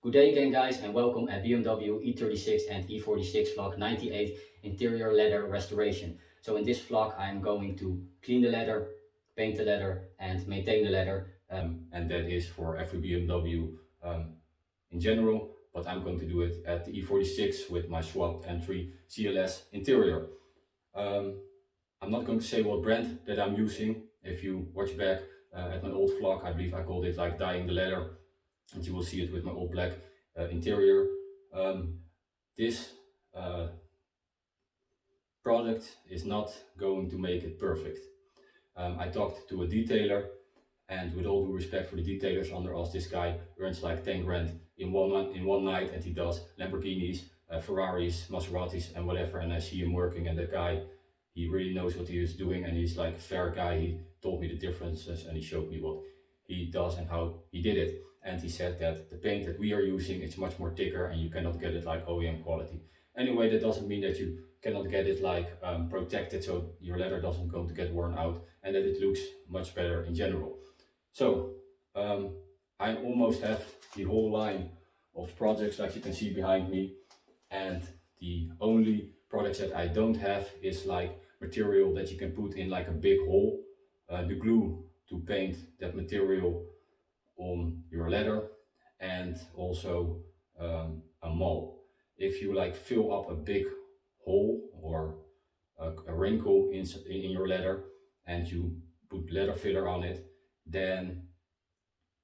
Good day again guys and welcome at BMW E36 and E46 vlog 98 interior leather restoration. So in this vlog I'm going to clean the leather, paint the leather and maintain the leather. And that is for every BMW in general, but I'm going to do it at the E46 with my swapped M3 CLS interior. I'm not going to say what brand that I'm using. If you watch back at my old vlog, I believe I called it like dyeing the leather, and you will see it with my old black interior. This product is not going to make it perfect. I talked to a detailer, and with all due respect for the detailers under us, this guy earns like 10 grand in one night, and he does Lamborghinis, Ferraris, Maseratis and whatever. And I see him working, and that guy, he really knows what he is doing, and he's like a fair guy. He told me the differences and he showed me what he does and how he did it. And he said that the paint that we are using is much more thicker and you cannot get it like OEM quality. Anyway, that doesn't mean that you cannot get it like protected, so your leather doesn't going to get worn out, and that it looks much better in general. So I almost have the whole line of projects like you can see behind me, and the only products that I don't have is like material that you can put in like a big hole, the glue to paint that material on your leather, and also a mold. If you like fill up a big hole or a wrinkle in your leather and you put leather filler on it, then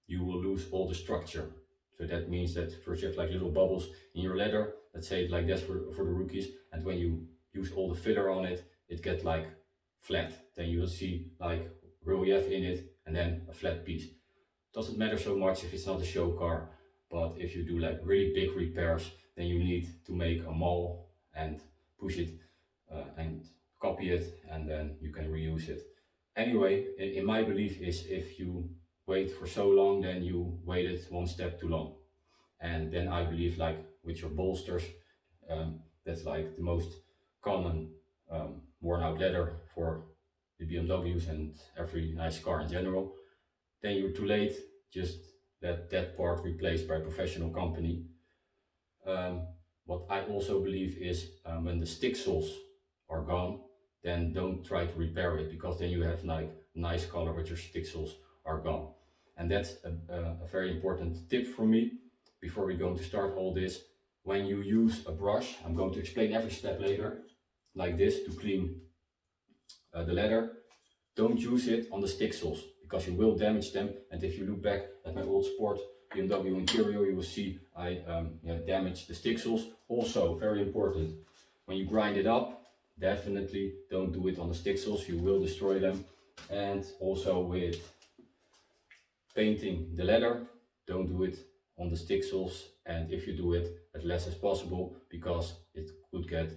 you will lose all the structure. So that means that first you have like little bubbles in your leather, let's say it like this for the rookies, and when you use all the filler on it, it gets like flat. Then you will see like relief in it and then a flat piece. Doesn't matter so much if it's not a show car, but if you do like really big repairs, then you need to make a mold and push it and copy it, and then you can reuse it. Anyway, in my belief is if you wait for so long, then you waited one step too long. And then I believe like with your bolsters, that's like the most common worn out leather for the BMWs and every nice car in general. Then you're too late, just let that part replaced by a professional company. What I also believe is when the stick soles are gone, then don't try to repair it, because then you have like nice color but your stick soles are gone. And that's a very important tip for me before we're going to start all this. When you use a brush, I'm going to explain every step later, like this, to clean the leather. Don't use it on the stick soles, because you will damage them. And if you look back at my old sport BMW interior, you will see I damaged the stick soles. Also, very important, when you grind it up, definitely don't do it on the stick soles, you will destroy them. And also with painting the leather, don't do it on the stick soles, and if you do it, as less as possible, because it could get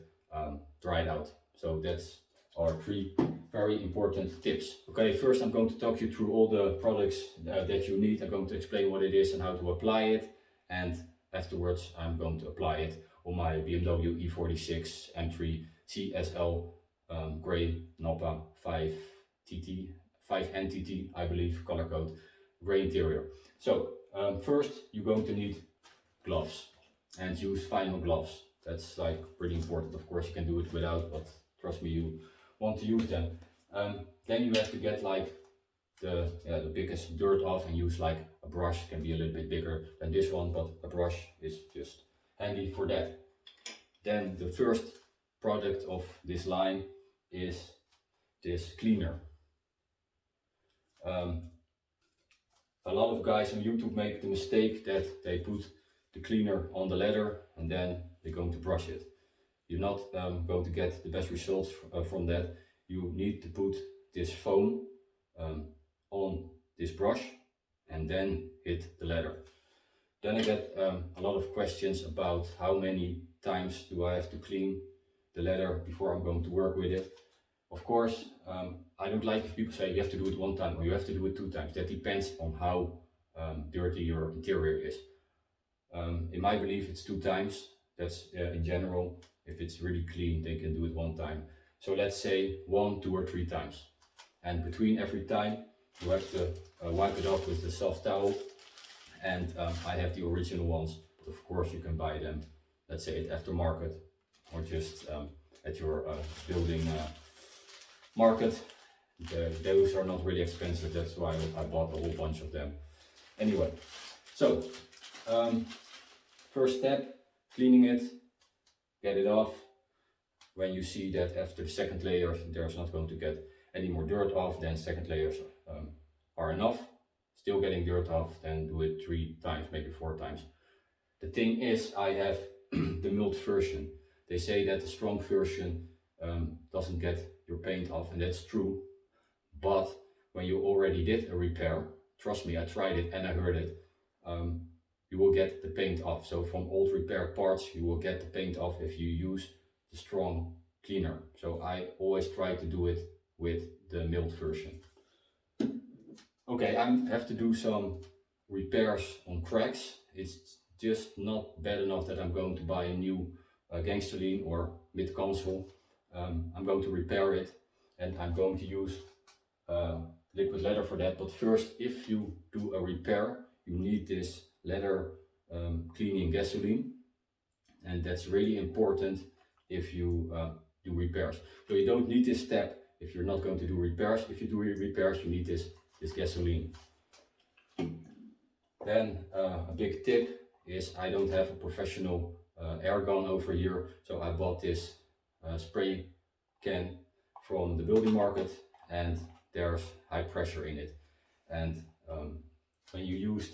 dried out. So that's our 3 very important tips. Okay, first I'm going to talk you through all the products that you need. I'm going to explain what it is and how to apply it, and afterwards I'm going to apply it on my BMW E46 M3 CSL grey Napa 5TT, 5NTT I believe, color code, grey interior. So first you're going to need gloves, and use vinyl gloves. That's like pretty important. Of course you can do it without, but trust me, you want to use them. Then you have to get like the biggest dirt off and use like a brush. Can be a little bit bigger than this one, but a brush is just handy for that. Then the first product of this line is this cleaner. A lot of guys on YouTube make the mistake that they put the cleaner on the leather and then they're going to brush it. You're not going to get the best results from that. You need to put this foam on this brush and then hit the leather. Then I get a lot of questions about how many times do I have to clean the leather before I'm going to work with it. Of course, I don't like if people say you have to do it 1 time or you have to do it 2 times. That depends on how dirty your interior is. In my belief, it's 2 times. That's in general. If it's really clean, they can do it 1 time. So let's say 1, 2 or 3 times. And between every time, you have to wipe it off with the soft towel. And I have the original ones of course you can buy them, let's say at aftermarket, or just at your building market. Those are not really expensive, that's why I bought a whole bunch of them. Anyway, so first step, cleaning it, get it off. When you see that after the second layer there's not going to get any more dirt off, then second layers are enough. Still getting dirt off, then do it 3 times, maybe 4 times. The thing is, I have the milled version. They say that the strong version doesn't get your paint off, and that's true. But when you already did a repair, trust me, I tried it and I heard it, you will get the paint off. So from old repair parts, you will get the paint off if you use the strong cleaner. So I always try to do it with the milled version. Okay, I have to do some repairs on cracks. It's just not bad enough that I'm going to buy a new gangsterline or mid-console. I'm going to repair it, and I'm going to use liquid leather for that. But first, if you do a repair, you need this leather cleaning gasoline, and that's really important if you do repairs. So you don't need this step if you're not going to do repairs. If you do repairs, you need this gasoline. Then a big tip is, I don't have a professional air gun over here, so I bought this spray can from the building market, and there's high pressure in it. And when you used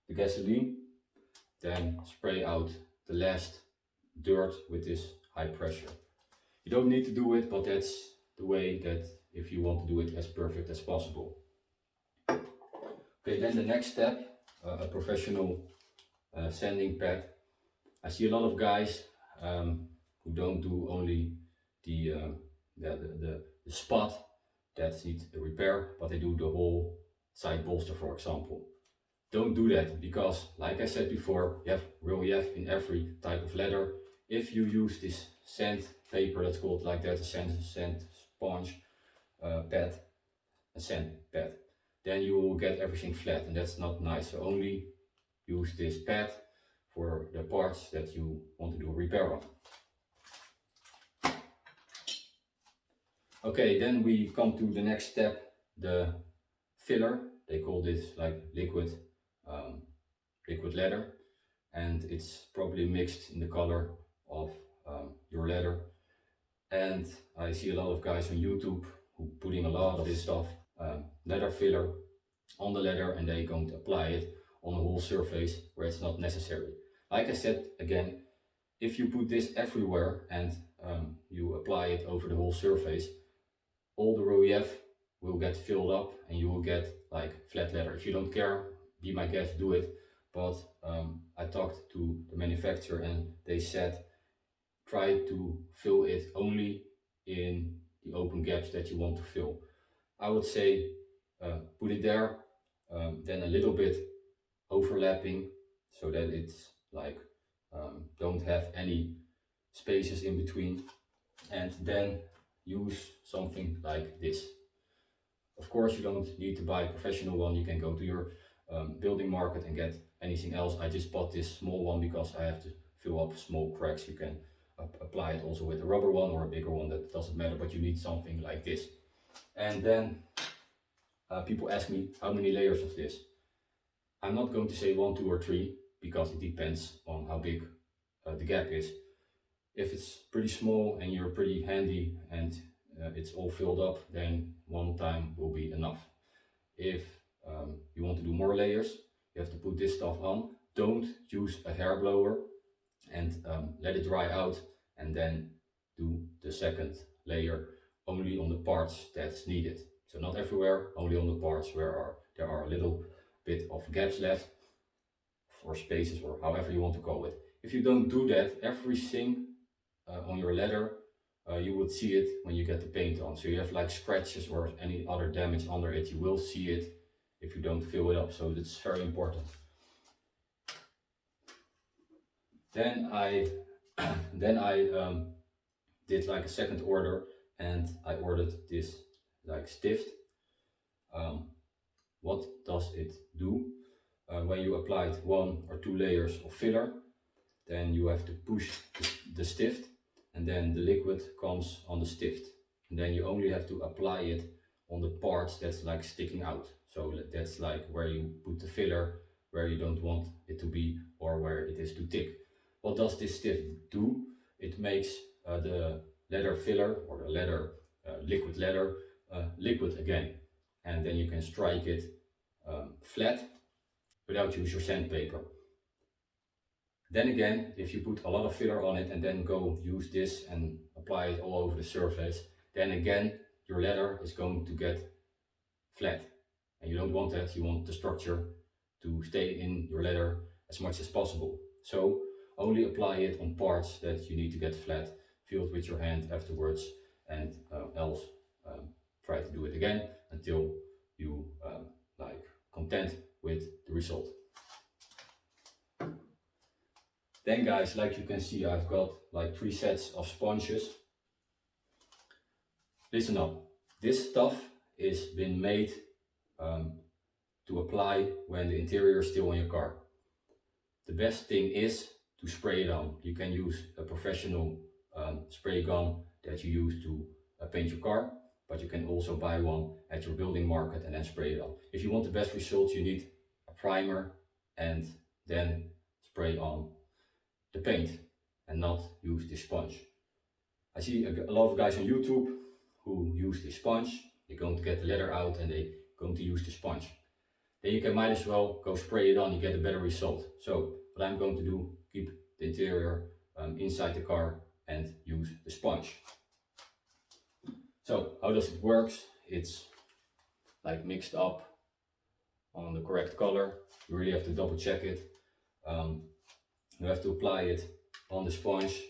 the gasoline, then spray out the last dirt with this high pressure. You don't need to do it, but that's the way that if you want to do it as perfect as possible. Okay, then the next step, a professional sanding pad. I see a lot of guys who don't do only the spot that needs a repair, but they do the whole side bolster, for example. Don't do that, because like I said before, you have relief in every type of leather. If you use this sand paper, that's called like that, a sand sponge pad, a sand pad, then you will get everything flat, and that's not nice. So only use this pad for the parts that you want to do a repair on. Okay, then we come to the next step, the filler. They call this like liquid leather, and it's probably mixed in the color of your leather. And I see a lot of guys on YouTube who putting a lot of this stuff, leather filler, on the leather, and they're going to apply it on the whole surface where it's not necessary. Like I said again, if you put this everywhere and you apply it over the whole surface, all the relief will get filled up and you will get like flat leather. If you don't care, be my guest, do it. But I talked to the manufacturer and they said try to fill it only in the open gaps that you want to fill. I would say put it there, then a little bit overlapping so that it's like don't have any spaces in between, and then use something like this. Of course, you don't need to buy a professional one. You can go to your building market and get anything else. I just bought this small one because I have to fill up small cracks. You can apply it also with a rubber one or a bigger one, that doesn't matter, but you need something like this. And then people ask me how many layers of this. I'm not going to say 1, 2 or 3 because it depends on how big the gap is. If it's pretty small and you're pretty handy and it's all filled up, then 1 time will be enough. If you want to do more layers, you have to put this stuff on. Don't use a hair blower, and let it dry out, and then do the second layer only on the parts that's needed. So not everywhere, only on the parts where there are a little bit of gaps left, or spaces, or however you want to call it. If you don't do that, everything on your leather, you would see it when you get the paint on. So you have like scratches or any other damage under it, you will see it if you don't fill it up. So it's very important. Then I did like a second order, and I ordered this like stift. What does it do? when you applied 1 or 2 layers of filler, then you have to push the stift, and then the liquid comes on the stift, and then you only have to apply it on the parts that's like sticking out. So that's like where you put the filler, where you don't want it to be, or where it is too thick. What does this stift do? It makes the leather filler, or the leather liquid leather, liquid again, and then you can strike it flat without use your sandpaper. Then again, if you put a lot of filler on it and then go use this and apply it all over the surface, then again your leather is going to get flat. And you don't want that. You want the structure to stay in your leather as much as possible. So only apply it on parts that you need to get flat. Feel it with your hand afterwards, and else try to do it again until you like content with the result. Then guys, like you can see, I've got like 3 sets of sponges. Listen up, this stuff is been made to apply when the interior is still on your car. The best thing is to spray it on. You can use a professional spray gun that you use to paint your car, but you can also buy one at your building market and then spray it on. If you want the best results, you need a primer and then spray on the paint and not use the sponge. I see a lot of guys on YouTube who use the sponge. They're going to get the leather out and they're going to use the sponge. Then you might as well go spray it on, you get a better result. So what I'm going to do, keep the interior inside the car and use the sponge. So how does it work? It's like mixed up on the correct color. You really have to double check it. You have to apply it on the sponge,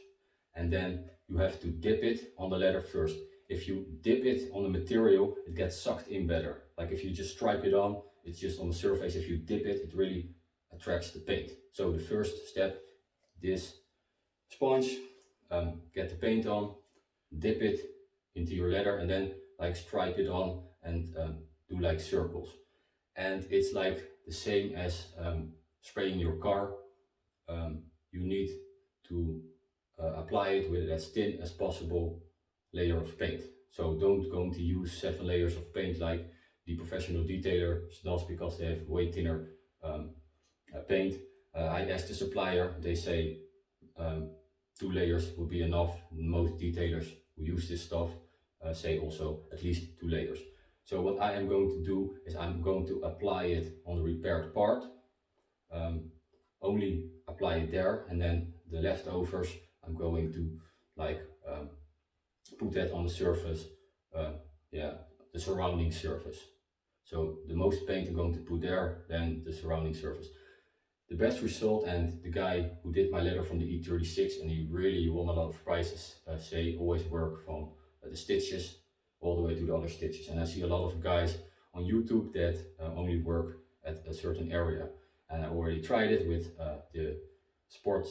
and then you have to dip it on the leather first. If you dip it on the material, it gets sucked in better. Like if you just stripe it on, it's just on the surface. If you dip it, it really attracts the paint. So the first step, this sponge, get the paint on, dip it into your leather, and then like stripe it on and do like circles. And it's like the same as spraying your car. You need to apply it with as thin as possible layer of paint. So don't go to use 7 layers of paint like the professional detailer does, because they have way thinner paint. I asked the supplier, they say 2 layers would be enough. Most detailers who use this stuff say also at least 2 layers. So what I am going to do is I'm going to apply it on the repaired part. Only apply it there, and then the leftovers I'm going to like put that on the surface, the surrounding surface. So the most paint I'm going to put there, then the surrounding surface. The best result, and the guy who did my leather from the E36, and he really won a lot of prizes, say always work from the stitches all the way to the other stitches. And I see a lot of guys on YouTube that only work at a certain area. And I already tried it with the Sport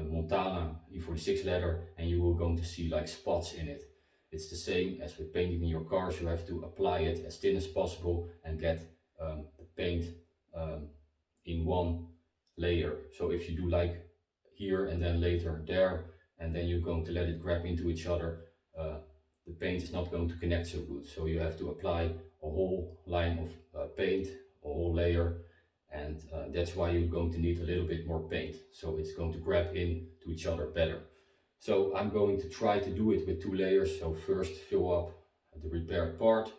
Montana E46 leather, and you will going to see like spots in it. It's the same as with painting in your cars. You have to apply it as thin as possible and get the paint in one layer. So if you do like here and then later there, and then you're going to let it grab into each other, the paint is not going to connect so good. So you have to apply a whole line of paint, a whole layer, and that's why you're going to need a little bit more paint. So it's going to grab in to each other better. So I'm going to try to do it with 2 layers. So first fill up the repaired part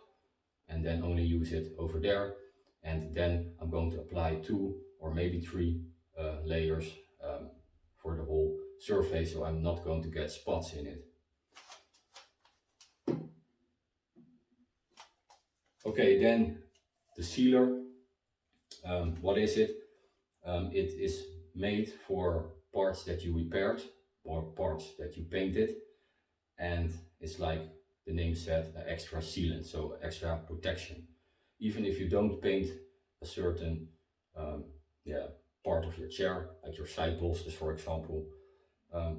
and then only use it over there. And then I'm going to apply 2 or maybe 3 layers for the whole surface, so I'm not going to get spots in it. Okay, then the sealer. What is it? It is made for parts that you repaired or parts that you painted, and it's like the name said, extra sealant, so extra protection. Even if you don't paint a certain part of your chair, like your side bolsters for example,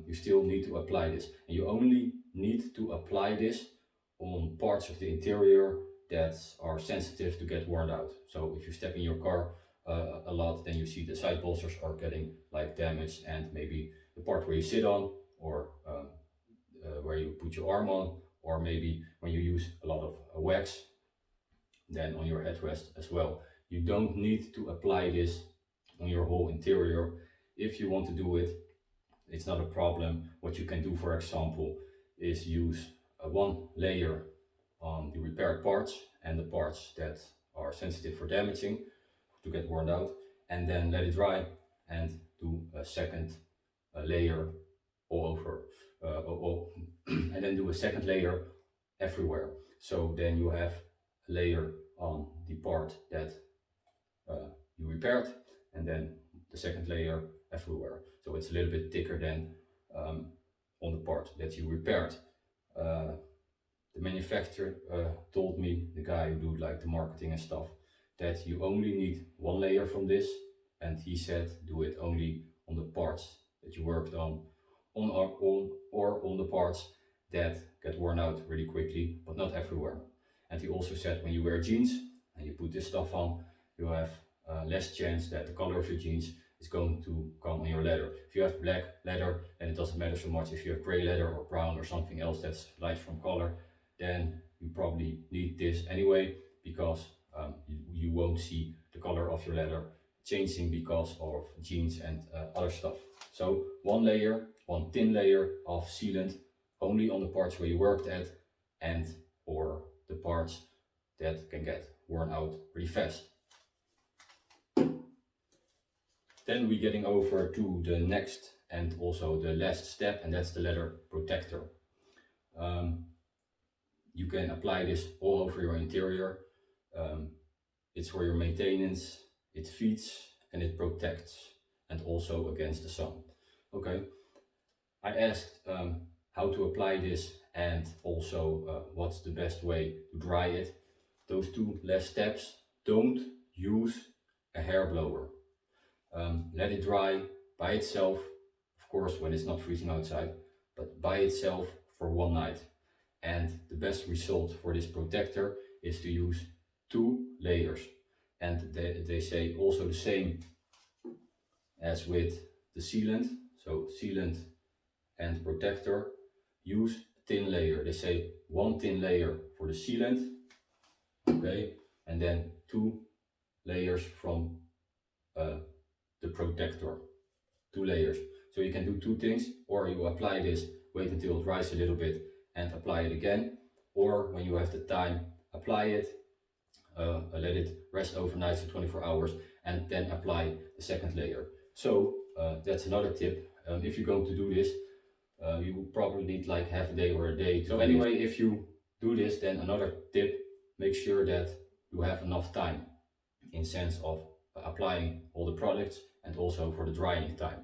you still need to apply this, and you only need to apply this on parts of the interior that are sensitive to get worn out. So if you step in your car a lot, then you see the side bolsters are getting like damaged, and maybe the part where you sit on, or where you put your arm on, or maybe when you use a lot of wax, then on your headrest as well. You don't need to apply this on your whole interior. If you want to do it, it's not a problem. What you can do, for example, is use one layer on the repaired parts and the parts that are sensitive for damaging, to get worn out, and then let it dry and do a second layer all over, and then do a second layer everywhere. So then you have a layer on the part that you repaired, and then the second layer everywhere. So it's a little bit thicker than on the part that you repaired. The manufacturer told me, the guy who do like the marketing and stuff, that you only need one layer from this, and he said do it only on the parts that you worked on or on the parts that get worn out really quickly, but not everywhere. And he also said when you wear jeans and you put this stuff on, you have less chance that the color of your jeans is going to come on your leather. If you have black leather, then it doesn't matter so much. If you have gray leather or brown or something else that's light from color, then you probably need this anyway, because you won't see the color of your leather changing because of jeans and other stuff. So one layer, one thin layer of sealant only on the parts where you worked at, and or the parts that can get worn out really fast. Then we're getting over to the next and also the last step, and that's the leather protector. You can apply this all over your interior. It's for your maintenance, it feeds and it protects, and also against the sun. Okay, I asked how to apply this and also what's the best way to dry it. Those two last steps: don't use a hair blower. Let it dry by itself, of course when it's not freezing outside, but by itself for one night. And the best result for this protector is to use 2 layers. And they say also the same as with the sealant. So sealant and protector, use a thin layer. They say 1 thin layer for the sealant, okay, and then 2 layers from the protector, 2 layers. So you can do 2 things, or you apply this, wait until it dries a little bit and apply it again, or when you have the time, apply it, let it rest overnight, so 24 hours, and then apply the second layer. So that's another tip. If you're going to do this, you will probably need like half a day or a day. So anyway, if you do this, then another tip, make sure that you have enough time in sense of applying all the products and also for the drying time.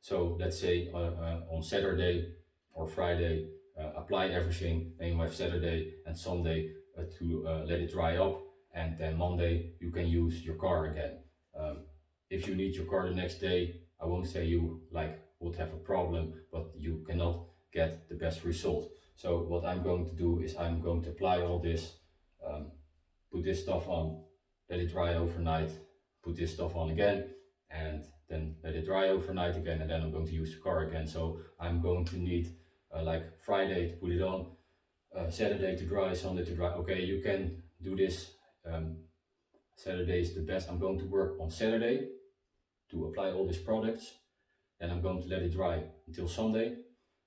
So let's say on Saturday or Friday, apply everything, then you have Saturday and Sunday to let it dry up, and then Monday you can use your car again. If you need your car the next day, I won't say you like would have a problem, but you cannot get the best result. So what I'm going to do is I'm going to apply all this, put this stuff on, let it dry overnight, put this stuff on again, and then let it dry overnight again, and then I'm going to use the car again. So I'm going to need like Friday to put it on, Saturday to dry, Sunday to dry. Okay, you can do this. Saturday is the best. I'm going to work on Saturday to apply all these products. Then I'm going to let it dry until Sunday,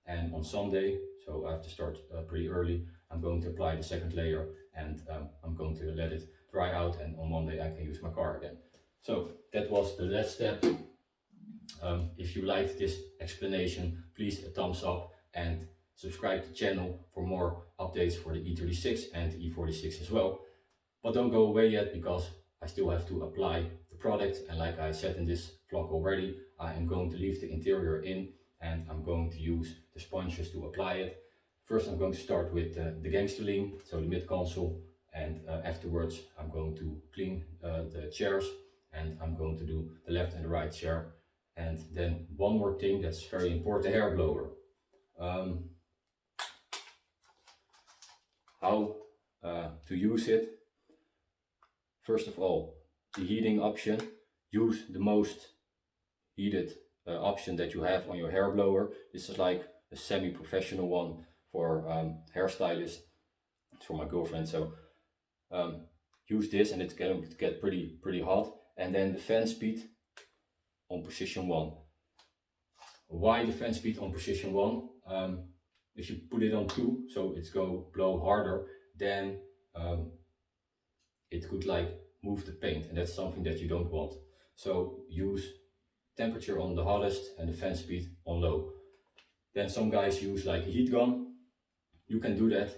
and on Sunday, so I have to start pretty early, I'm going to apply the second layer, and I'm going to let it dry out, and on Monday I can use my car again. So that was the last step. If you liked this explanation, please a thumbs up and subscribe to the channel for more updates for the E36 and the E46 as well. But don't go away yet, because I still have to apply the product, and like I said in this vlog already, I am going to leave the interior in, and I'm going to use the sponges to apply it. First I'm going to start with the gangsterling, so the mid console, and afterwards I'm going to clean the chairs, and I'm going to do the left and the right chair. And then one more thing that's very important, the hair blower. How to use it. First of all, the heating option. use the most heated option that you have on your hair blower. This is like a semi-professional one for hairstylists. It's for my girlfriend, so use this and it's going to get pretty hot. And then the fan speed on position 1. Why the fan speed on position 1? If you put it on 2, so it's go blow harder, then it could like move the paint, and that's something that you don't want. So use temperature on the hottest and the fan speed on low. Then some guys use like a heat gun. You can do that,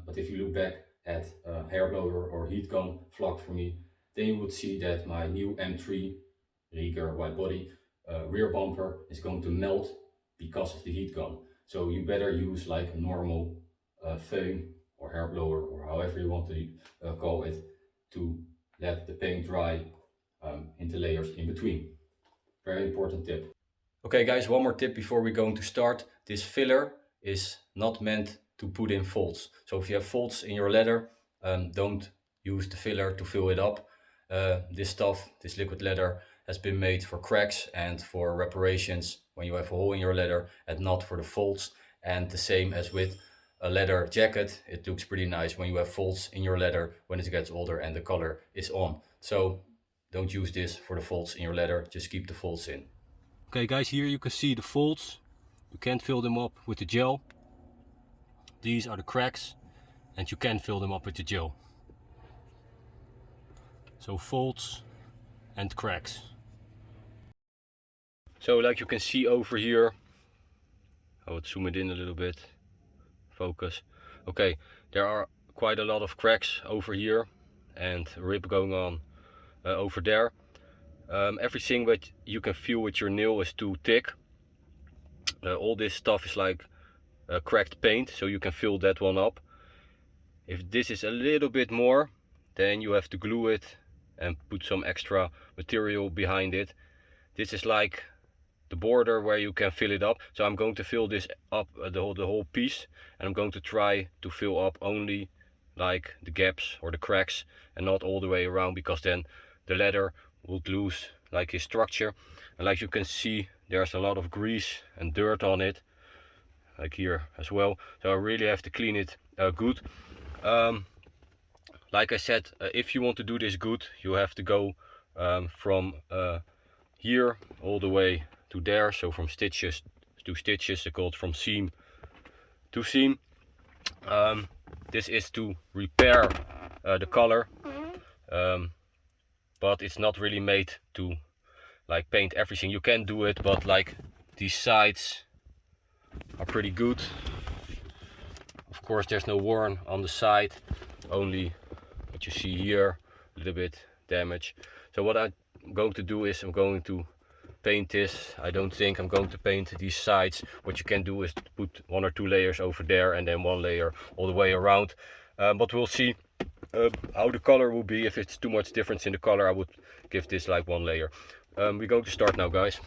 but if you look back at a hair blower or heat gun vlog for me, then you would see that my new M3 Rieger wide body rear bumper is going to melt because of the heat gun. So you better use like a normal foam or hair blower, or however you want to call it, to let the paint dry into layers in between. Very important tip. Okay guys, one more tip before we're going to start. This filler is not meant to put in folds. So if you have folds in your leather, don't use the filler to fill it up. This stuff, this liquid leather, has been made for cracks and for reparations when you have a hole in your leather, and not for the folds. And the same as with a leather jacket, it looks pretty nice when you have folds in your leather when it gets older and the color is on. So don't use this for the folds in your leather, just keep the folds in. Okay guys, here you can see the folds. You can't fill them up with the gel. These are the cracks, and you can fill them up with the gel. So folds and cracks. So like you can see over here, I would zoom it in a little bit, focus. Okay, there are quite a lot of cracks over here and a rip going on over there. Everything that you can feel with your nail is too thick. All this stuff is like cracked paint, so you can fill that one up. If this is a little bit more, then you have to glue it and put some extra material behind it. This is like the border where you can fill it up. So I'm going to fill this up, the whole piece, and I'm going to try to fill up only like the gaps or the cracks and not all the way around, because then the leather would lose like its structure. And like you can see, there's a lot of grease and dirt on it, like here as well. So I really have to clean it good. Like I said, if you want to do this good, you have to go from here all the way to there. So from stitches to stitches, they're called from seam to seam. This is to repair the color, but it's not really made to like paint everything. You can do it, but like these sides are pretty good. Of course there's no worn on the side, only what you see here, a little bit damage. So what I'm going to do is I'm going to paint this. I don't think I'm going to paint these sides. What you can do is put 1 or 2 layers over there and then 1 layer all the way around. But we'll see how the color will be. If it's too much difference in the color, I would give this like 1 layer. We're going to start now, guys.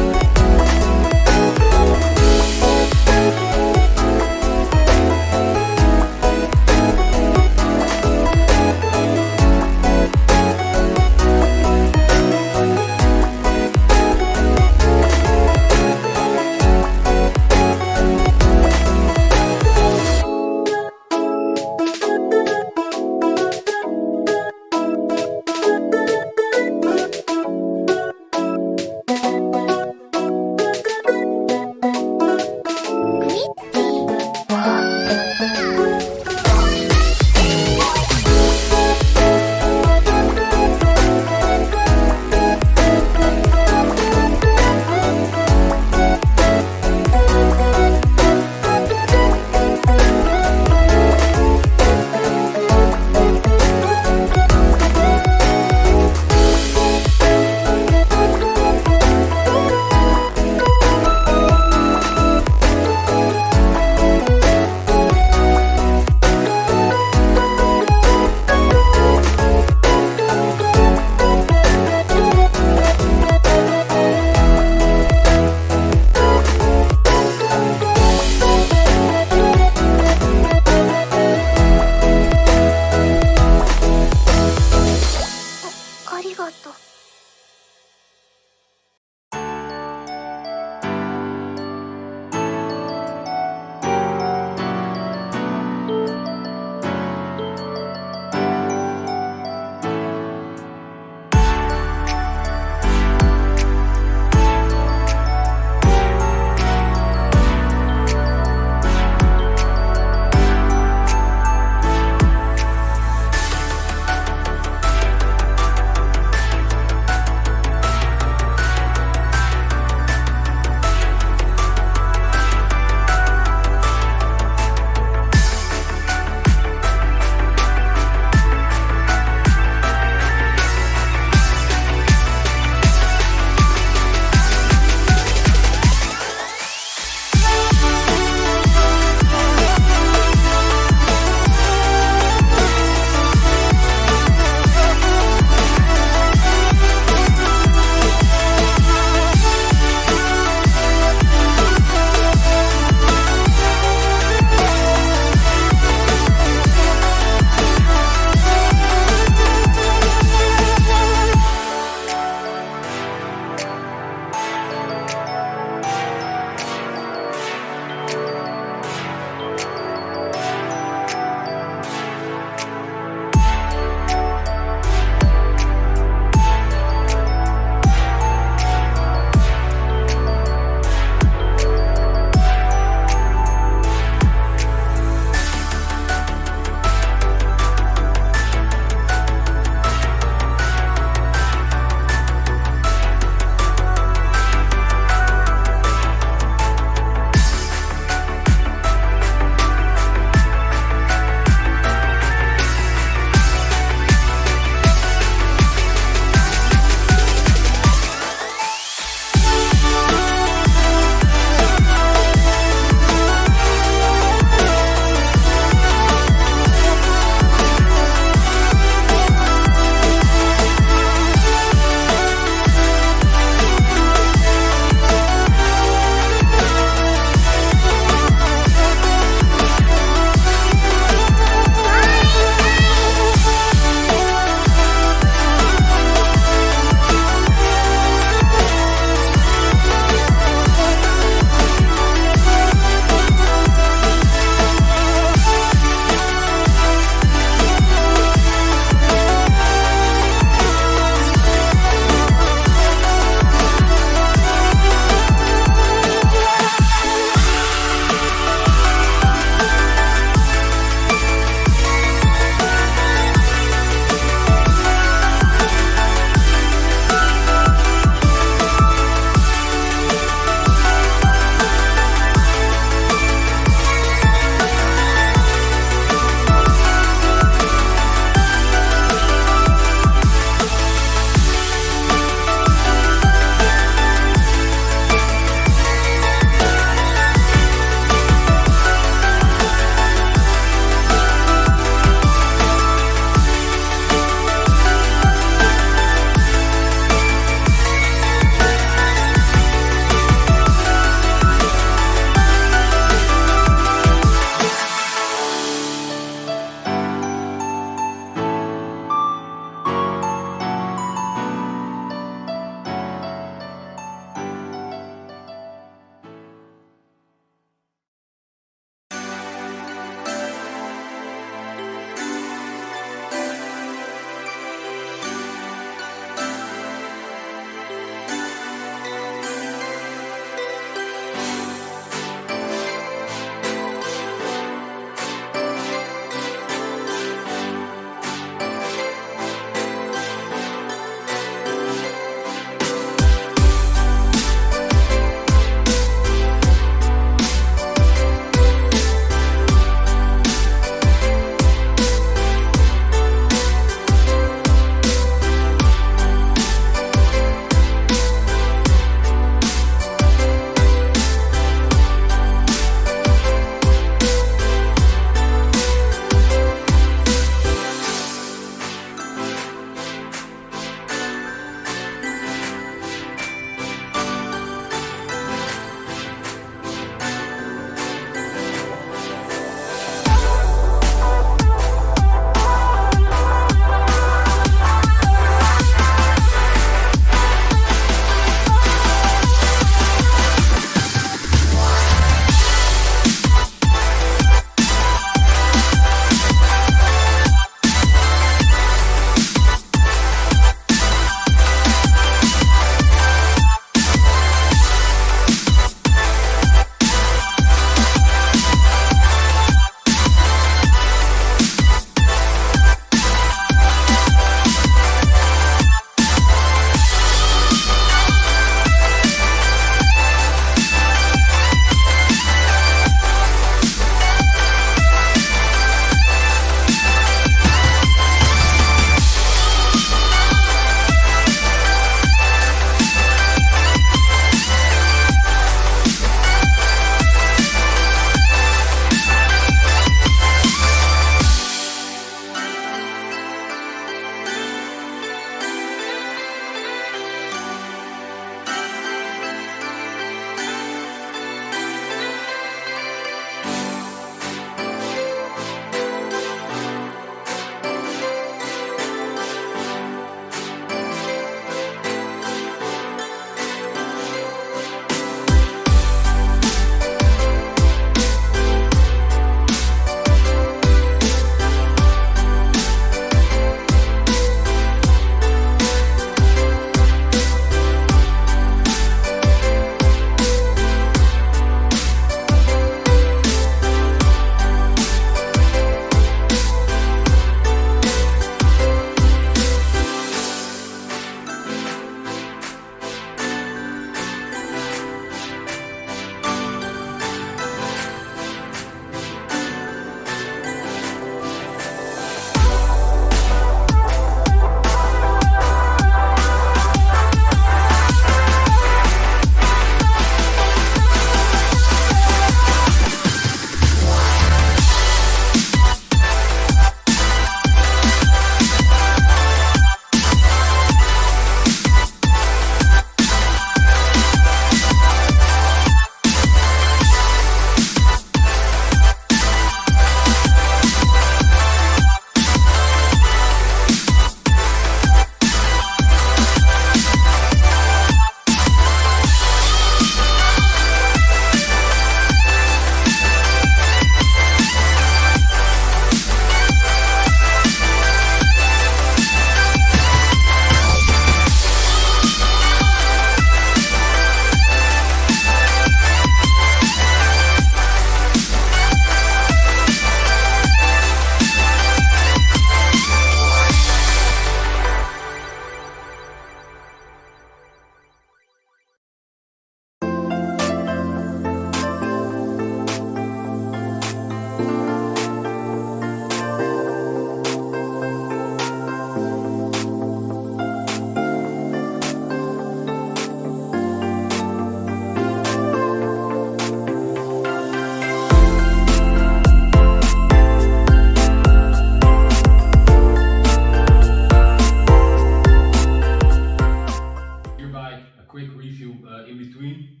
In between.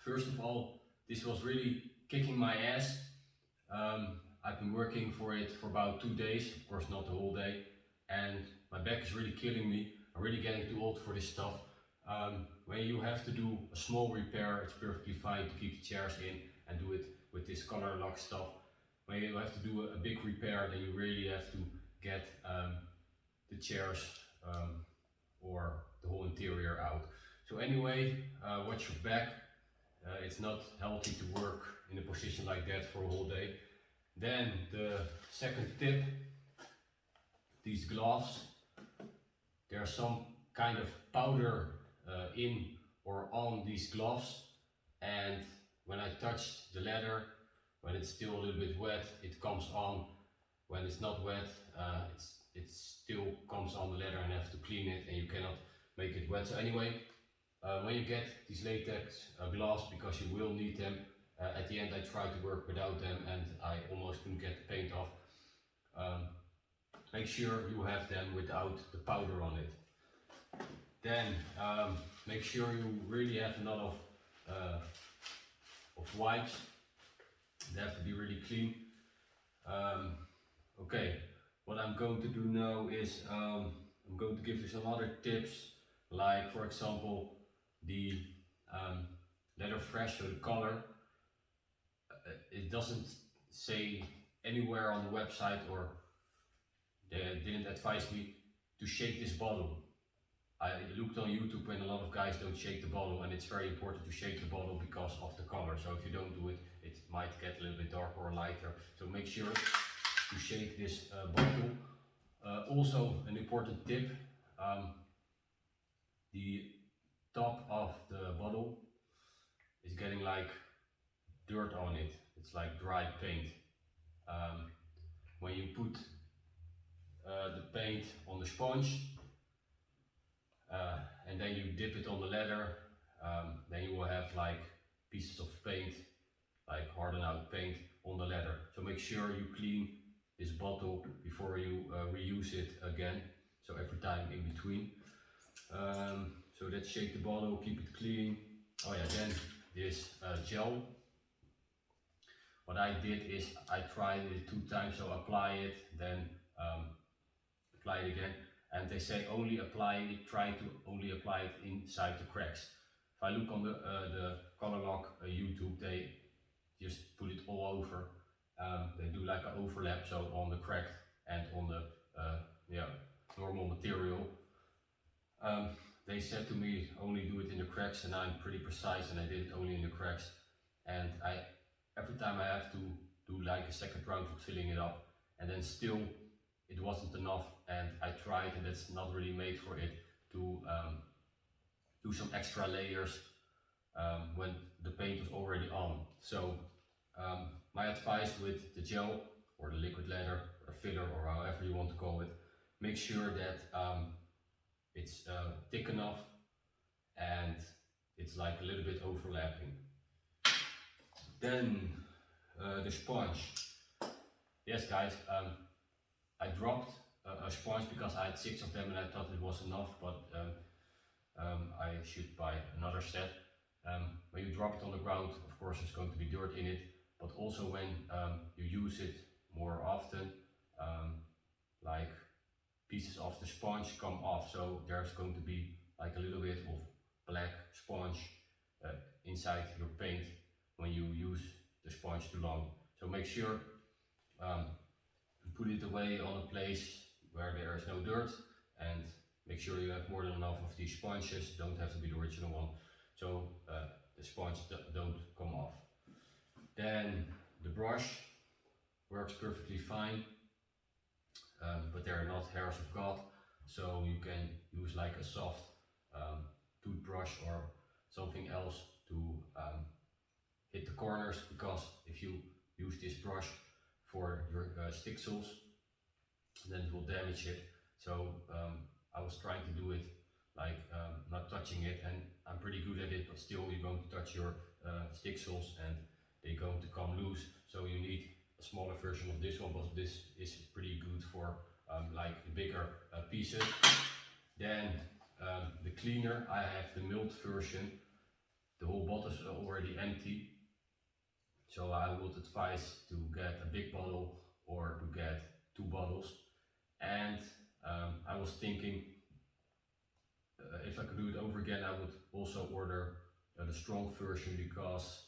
First of all, this was really kicking my ass. I've been working for it for about 2 days, of course not the whole day, and my back is really killing me. I'm really getting too old for this stuff. When you have to do a small repair, it's perfectly fine to keep the chairs in and do it with this COLOURLOCK stuff. When you have to do a big repair, then you really have to get the chairs or the whole interior out. So anyway, watch your back. It's not healthy to work in a position like that for a whole day. Then the second tip, these gloves, there's some kind of powder in or on these gloves, and when I touch the leather, when it's still a little bit wet, it comes on. When it's not wet, it still comes on the leather and I have to clean it, and you cannot make it wet. So anyway, when you get these latex gloves, because you will need them, at the end I tried to work without them and I almost couldn't get the paint off. Make sure you have them without the powder on it. Then make sure you really have a lot of wipes. They have to be really clean. Okay, what I'm going to do now is I'm going to give you some other tips, like for example the leather fresh, so the color. It doesn't say anywhere on the website, or they didn't advise me to shake this bottle. I looked on YouTube and a lot of guys don't shake the bottle, and it's very important to shake the bottle because of the color. So if you don't do it, it might get a little bit darker or lighter. So make sure to shake this bottle. Also an important tip, the top of the bottle is getting like dirt on it. It's like dry paint. When you put the paint on the sponge and then you dip it on the leather, then you will have like pieces of paint, like hardened out paint on the leather. So make sure you clean this bottle before you reuse it again. So every time in between. So let's shake the bottle, keep it clean. Oh yeah, then this gel. What I did is I tried it 2 times, so apply it, then apply it again. And they say only apply it, try to only apply it inside the cracks. If I look on the COLOURLOCK YouTube, they just put it all over. They do like an overlap, so on the cracked and on the normal material. They said to me only do it in the cracks, and I'm pretty precise, and I did it only in the cracks. And every time I have to do like a second round of filling it up, and then still it wasn't enough, and I tried, and it's not really made for it, to do some extra layers when the paint was already on. So my advice with the gel or the liquid leather or the filler or however you want to call it, make sure that it's thick enough and it's like a little bit overlapping. Then the sponge. Yes guys, I dropped a sponge because I had 6 of them and I thought it was enough, but I should buy another set. When you drop it on the ground, of course there's going to be dirt in it, but also when you use it more often, like pieces of the sponge come off, so there's going to be like a little bit of black sponge inside your paint when you use the sponge too long. So make sure you put it away on a place where there is no dirt, and make sure you have more than enough of these sponges. Don't have to be the original one, so the sponge don't come off. Then the brush works perfectly fine, but they are not hairs of God, so you can use like a soft toothbrush or something else to hit the corners, because if you use this brush for your stick soles, then it will damage it. So I was trying to do it like not touching it, and I'm pretty good at it, but still you're going to touch your stick soles and they're going to come loose. So you need a smaller version of this one, but this is pretty good for like the bigger pieces. Then the cleaner, I have the milled version. The whole bottle is already empty, so I would advise to get a big bottle or to get 2 bottles. And I was thinking if I could do it over again, I would also order the strong version, because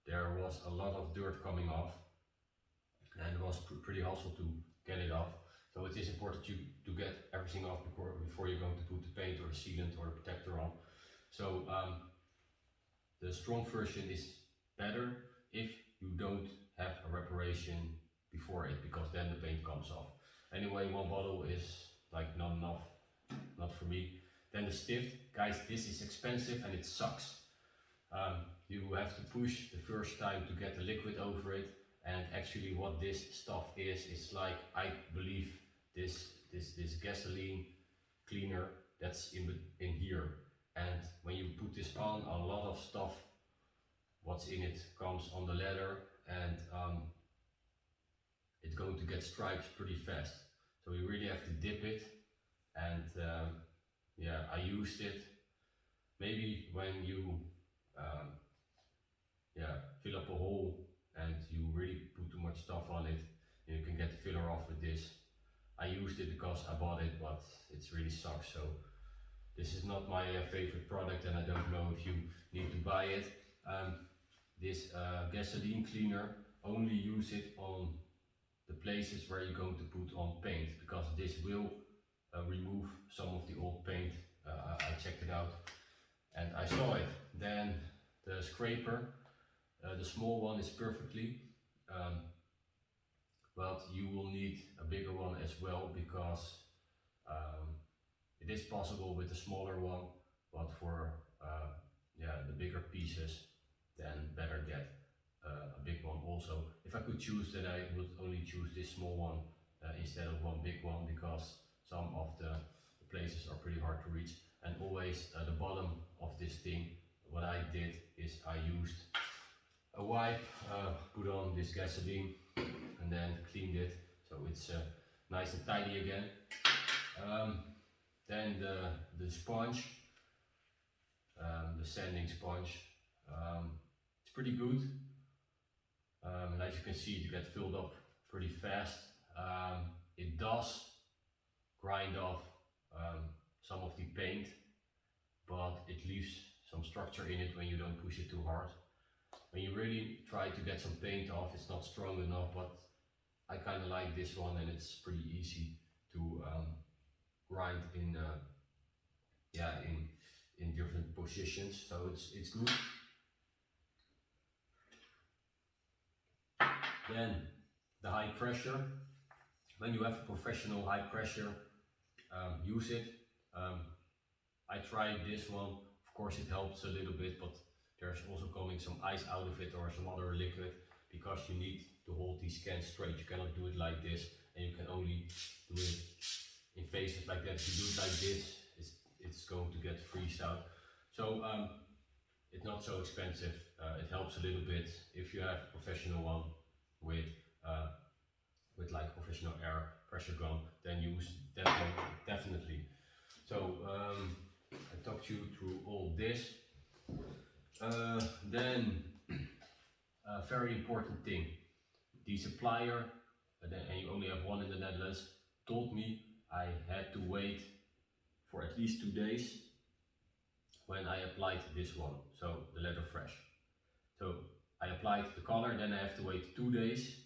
there was a lot of dirt coming off and it was pretty hassle to get it off. So it is important to get everything off before you're going to put the paint or the sealant or the protector on. So the strong version is better if you don't have a reparation before it, because then the paint comes off. Anyway, 1 bottle is like not enough, not for me. Then the stiff, guys, this is expensive and it sucks. You have to push the first time to get the liquid over it, and actually what this stuff is like, I believe this gasoline cleaner that's in here. And when you put this on, a lot of stuff what's in it comes on the leather, and it's going to get stripes pretty fast. So you really have to dip it, and yeah, I used it. Maybe when you fill up a hole and you really put too much stuff on it, you can get the filler off with this. I used it because I bought it, but it's really sucks. So this is not my favorite product, and I don't know if you need to buy it. This gasoline cleaner, only use it on the places where you're going to put on paint, because this will remove some of the old paint. I checked it out and I saw it. Then the scraper, the small one is perfectly, but you will need a bigger one as well, because it is possible with the smaller one, but for the bigger pieces, then better get a big one also. If I could choose, then I would only choose this small one instead of one big one, because some of the places are pretty hard to reach. And always the bottom of this thing, what I did is I used a wipe, put on this gasoline and then cleaned it, so it's nice and tidy again. Then the sponge, the sanding sponge, it's pretty good. And as you can see, it gets filled up pretty fast. It does grind off some of the paint, but it leaves some structure in it when you don't push it too hard. When you really try to get some paint off, it's not strong enough, but I kind of like this one, and it's pretty easy to grind in in different positions, so it's good. Then the high pressure. When you have a professional high pressure, use it. I tried this one. Of course, it helps a little bit, but there's also coming some ice out of it or some other liquid, because you need to hold these cans straight. You cannot do it like this, and you can only do it in phases like that. If you do it like this, it's going to get freezed out. So it's not so expensive. It helps a little bit if you have a professional one with like professional air pressure gun, then use that one definitely. So I talked you through all this. Then a very important thing, the supplier, and you only have one in the Netherlands, told me I had to wait for at least 2 days when I applied this one, so the leather applied the color, then I have to wait 2 days,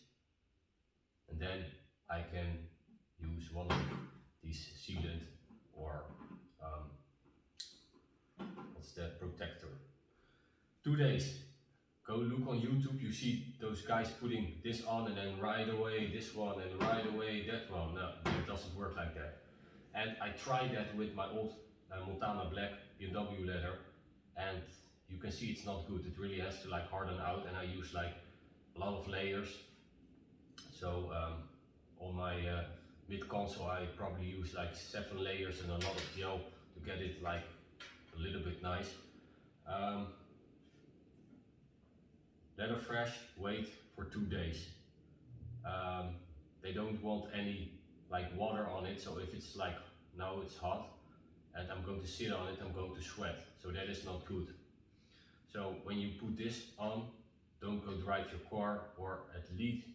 and then I can use one of these sealant or what's that, protector. 2 days. Go look on YouTube, you see those guys putting this on and then right away this one and right away that one. No, it doesn't work like that. And I tried that with my old Montana black BMW leather, and you can see it's not good. It really has to like harden out, and I use like a lot of layers. So on my mid console I probably use like 7 layers and a lot of gel to get it like a little bit nice. Leather fresh, wait for 2 days. They don't want any like water on it, so if it's like now it's hot and I'm going to sit on it, I'm going to sweat, so that is not good. So when you put this on, don't go drive your car, or at least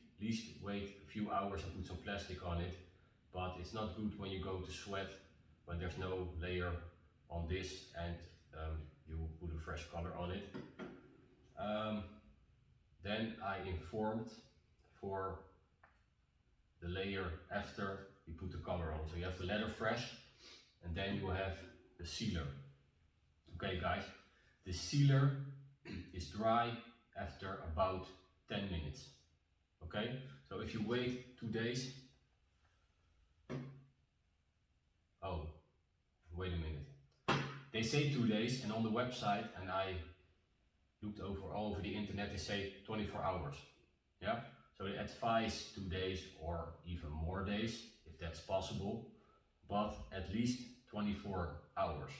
wait a few hours and put some plastic on it. But it's not good when you go to sweat when there's no layer on this and you put a fresh color on it. Then I informed for the layer after you put the color on. So you have the leather fresh, and then you have the sealer. Okay guys, the sealer is dry after about 10 minutes. Okay, so if you wait 2 days, oh, wait a minute. They say 2 days, and on the website, and I looked all over the internet, they say 24 hours. Yeah, so they advise 2 days or even more days if that's possible, but at least 24 hours.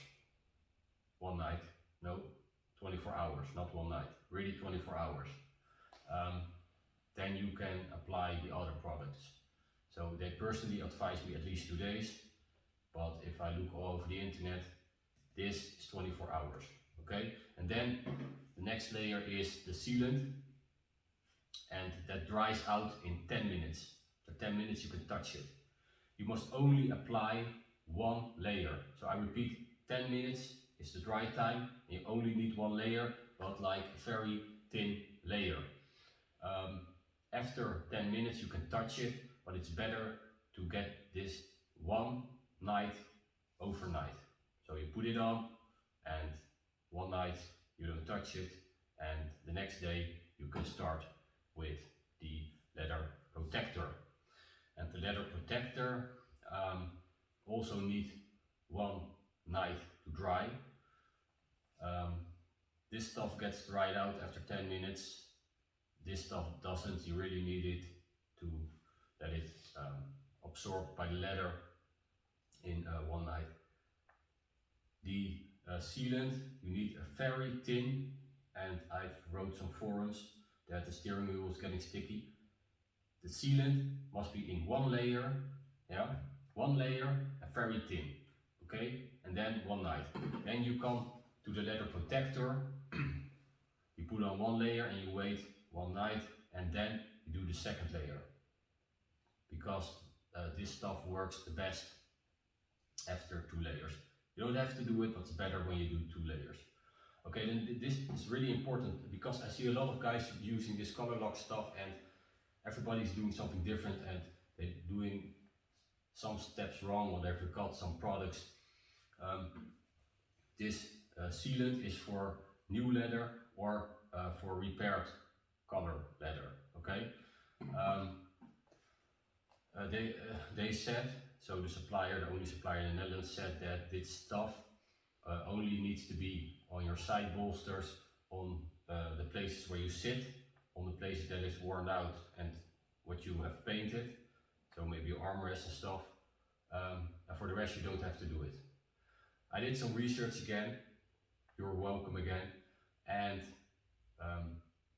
One night, no, 24 hours, not one night, really 24 hours. Then you can apply the other products. So they personally advise me at least 2 days, but if I look all over the internet, this is 24 hours. Okay, and then the next layer is the sealant, and that dries out in 10 minutes. For 10 minutes you can touch it. You must only apply 1 layer. So I repeat, 10 minutes is the dry time, and you only need 1 layer, but like a very thin layer. After 10 minutes you can touch it, but it's better to get this 1 night overnight. So you put it on, and 1 night you don't touch it, and the next day you can start with the leather protector. And the leather protector also need 1 night to dry. This stuff gets dried out after 10 minutes. This stuff doesn't. You really need it to let it absorb by the leather in 1 night. The sealant, you need a very thin, and I've wrote some forums that the steering wheel is getting sticky. The sealant must be in 1 layer, yeah, 1 layer and very thin, okay, and then 1 night. Then you come to the leather protector, you put on 1 layer and you wait 1 night, and then you do the second layer, because this stuff works the best after 2 layers. You don't have to do it, but it's better when you do 2 layers. Okay, then this is really important, because I see a lot of guys using this COLOURLOCK stuff, and everybody's doing something different, and they're doing some steps wrong, or they forgot some products. This sealant is for new leather or for repaired color leather. Okay, they said, so the supplier, the only supplier in the Netherlands, said that this stuff only needs to be on your side bolsters, on the places where you sit, on the places that is worn out and what you have painted, so maybe your armrests and stuff, and for the rest you don't have to do it. I did some research again, you're welcome again, and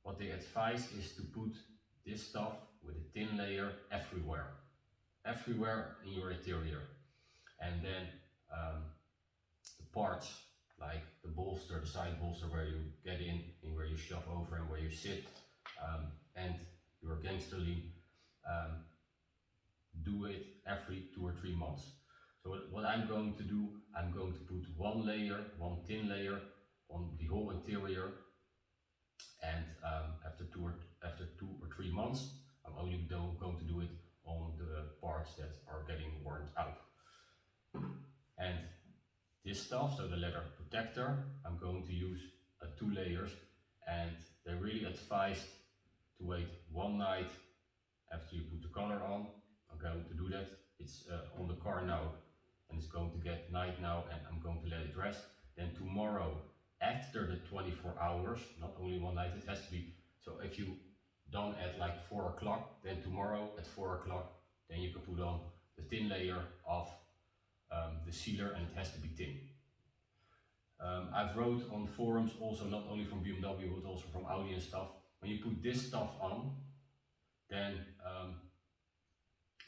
what they advise is to put this stuff with a thin layer everywhere in your interior, and then the parts like the bolster, the side bolster where you get in and where you shove over and where you sit, and your gangster lean, do it every 2 or 3 months. So what I'm going to do, I'm going to put 1 layer, 1 thin layer on the whole interior, and after after 2 or 3 months. I'm only going to do it on the parts that are getting worn out. And this stuff, so the leather protector, I'm going to use 2 layers, and they really advised to wait 1 night after you put the color on. I'm going to do that. It's on the car now, and it's going to get night now, and I'm going to let it rest. Then tomorrow, after the 24 hours, not only 1 night, it has to be, so if you done at like 4 o'clock, then tomorrow at 4 o'clock, then you can put on the thin layer of the sealer, and it has to be thin. I've wrote on forums also, not only from BMW but also from Audi and stuff, when you put this stuff on, then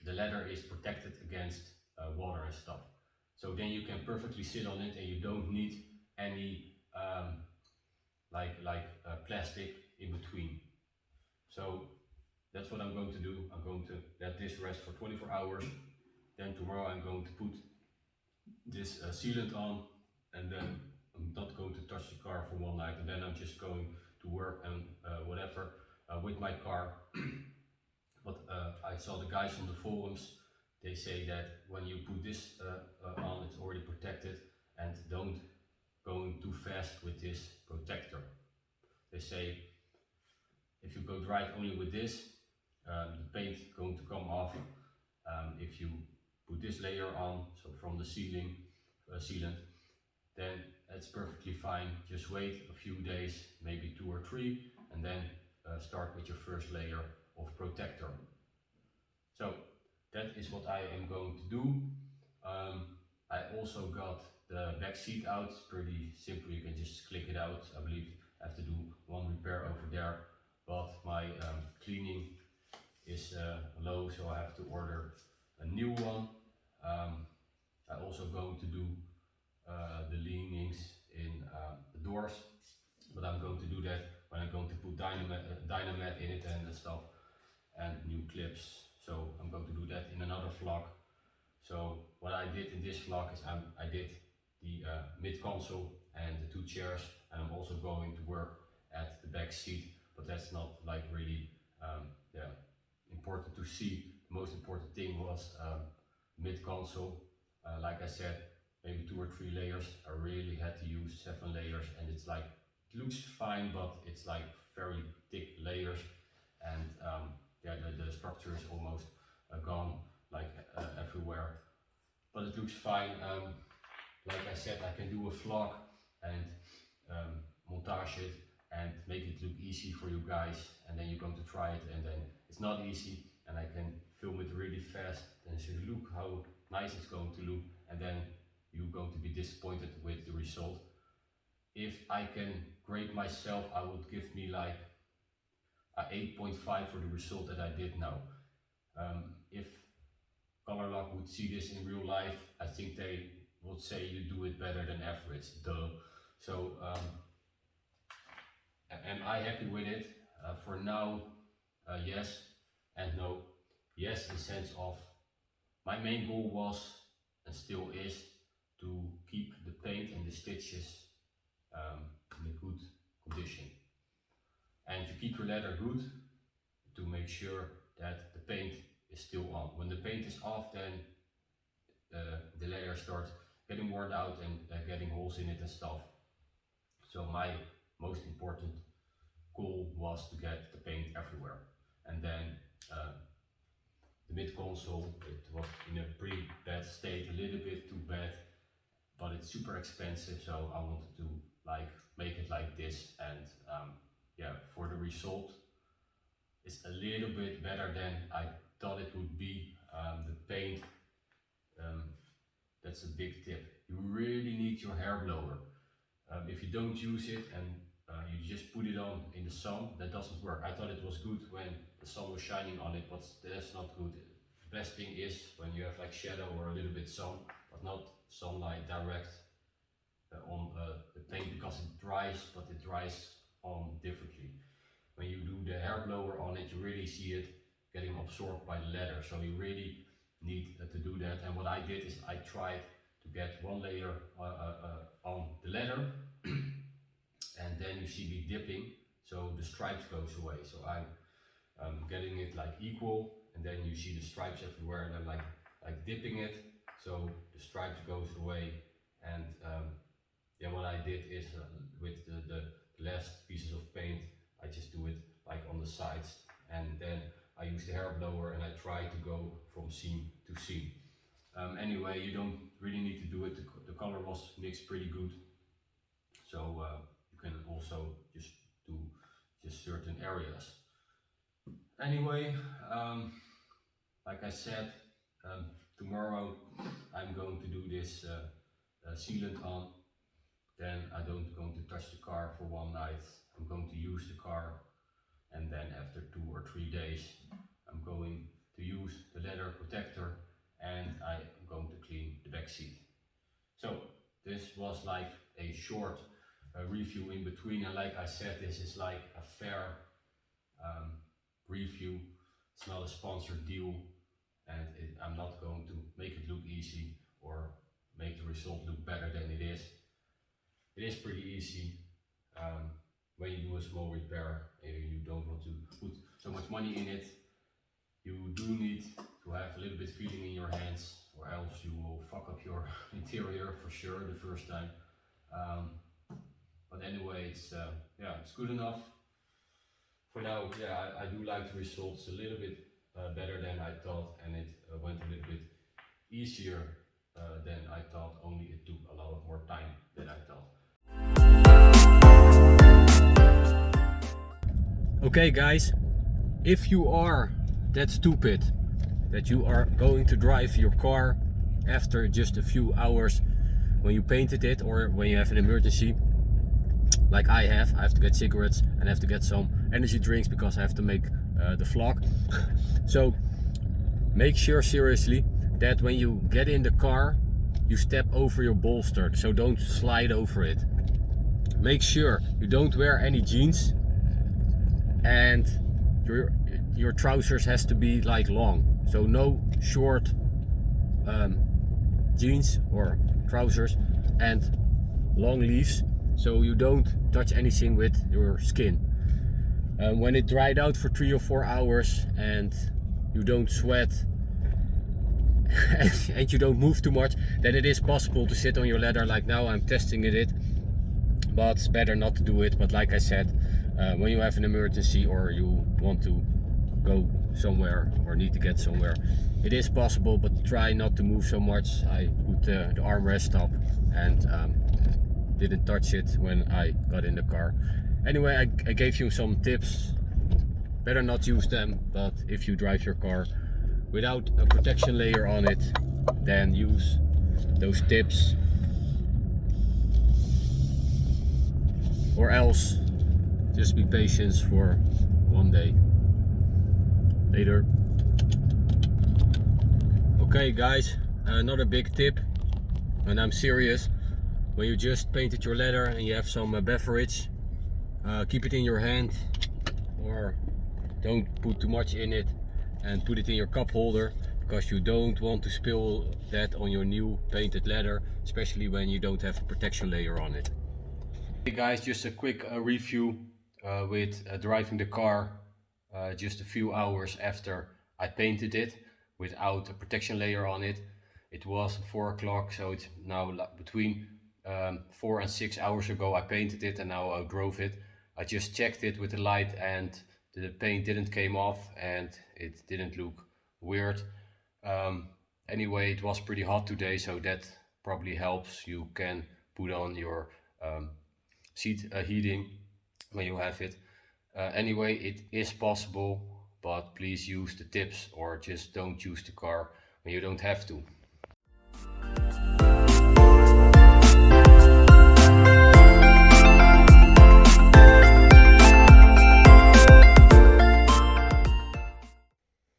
the leather is protected against water and stuff. So then you can perfectly sit on it, and you don't need any plastic in between. So that's what I'm going to do. I'm going to let this rest for 24 hours. Then tomorrow I'm going to put this sealant on, and then I'm not going to touch the car for 1 night, and then I'm just going to work and whatever with my car. But I saw the guys on the forums, they say that when you put this on, it's already protected, and don't go too fast with this protector. They say if you go drive only with this, the paint going to come off. If you put this layer on, so from the sealant, then it's perfectly fine. Just wait a few days, maybe 2 or 3, and then start with your first layer of protector. So that is what I am going to do. I also got the back seat out. It's pretty simple, you can just click it out. I believe I have to do 1 repair over there, but my cleaning is low, so I have to order a new one. I'm also going to do the leanings in the doors, but I'm going to do that when I'm going to put dynamat in it and stuff, and new clips. So I'm going to do that in another vlog. So what I did in this vlog is I did the mid console and the 2 chairs, and I'm also going to work at the back seat, but that's not like really important to see. The most important thing was mid console. Like I said, maybe 2 or 3 layers. I really had to use 7 layers, and it's like, it looks fine, but it's like very thick layers, and the structure is almost gone like everywhere, but it looks fine. Like I said, I can do a vlog and montage it and make it look easy for you guys, and then you're going to try it, and then it's not easy, and I can film it really fast and say, look how nice it's going to look, and then you're going to be disappointed with the result. If I can grade myself, I would give me like a 8.5 for the result that I did now. If COLOURLOCK would see this in real life, I think they would say you do it better than average, duh. So am I happy with it? For now, yes and no. Yes, in the sense of my main goal was, and still is, to keep the paint and the stitches in a good condition, and to keep your leather good, to make sure that the paint is still on. When the paint is off, then the leather starts getting worn out and getting holes in it and stuff. So my most important goal was to get the paint everywhere. And then the mid console, it was in a pretty bad state, a little bit too bad, but it's super expensive, so I wanted to like make it like this, and yeah, for the result it's a little bit better than I thought it would be. The paint, that's a big tip. You really need your hair blower. If you don't use it and you just put it on in the sun, that doesn't work. I thought it was good when the sun was shining on it, but that's not good. The best thing is when you have like shadow or a little bit sun, but not sunlight direct on the paint, because it dries, but it dries on differently. When you do the hair blower on it, you really see it getting absorbed by the leather, so you really need to do that. And what I did is I tried to get 1 layer on the leather, and then you see me dipping, so the stripes goes away. So I'm getting it like equal, and then you see the stripes everywhere, and I'm like dipping it, so the stripes goes away. And yeah, what I did is with the last pieces of paint, I just do it like on the sides, and then I use the hair blower and I try to go from seam to seam. Anyway, you don't really need to do it. The color was mixed pretty good, so you can also just do just certain areas. Anyway, like I said, tomorrow I'm going to do this sealant on. Then I don't going to touch the car for one night. I'm going to use the car, and then after 2 or 3 days I'm going to use the leather protector, and I'm going to clean the back seat. So this was like a short review in between, and like I said, this is like a fair review. It's not a sponsored deal, and I'm not going to make it look easy or make the result look better than it is. It is pretty easy when you do a small repair and you don't want to put so much money in it. You do need to have a little bit feeling in your hands, or else you will fuck up your interior for sure the first time. But anyway, it's yeah, it's good enough for now. Yeah, I do like the results a little bit better than I thought, and it went a little bit easier than I thought. Only it took a lot more time than I thought. Okay guys, if you are that stupid that you are going to drive your car after just a few hours when you painted it, or when you have an emergency like I have to get cigarettes and I have to get some energy drinks because I have to make the vlog. So make sure seriously that when you get in the car you step over your bolster, so don't slide over it. Make sure you don't wear any jeans, and your trousers has to be like long, so no short jeans or trousers, and long sleeves, so you don't touch anything with your skin. When it dried out for 3 or 4 hours and you don't sweat and you don't move too much, then it is possible to sit on your leather like now. I'm testing it, but it's better not to do it. But like I said, when you have an emergency or you want to go somewhere or need to get somewhere, it is possible, but try not to move so much. I put the armrest up and didn't touch it when I got in the car. Anyway, I gave you some tips. Better not use them, but if you drive your car without a protection layer on it, then use those tips, or else just be patient for one day. Later. Okay guys, another big tip, and I'm serious. When you just painted your leather and you have some beverage, keep it in your hand, or don't put too much in it, and put it in your cup holder, because you don't want to spill that on your new painted leather, especially when you don't have a protection layer on it. Hey guys, just a quick review with driving the car just a few hours after I painted it without a protection layer on it. It was 4 o'clock, so it's now between 4 and 6 hours ago I painted it, and now I drove it. I just checked it with the light, and the paint didn't came off and it didn't look weird. Anyway, it was pretty hot today, so that probably helps. You can put on your seat heating when you have it. Anyway, it is possible, but please use the tips, or just don't use the car when you don't have to.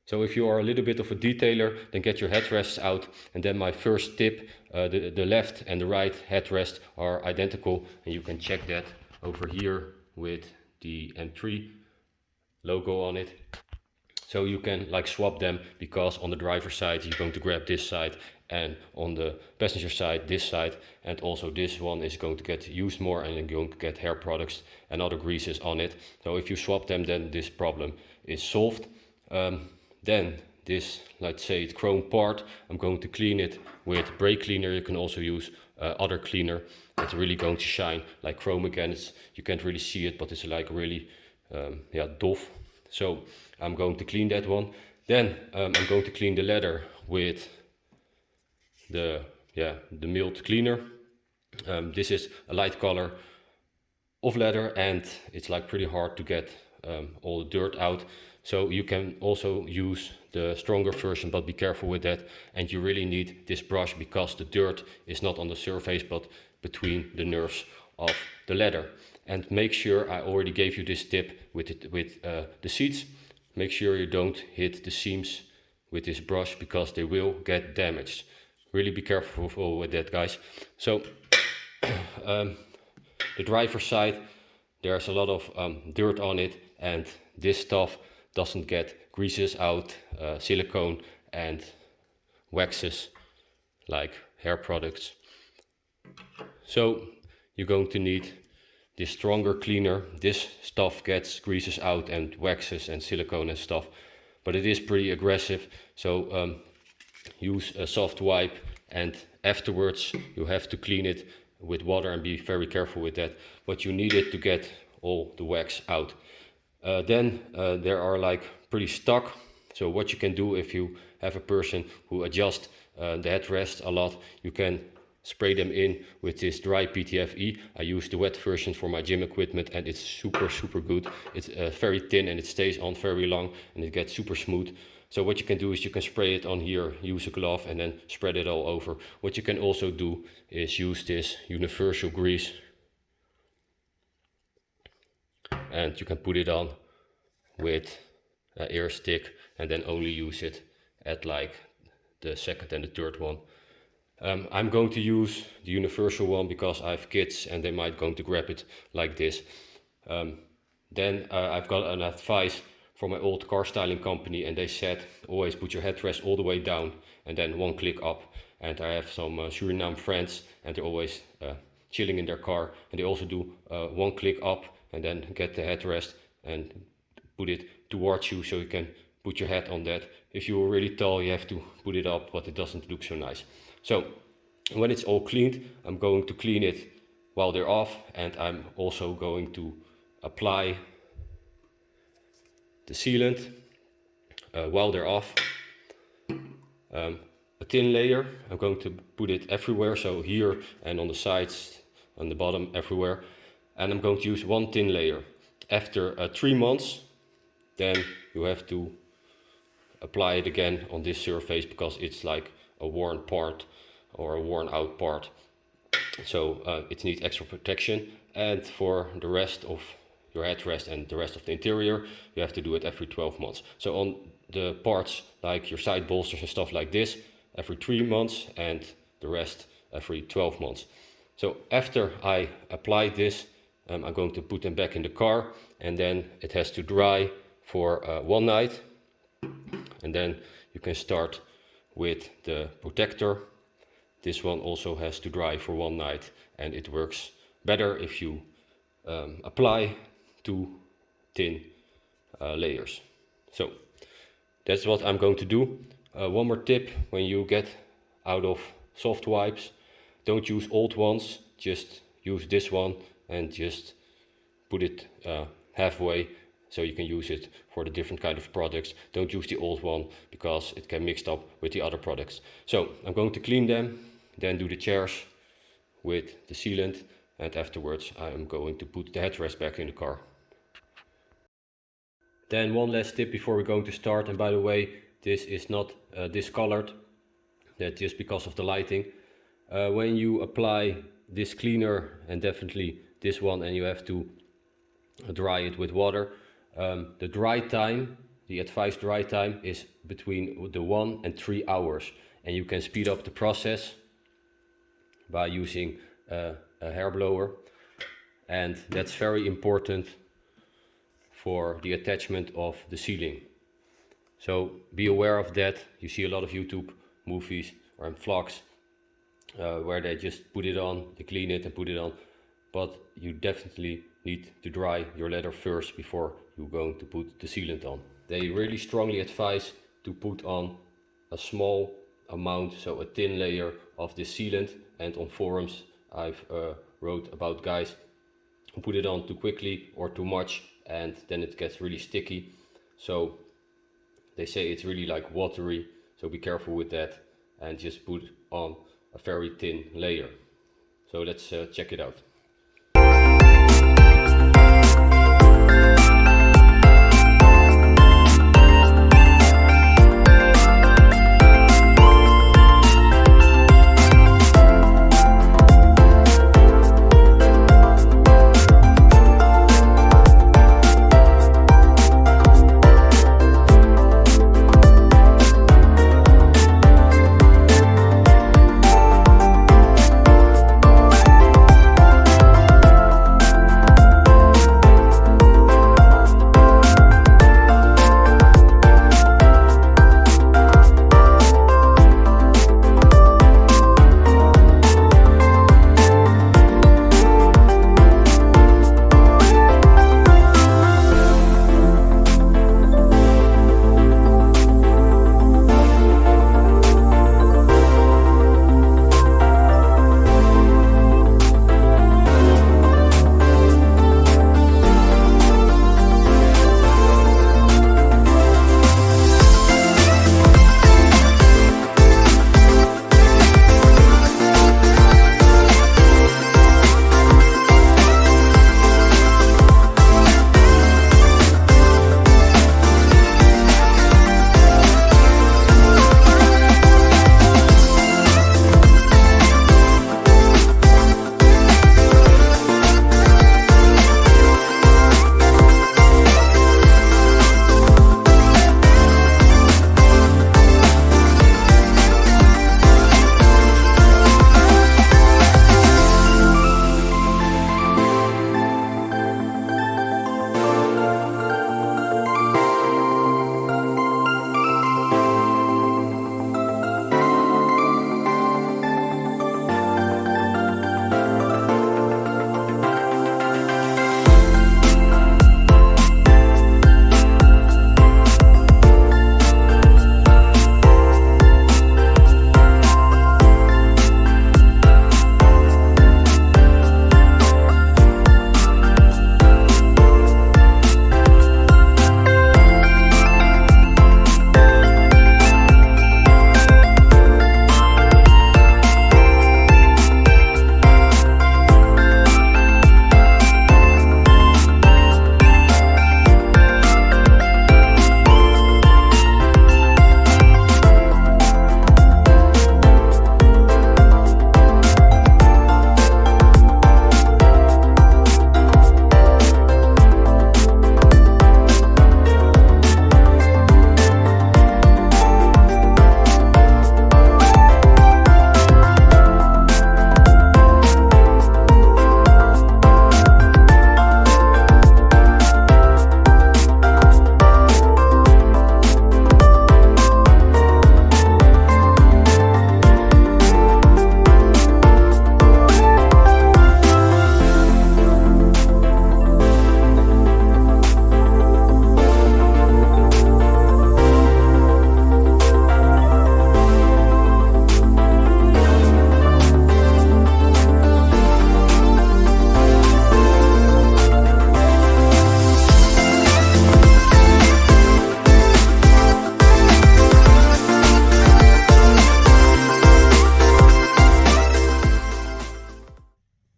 So if you are a little bit of a detailer, then get your headrests out. And then my first tip, the left and the right headrest are identical, and you can check that over here with the M3 logo on it. So you can like swap them, because on the driver's side you're going to grab this side, and on the passenger side this side, and also this one is going to get used more and you're going to get hair products and other greases on it. So if you swap them, then this problem is solved. Then this, let's say it's chrome part, I'm going to clean it with brake cleaner. You can also use other cleaner. It's really going to shine like chrome again. You can't really see it, but it's like really doff. So I'm going to clean that one. Then I'm going to clean the leather with the milled cleaner. This is a light color of leather, and it's like pretty hard to get all the dirt out. So you can also use the stronger version, but be careful with that. And you really need this brush, because the dirt is not on the surface but between the nerves of the leather. And make sure, I already gave you this tip with the seats, make sure you don't hit the seams with this brush, because they will get damaged. Really be careful with that, guys. So the driver's side, there's a lot of dirt on it, and this stuff doesn't get greases out, silicone and waxes like hair products. So you're going to need this stronger cleaner. This stuff gets greases out and waxes and silicone and stuff, but it is pretty aggressive. So use a soft wipe, and afterwards you have to clean it with water, and be very careful with that. But you need it to get all the wax out. Then there are like pretty stuck. So what you can do, if you have a person who adjusts the headrest a lot, you can spray them in with this dry PTFE. I use the wet version for my gym equipment, and it's super good. It's very thin and it stays on very long, and it gets super smooth. So what you can do is you can spray it on here, use a glove, and then spread it all over. What you can also do is use this universal grease, and you can put it on with an air stick, and then only use it at like the second and the third one. I'm going to use the universal one because I have kids and they might going to grab it like this. Then I've got an advice from my old car styling company, and they said always put your headrest all the way down and then one click up. And I have some Suriname friends, and they're always chilling in their car, and they also do one click up and then get the headrest and put it towards you, so you can put your head on that. If you're really tall, you have to put it up, but it doesn't look so nice. So when it's all cleaned, I'm going to clean it while they're off, and I'm also going to apply the sealant while they're off. A thin layer, I'm going to put it everywhere, so here and on the sides, on the bottom, everywhere. And I'm going to use one thin layer. After 3 months, then you have to apply it again on this surface, because it's like a worn part or a worn out part. So it needs extra protection. And for the rest of your headrest and the rest of the interior, you have to do it every 12 months. So on the parts like your side bolsters and stuff like this, every 3 months, and the rest every 12 months. So after I apply this, I'm going to put them back in the car, and then it has to dry for 1 night. And then you can start with the protector. This one also has to dry for 1 night, and it works better if you apply 2 thin layers. So that's what I'm going to do. One more tip: when you get out of soft wipes, don't use old ones, just use this one and just put it halfway, so you can use it for the different kind of products. Don't use the old one, because it can mix up with the other products. So I'm going to clean them, then do the chairs with the sealant, and afterwards I'm going to put the headrest back in the car. Then one last tip before we're going to start, and by the way, this is not discolored, that's just because of the lighting. When you apply this cleaner, and definitely this one, and you have to dry it with water, the dry time, the advised dry time, is between the 1 and 3 hours, and you can speed up the process by using a hair blower, and that's very important for the attachment of the sealing. So be aware of that. You see a lot of YouTube movies or vlogs where they just put it on, they clean it and put it on. But you definitely need to dry your leather first before you're going to put the sealant on. They really strongly advise to put on a small amount, so a thin layer of this sealant. And on forums I've wrote about guys who put it on too quickly or too much, and then it gets really sticky. So they say it's really like watery, so be careful with that and just put on a very thin layer. So let's check it out.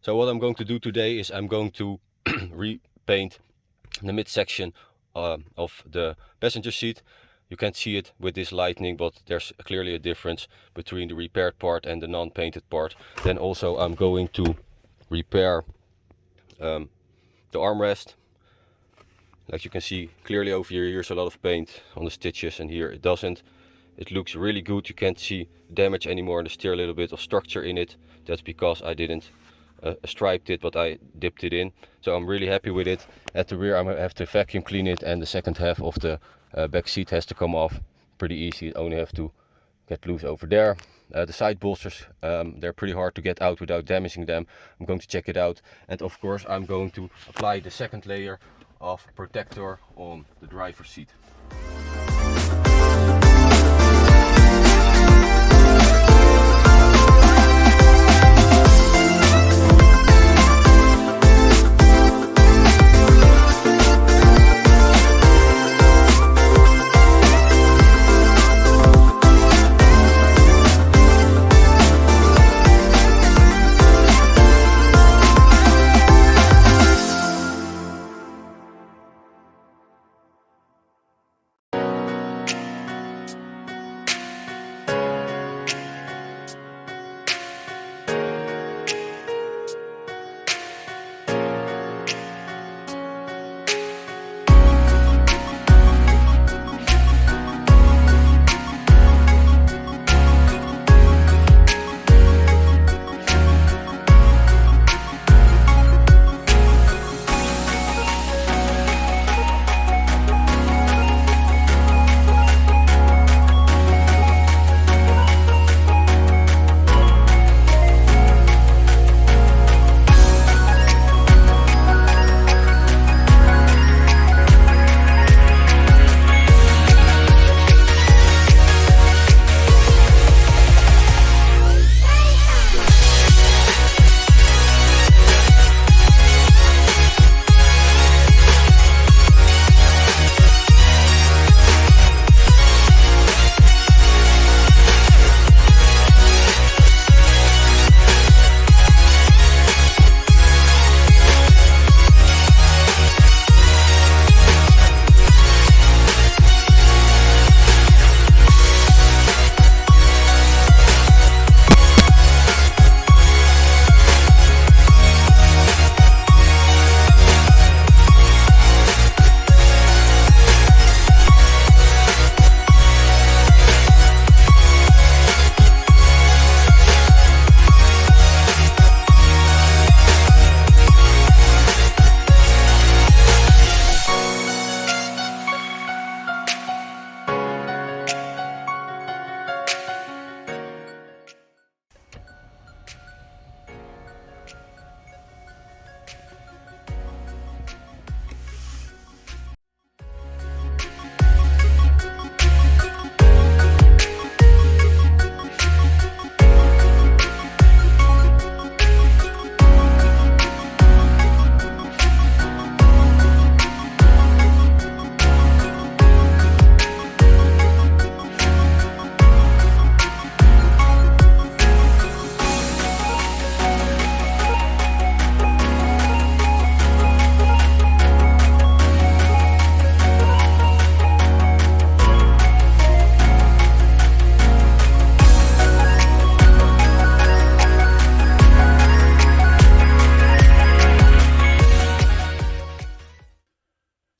So what I'm going to do today is I'm going to repaint the midsection of the passenger seat. You can't see it with this lighting, but there's clearly a difference between the repaired part and the non-painted part. Then also I'm going to repair the armrest. Like you can see clearly over here, here's a lot of paint on the stitches, and here it doesn't. It looks really good. You can't see damage anymore. There's still a little bit of structure in it. That's because I didn't striped it, but I dipped it in. So I'm really happy with it. At the rear I have to vacuum clean it, and the second half of the back seat has to come off pretty easy. Only have to get loose over there. The side bolsters, they're pretty hard to get out without damaging them. I'm going to check it out, and of course I'm going to apply the second layer of protector on the driver's seat.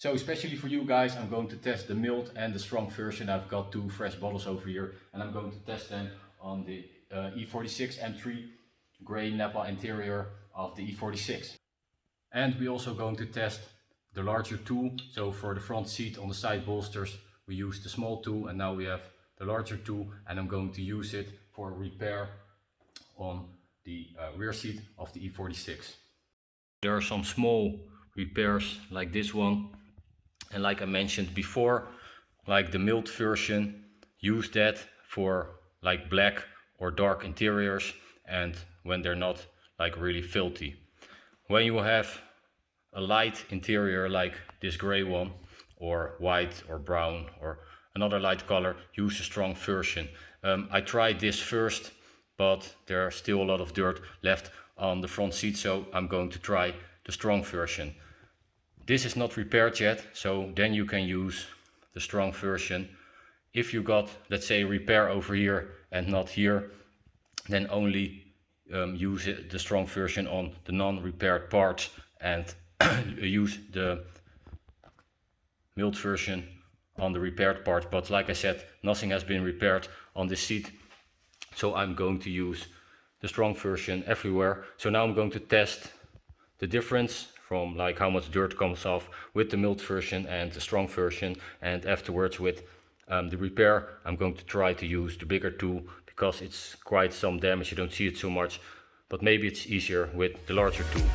So especially for you guys, I'm going to test the mild and the strong version. I've got two fresh bottles over here, and I'm going to test them on the E46 M3 grey Napa interior of the E46. And we're also going to test the larger tool. So for the front seat on the side bolsters, we used the small tool, and now we have the larger tool, and I'm going to use it for repair on the rear seat of the E46. There are some small repairs like this one, and like I mentioned before, like the mild version, use that for like black or dark interiors and when they're not like really filthy. When you have a light interior like this gray one, or white or brown or another light color, use a strong version. I tried this first, but there's still a lot of dirt left on the front seat, so I'm going to try the strong version. This is not repaired yet, so then you can use the strong version. If you got, let's say, repair over here and not here, then only use the strong version on the non-repaired parts and use the mild version on the repaired part. But like I said, nothing has been repaired on this seat, so I'm going to use the strong version everywhere. So now I'm going to test the difference from like how much dirt comes off with the mild version and the strong version, and afterwards with the repair I'm going to try to use the bigger tool, because it's quite some damage, you don't see it so much, but maybe it's easier with the larger tool.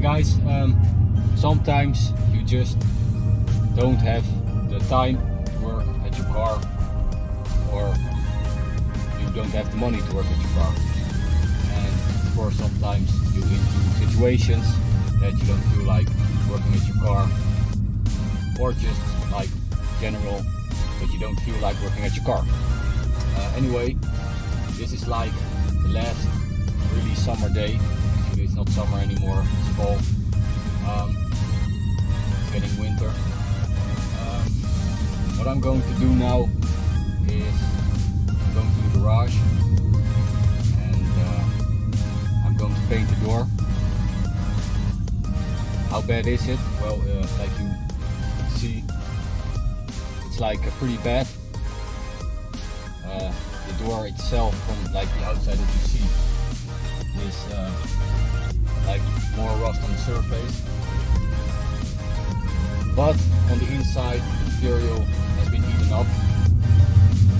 guys, sometimes you just don't have the time to work at your car, or you don't have the money to work at your car. and of course sometimes you into situations that you don't feel like working with your car, or just like general that you don't feel like working at your car. Anyway, this is like the last really summer day. Actually it's not summer anymore, it's fall. It's getting winter. What I'm going to do now is I'm going to the garage and I'm going to paint the door. How bad is it? Well, like you see, it's like pretty bad. The door itself, from like the outside that you see, is like more rust on the surface, but on the inside the material has been eaten up,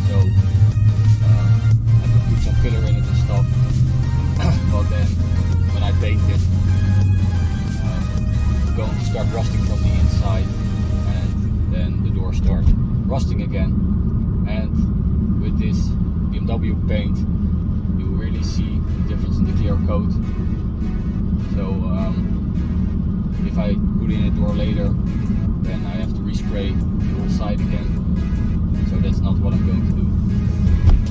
so I could put some filler in it and stuff. But then when I paint it, it's going to start rusting from the inside, and then the door starts rusting again. And with this BMW paint, you really see the difference in the clear coat. So if I put in a door later, then I have to respray the whole side again. So that's not what I'm going to do.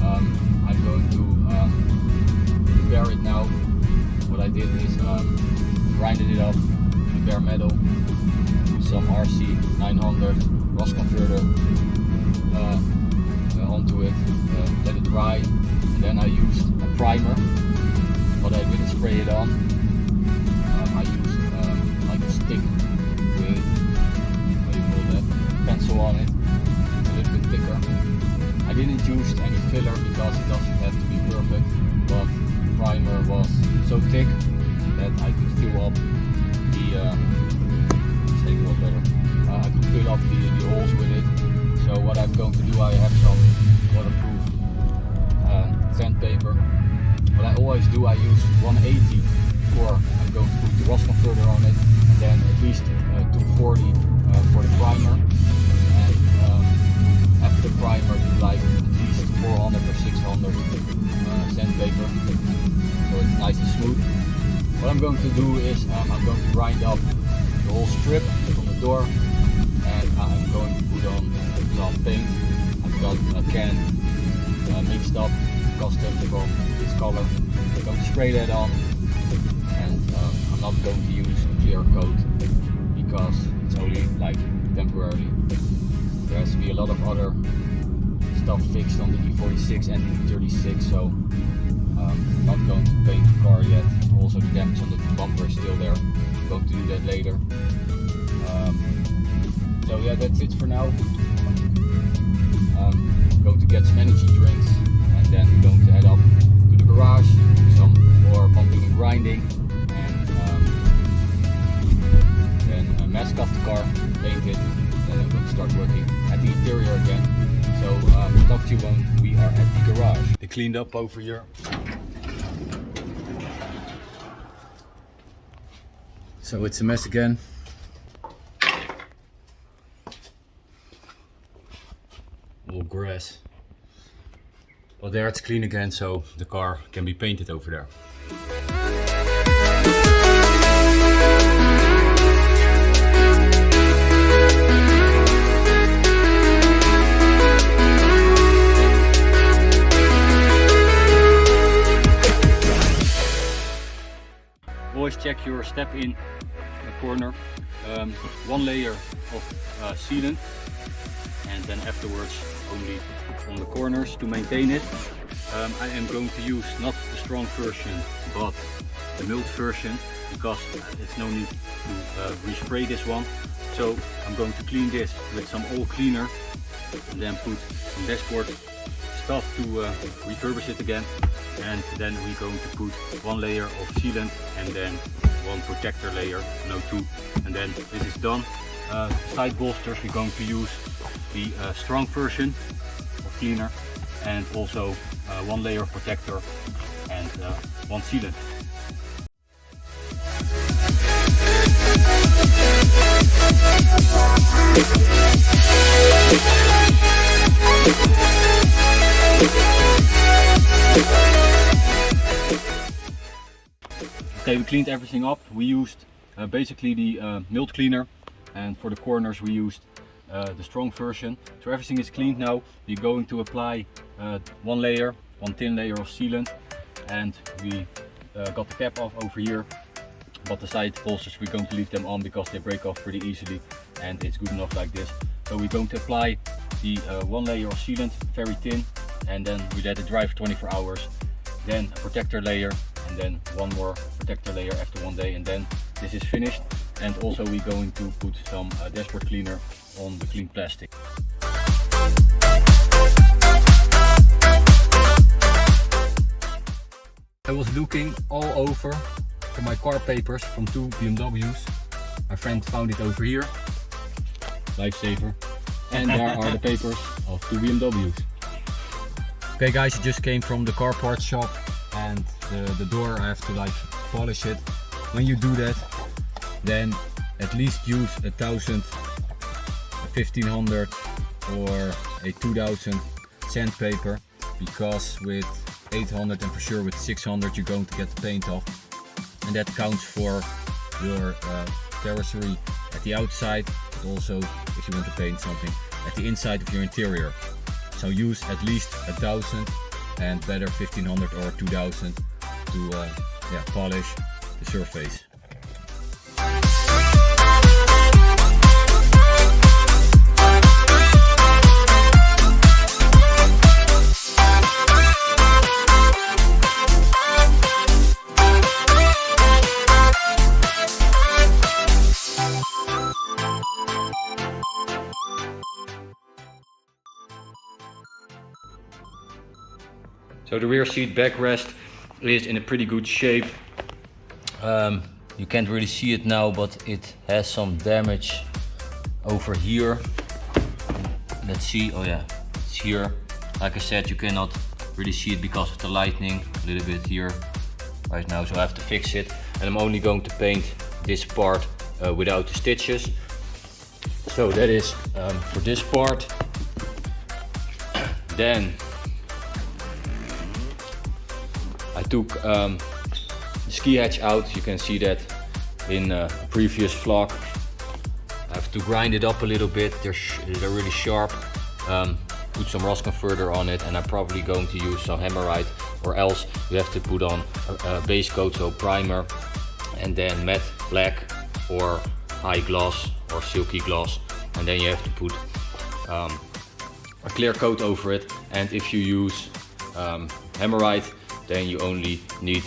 I'm going to prepare it now. What I did is grinded it up in bare metal, some RC 900 rust converter onto it, let it dry, and then I used a primer, but I didn't spray it on. I used like a stick with, what do you call that, pencil on it. It's a little bit thicker. I didn't use any filler because it doesn't have to be perfect, but the primer was so thick that I could fill up the I could fill up the holes with it. So what I'm going to do, I have some waterproof sandpaper. What I always do, I use 180 for, I'm going to put the rust converter on it, and then at least 240 for the primer. And after the primer, do like at least 400 or 600 sandpaper, so it's nice and smooth. What I'm going to do is I'm going to grind up the whole strip from the door, and I'm going to put on some paint. I've got a can mixed up, custom from this color. I'm going to spray that on, and I'm not going to use a clear coat because it's only like temporarily. There has to be a lot of other stuff fixed on the E46 and E36, so I'm not going to paint the car yet. Also the damage on the bumper is still there. I'm going to do that later. So yeah, that's it for now. I'm going to get some energy drinks, and then we're going to head up to the garage, do some more bumping and grinding, and then mask off the car, paint it, then I'm going to start working at the interior again. So we'll talk to you when we are at the garage. They cleaned up over here. So it's a mess again. All grass. Well, there it's clean again, so the car can be painted over there. Always check your step in the corner. One layer of sealant, and then afterwards only on the corners to maintain it. I am going to use not the strong version but the mild version, because it's no need to respray this one. So I'm going to clean this with some oil cleaner, and then put some dashboard stuff to refurbish it again, and then we're going to put one layer of sealant and then one protector layer, no two, and then this is done. Side bolsters, we're going to use the strong version of cleaner, and also one layer of protector and one sealant. Okay, we cleaned everything up. We used basically the mild cleaner, and for the corners we used the strong version. So everything is cleaned now. We're going to apply one thin layer of sealant, and we got the cap off over here, but the side bolsters we're going to leave them on because they break off pretty easily, and it's good enough like this. So we're going to apply the one layer of sealant, very thin, and then we let it dry for 24 hours. Then a protector layer, and then one more protector layer after 1 day, and then this is finished. And also we're going to put some dashboard cleaner on the clean plastic. I was looking all over for my car papers from 2 BMWs. My friend found it over here. Lifesaver. And there are the papers of 2 BMWs. Okay guys, it just came from the car parts shop, and the door I have to like polish it. When you do that, then at least use 1,000, 1,500 or a 2,000 sandpaper, because with 800 and for sure with 600 you're going to get the paint off, and that counts for your carrosserie at the outside, but also if you want to paint something at the inside of your interior. So use at least 1,000 and better 1,500 or 2,000 to polish the surface. So the rear seat backrest is in a pretty good shape. You can't really see it now, but it has some damage over here. Let's see, oh yeah, it's here. Like I said, you cannot really see it because of the lighting, a little bit here right now, so I have to fix it. And I'm only going to paint this part without the stitches. So that is for this part. Then I took the ski hatch out. You can see that in a previous vlog. I have to grind it up a little bit. They're really sharp. Put some rust converter on it, and I'm probably going to use some hammerite, or else you have to put on a base coat, so primer, and then matte black or high gloss or silky gloss, and then you have to put a clear coat over it. And if you use hammerite, then you only need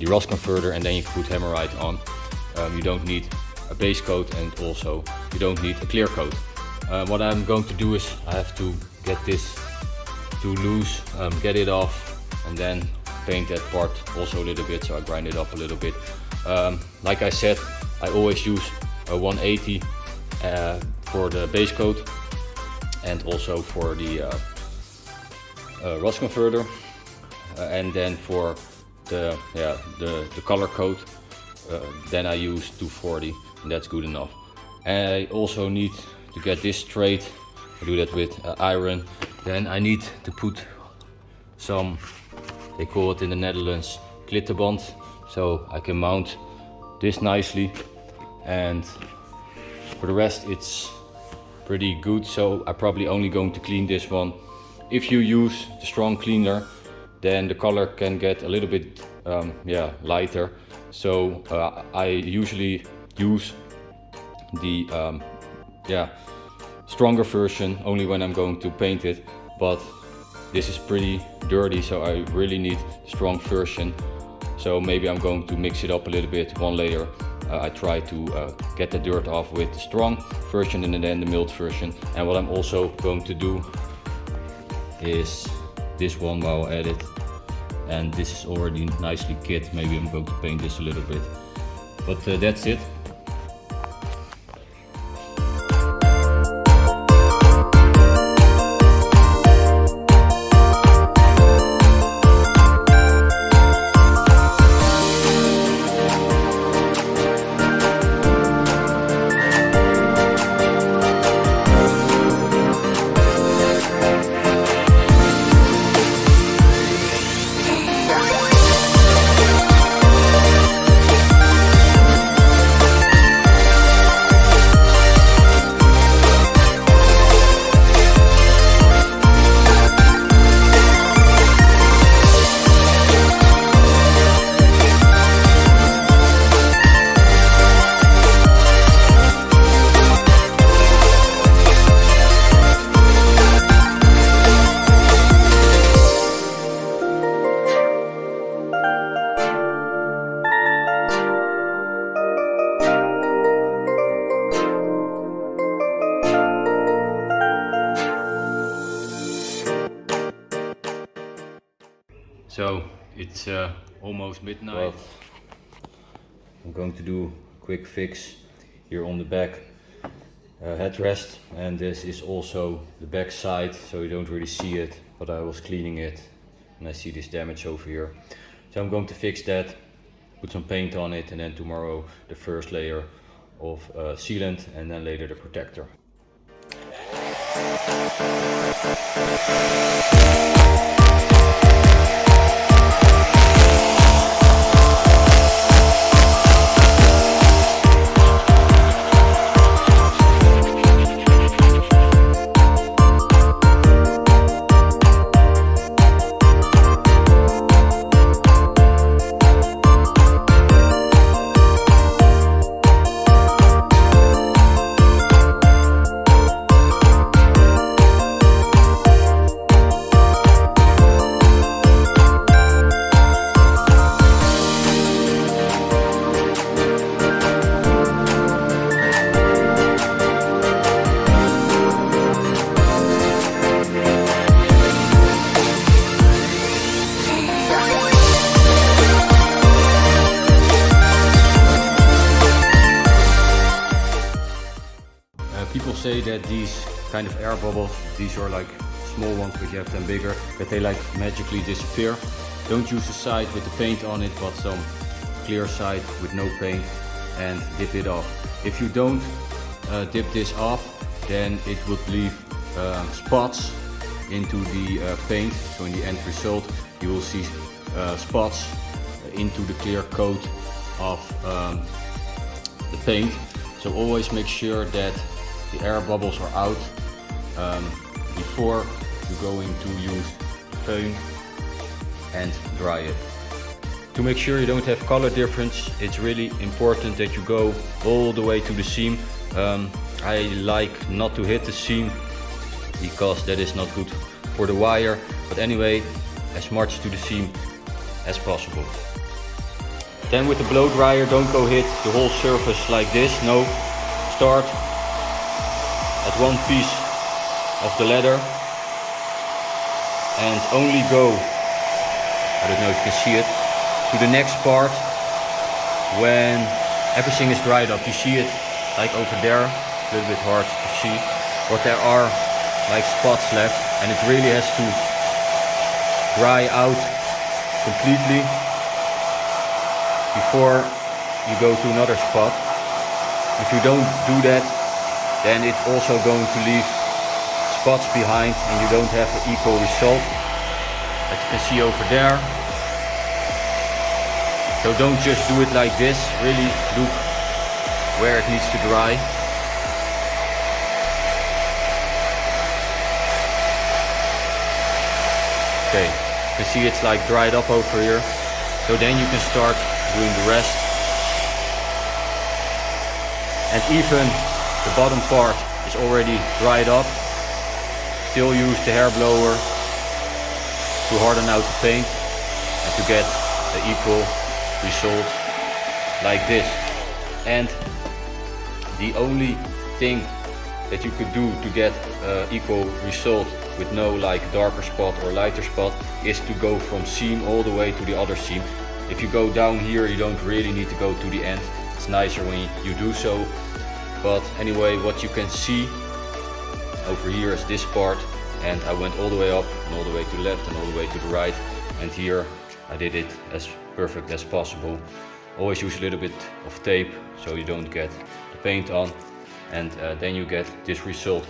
the rust converter, and then you put hammerite on. You don't need a base coat, and also you don't need a clear coat. What I'm going to do is I have to get this too loose, get it off, and then paint that part also a little bit, so I grind it up a little bit. Like I said, I always use a 180 for the base coat, and also for the rust converter. And then for the color coat, then I use 240, and that's good enough. And I also need to get this straight. I do that with iron. Then I need to put some, they call it in the Netherlands, glitterband, so I can mount this nicely. And for the rest it's pretty good, so I'm probably only going to clean this one. If you use the strong cleaner, then the color can get a little bit lighter. So I usually use the stronger version only when I'm going to paint it, but this is pretty dirty, so I really need the strong version. So maybe I'm going to mix it up a little bit. One layer I try to get the dirt off with the strong version, and then the mild version. And what I'm also going to do is this one while at it, and this is already nicely kit. Maybe I'm going to paint this a little bit, but that's it. So it's almost midnight. But I'm going to do a quick fix here on the back headrest, and this is also the back side, so you don't really see it, but I was cleaning it and I see this damage over here. So I'm going to fix that, put some paint on it, and then tomorrow the first layer of sealant and then later the protector. People say that these kind of air bubbles, these are like small ones, but you have them bigger, that they like magically disappear. Don't use the side with the paint on it, but some clear side with no paint, and dip it off. If you don't dip this off, then it would leave spots into the paint. So in the end result, you will see spots into the clear coat of the paint. So always make sure that the air bubbles are out before you're going to use foam and dry it. To make sure you don't have color difference, it's really important that you go all the way to the seam. I like not to hit the seam because that is not good for the wire, but anyway, as much to the seam as possible. Then with the blow dryer, don't go hit the whole surface like this, no. Start at one piece of the ladder and only go, I don't know if you can see it, to the next part when everything is dried up. You see it like over there, a little bit hard to see, but there are like spots left, and it really has to dry out completely before you go to another spot. If you don't do that, then it's also going to leave spots behind and you don't have an equal result, as you can see over there. So don't just do it like this, really look where it needs to dry. Okay, you can see it's like dried up over here. So then you can start doing the rest. And even the bottom part is already dried up. Still use the hair blower to harden out the paint and to get the equal result like this. And the only thing that you could do to get equal result with no like darker spot or lighter spot is to go from seam all the way to the other seam. If you go down here, you don't really need to go to the end. It's nicer when you do so. But anyway, what you can see over here is this part, and I went all the way up and all the way to the left and all the way to the right, and here I did it as perfect as possible. Always use a little bit of tape so you don't get the paint on, and then you get this result.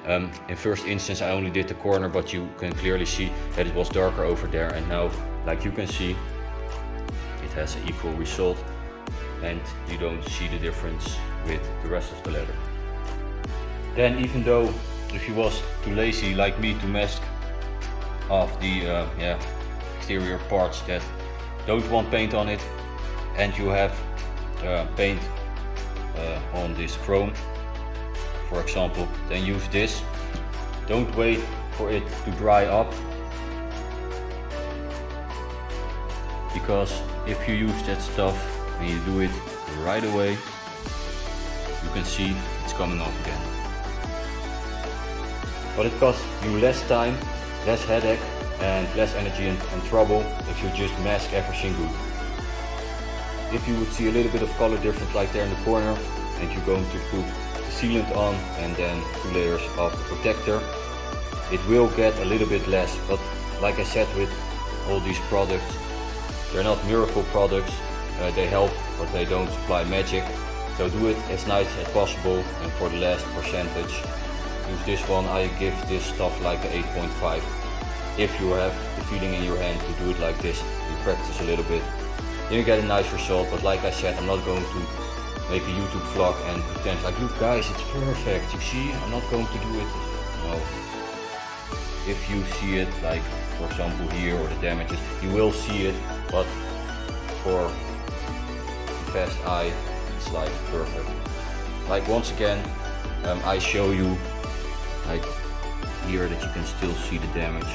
In first instance I only did the corner, but you can clearly see that it was darker over there, and now like you can see it has an equal result and you don't see the difference with the rest of the leather. Then even though if you was too lazy like me to mask off the exterior parts that don't want paint on it, and you have paint on this chrome, for example, then use this. Don't wait for it to dry up, because if you use that stuff and you do it right away, you can see it's coming off again. But it costs you less time, less headache, and less energy and trouble if you just mask everything good. If you would see a little bit of color difference like there in the corner, and you're going to put the sealant on and then 2 layers of the protector, it will get a little bit less. But like I said, with all these products, they're not miracle products. They help, but they don't supply magic. So do it as nice as possible, and for the last percentage, use this one. I give this stuff like an 8.5. If you have the feeling in your hand to do it like this, you practice a little bit, then you get a nice result. But like I said, I'm not going to make a YouTube vlog and pretend like, look guys, it's perfect, you see, I'm not going to do it. No. If you see it, like for example here, or the damages, you will see it, but for the fast eye, it's like perfect. Like once again, I show you like here that you can still see the damage.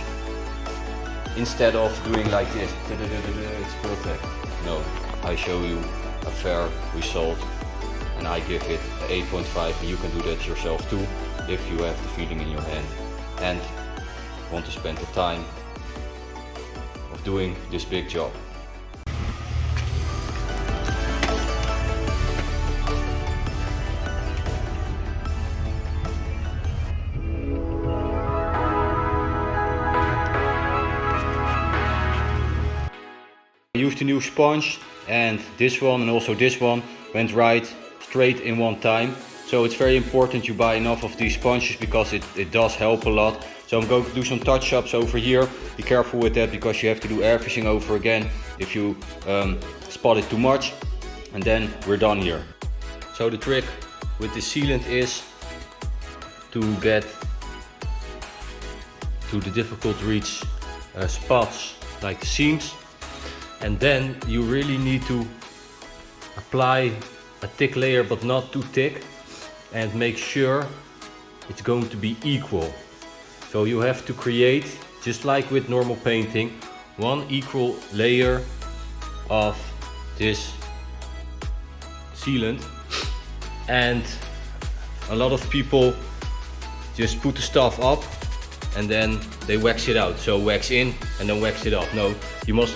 Instead of doing like this, it's perfect. No, I show you a fair result, and I give it an 8.5, and you can do that yourself too if you have the feeling in your hand and want to spend the time of doing this big job. I used a new sponge, and this one and also this one went right straight in one time. So it's very important you buy enough of these sponges, because it does help a lot. So I'm going to do some touch-ups over here. Be careful with that, because you have to do everything over again if you spot it too much, and then we're done here. So the trick with the sealant is to get to the difficult to reach spots like the seams. And then you really need to apply a thick layer, but not too thick, and make sure it's going to be equal. So you have to create, just like with normal painting, one equal layer of this sealant. And a lot of people just put the stuff up and then they wax it out. So wax in and then wax it off. No, you must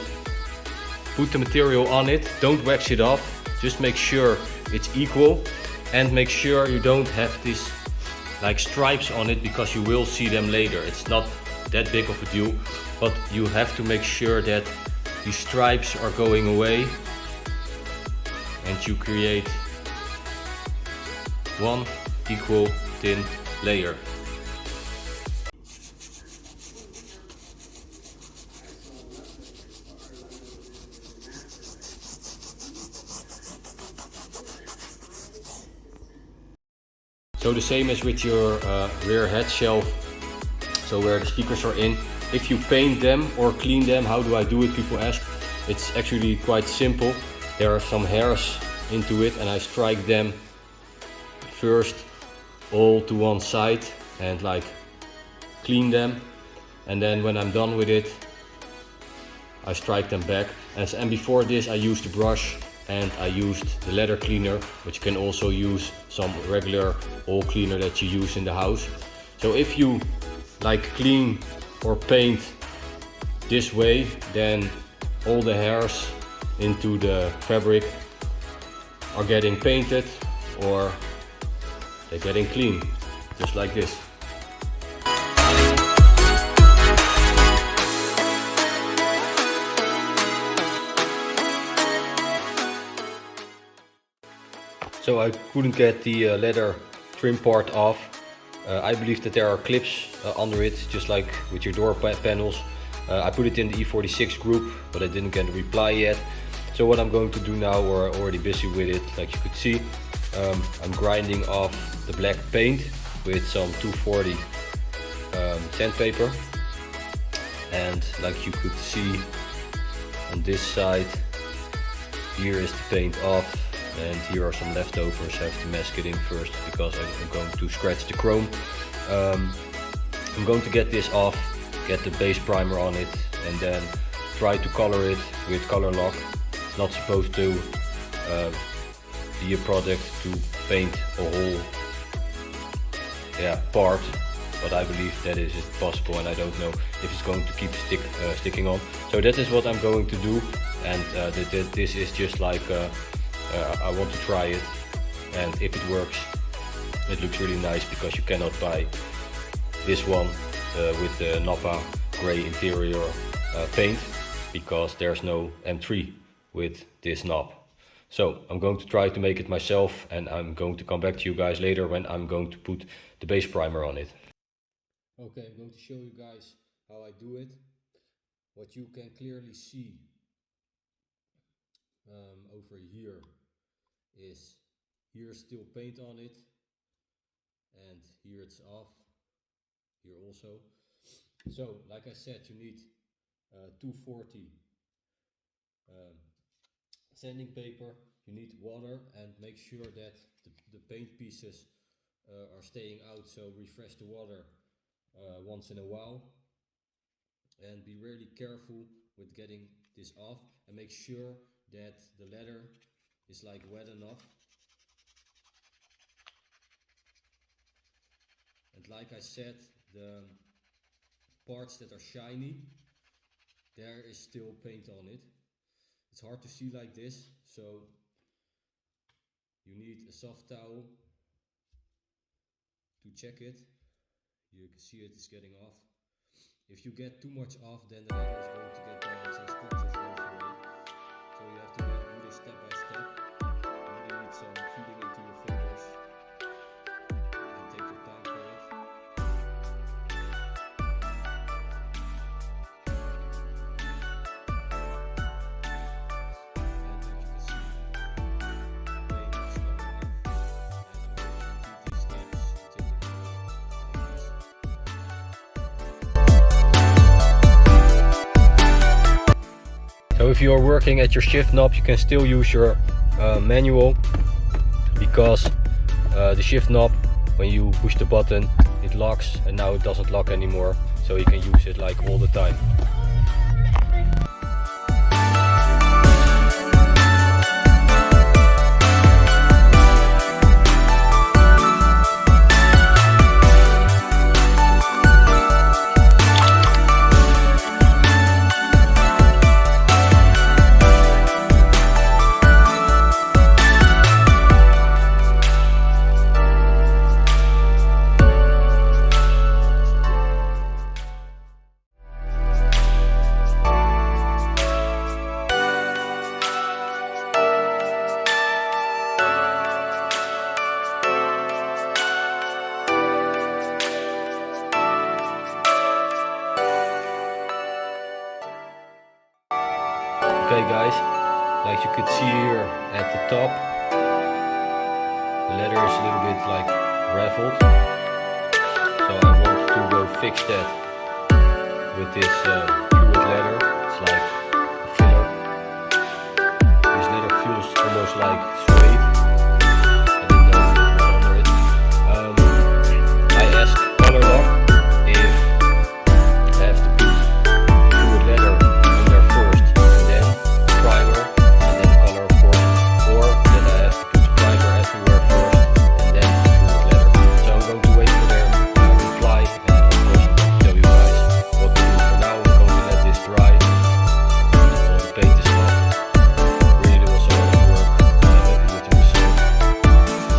put the material on it, don't wax it off, just make sure it's equal, and make sure you don't have these like stripes on it, because you will see them later. It's not that big of a deal, but you have to make sure that these stripes are going away and you create one equal thin layer. So the same as with your rear head shelf, so where the speakers are in. If you paint them or clean them, how do I do it, people ask. It's actually quite simple. There are some hairs into it, and I strike them first all to one side and like clean them, and then when I'm done with it, I strike them back. And before this I used a brush and I used the leather cleaner, but you can also use some regular hole cleaner that you use in the house. So if you like clean or paint this way, then all the hairs into the fabric are getting painted or they're getting clean, just like this. So I couldn't get the leather trim part off. I believe that there are clips under it, just like with your door panels. I put it in the E46 group, but I didn't get a reply yet. So what I'm going to do now, we're already busy with it, like you could see. I'm grinding off the black paint with some 240 sandpaper. And like you could see on this side, here is the paint off. And here are some leftovers. I have to mask it in first because I'm going to scratch the chrome. I'm going to get this off, get the base primer on it, and then try to color it with COLOURLOCK. It's not supposed to be a product to paint a whole part. but I believe that is possible, and I don't know if it's going to keep sticking on. So that is what I'm going to do, and this is just like I want to try it, and if it works, it looks really nice, because you cannot buy this one with the Napa gray interior paint, because there's no M3 with this knob. So I'm going to try to make it myself, and I'm going to come back to you guys later when I'm going to put the base primer on it. Okay, I'm going to show you guys how I do it. What you can clearly see over here is here's still paint on it, and here it's off, here also. So like I said, you need 240 sanding paper, you need water, and make sure that the paint pieces are staying out, so refresh the water once in a while, and be really careful with getting this off, and make sure that the leather is like wet enough. And like I said, the parts that are shiny, there is still paint on it. It's hard to see like this, so you need a soft towel to check it. You can see it is getting off. If you get too much off, then the leather is going to get damaged and scratches right away. So you have to do this step by step. You really need some feeling into your fingers, and take your time for it. So if you are working at your shift knob, you can still use your manual, because the shift knob, when you push the button, it locks, and now it doesn't lock anymore, so you can use it like all the time. Okay guys, like you could see here at the top, the leather is a little bit like raveled, so I want to go fix that with this fluid leather. It's like a filler. This leather feels almost like suede. I didn't know what was under it. I asked COLOURLOCK if I have to put fluid leather on there first, primer and then color, of course, or that I have to put primer everywhere first and then fluid leather. So I'm going to wait for their reply, and of course tell you guys what to do. For now, I'm going to let this dry. All the paint is off. Really, there was a lot of work. I'm happy with the result,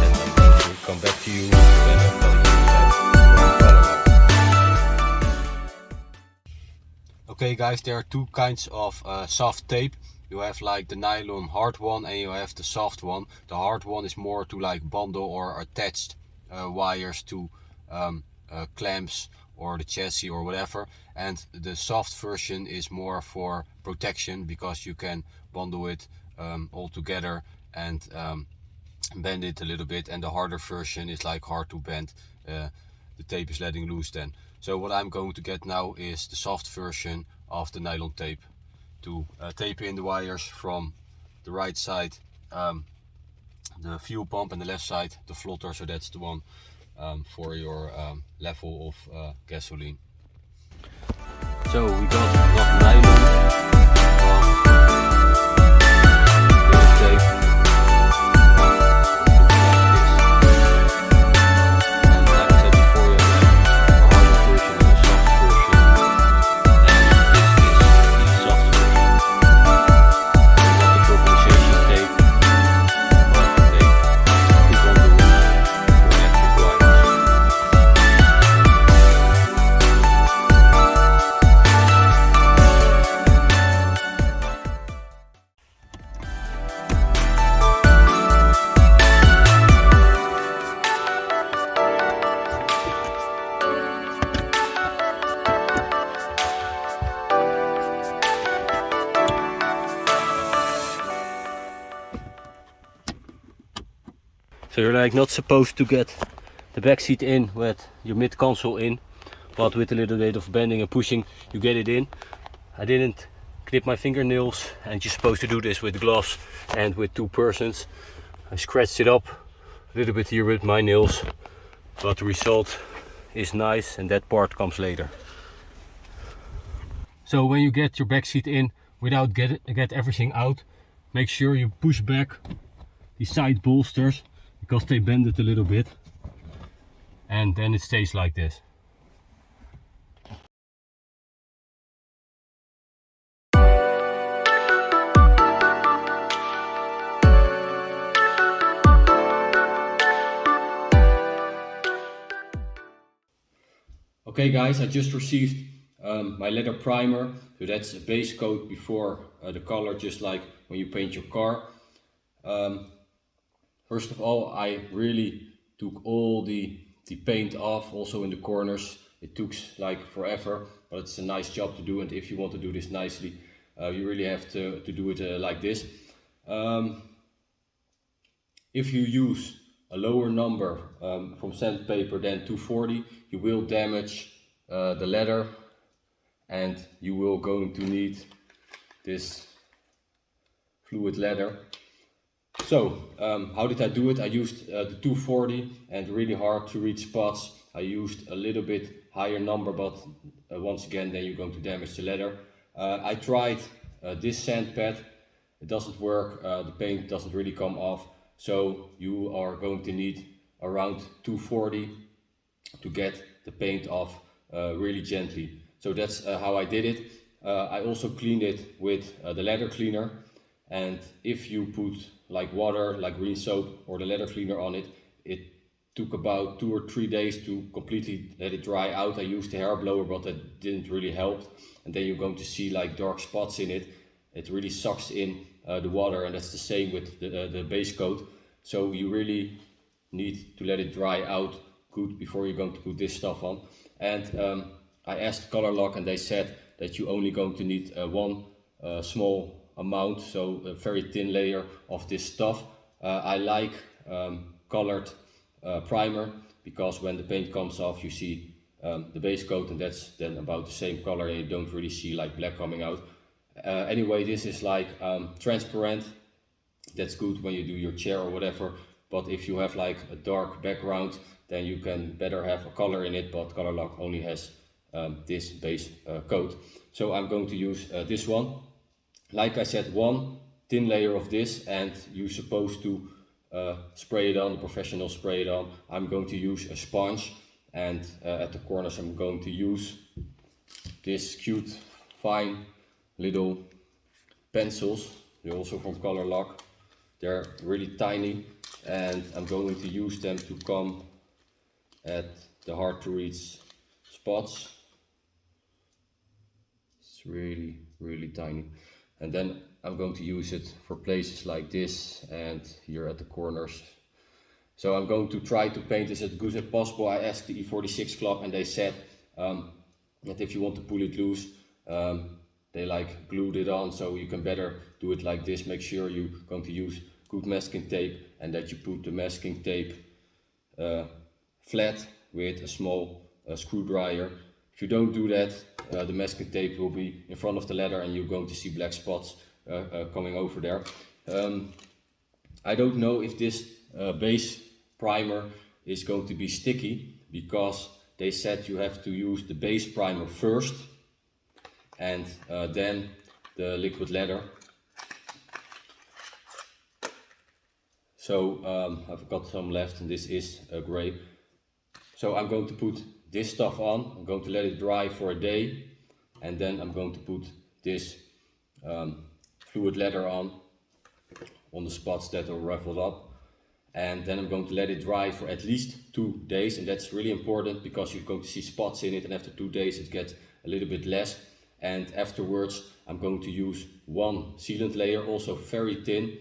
and I'm going to come back to you when I'm done with COLOURLOCK. Okay guys, there are two kinds of soft tape. You have like the nylon hard one, and you have the soft one. The hard one is more to like bundle or attached wires to clamps or the chassis or whatever, and the soft version is more for protection, because you can bundle it all together and bend it a little bit, and the harder version is like hard to bend. The tape is letting loose then. So what I'm going to get now is the soft version of the nylon tape, to tape in the wires from the right side the fuel pump, and the left side the flotter, so that's the one for your level of gasoline. So we got enough nylon tape. And like I said before, you have So you're like not supposed to get the back seat in with your mid console in, but with a little bit of bending and pushing you get it in. I didn't clip my fingernails, and you're supposed to do this with gloves and with two persons. I scratched it up a little bit here with my nails, but the result is nice, and that part comes later. So when you get your back seat in without get everything out, make sure you push back the side bolsters because they bend it a little bit, and then it stays like this. Okay guys, I just received my leather primer. So that's a base coat before the color, just like when you paint your car. First of all, I really took all the paint off, also in the corners. It took like forever, but it's a nice job to do, and if you want to do this nicely, you really have to do it like this. If you use a lower number from sandpaper than 240, you will damage the leather, and you will going to need this fluid leather. So how did I do it? I used the 240 and really hard to reach spots. I used a little bit higher number, but once again then you're going to damage the leather. I tried this sand pad. It doesn't work, the paint doesn't really come off. So you are going to need around 240 to get the paint off really gently. So that's how I did it. I also cleaned it with the leather cleaner, and if you put like water, like green soap or the leather cleaner on it, it took about 2 or 3 days to completely let it dry out. I used the hair blower, but that didn't really help, and then you're going to see like dark spots in it. It really sucks in the water, and that's the same with the base coat. So you really need to let it dry out good before you're going to put this stuff on. And I asked COLOURLOCK, and they said that you're only going to need one small amount, so a very thin layer of this stuff. I like colored primer, because when the paint comes off you see the base coat, and that's then about the same color, and you don't really see like black coming out. Anyway, this is like transparent. That's good when you do your chair or whatever, but if you have like a dark background, then you can better have a color in it, but COLOURLOCK only has this base coat. So I'm going to use this one. Like I said, one thin layer of this, and you're supposed to spray it on, the professional spray it on. I'm going to use a sponge, and at the corners I'm going to use this cute, fine little pencils. They're also from COLOURLOCK. They're really tiny, and I'm going to use them to come at the hard to reach spots. It's really, really tiny. And then I'm going to use it for places like this and here at the corners. So I'm going to try to paint this as good as possible. I asked the E46 club, and they said that if you want to pull it loose, they like glued it on, so you can better do it like this. Make sure you're going to use good masking tape, and that you put the masking tape flat with a small screwdriver. If you don't do that, the masking tape will be in front of the leather, and you're going to see black spots coming over there. I don't know if this base primer is going to be sticky, because they said you have to use the base primer first and then the liquid leather. So I've got some left, and this is grey. So I'm going to put this stuff on. I'm going to let it dry for a day, and then I'm going to put this fluid leather on the spots that are ruffled up, and then I'm going to let it dry for at least 2 days. And that's really important, because you're going to see spots in it, and after 2 days it gets a little bit less. And afterwards I'm going to use one sealant layer, also very thin,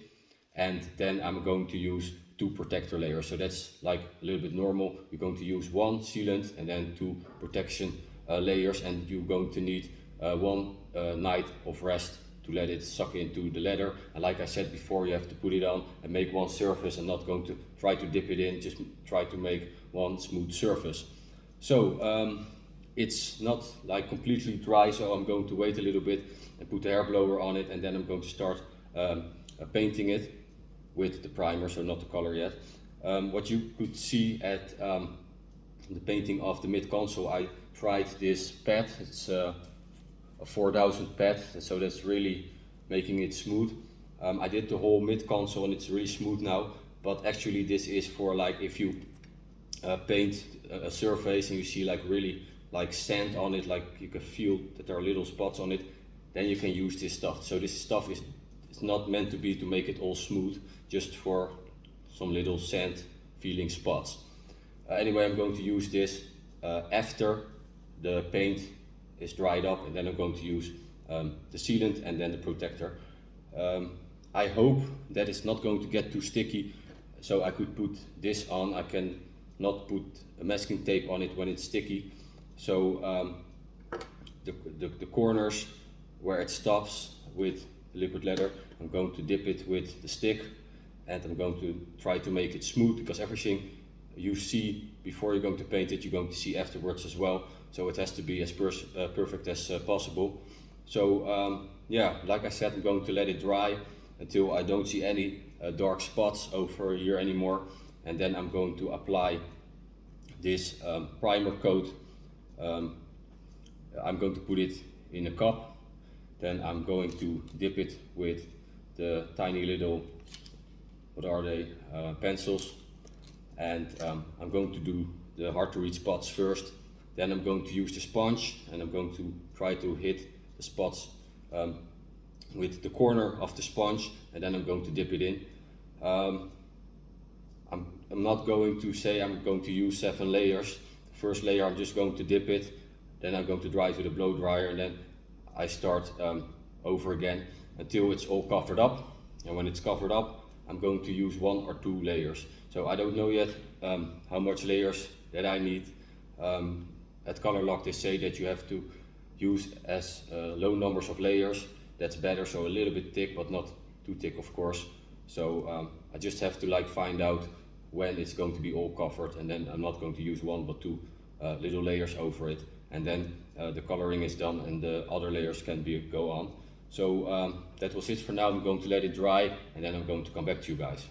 and then I'm going to use 2 protector layers. So that's like a little bit normal. You're going to use 1 sealant and then 2 protection layers, and you're going to need 1 night of rest to let it suck into the leather. And like I said before, you have to put it on and make one surface and not going to try to dip it in, just try to make one smooth surface. So it's not like completely dry, so I'm going to wait a little bit and put the hair blower on it, and then I'm going to start painting it with the primer, so not the color yet. What you could see at the painting of the mid console, I tried this pad. It's a 4000 pad, so that's really making it smooth. I did the whole mid console and it's really smooth now, but actually this is for like if you paint a surface and you see like really like sand on it, like you can feel that there are little spots on it, then you can use this stuff. So this stuff is not meant to be to make it all smooth, just for some little sand feeling spots. Anyway, I'm going to use this after the paint is dried up, and then I'm going to use the sealant and then the protector. I hope that it's not going to get too sticky, so I could put this on. I can not put a masking tape on it when it's sticky. So the corners where it stops with liquid leather, I'm going to dip it with the stick, and I'm going to try to make it smooth, because everything you see before you're going to paint it, you're going to see afterwards as well. So it has to be as perfect as possible. So yeah, like I said, I'm going to let it dry until I don't see any dark spots over here anymore, and then I'm going to apply this primer coat. I'm going to put it in a cup, then I'm going to dip it with the tiny little, what are they, pencils, and I'm going to do the hard to reach spots first. Then I'm going to use the sponge, and I'm going to try to hit the spots with the corner of the sponge, and then I'm going to dip it in. I'm not going to say I'm going to use 7 layers. First layer I'm just going to dip it, then I'm going to dry it with a blow dryer, and then I start over again until it's all covered up. And when it's covered up, I'm going to use 1 or 2 layers. So I don't know yet how much layers that I need. At COLOURLOCK they say that you have to use as low numbers of layers. That's better, so a little bit thick, but not too thick, of course. So I just have to like find out when it's going to be all covered, and then I'm not going to use 1 but 2 little layers over it, and then the coloring is done and the other layers can go on. So that was it for now. I'm going to let it dry, and then I'm going to come back to you guys.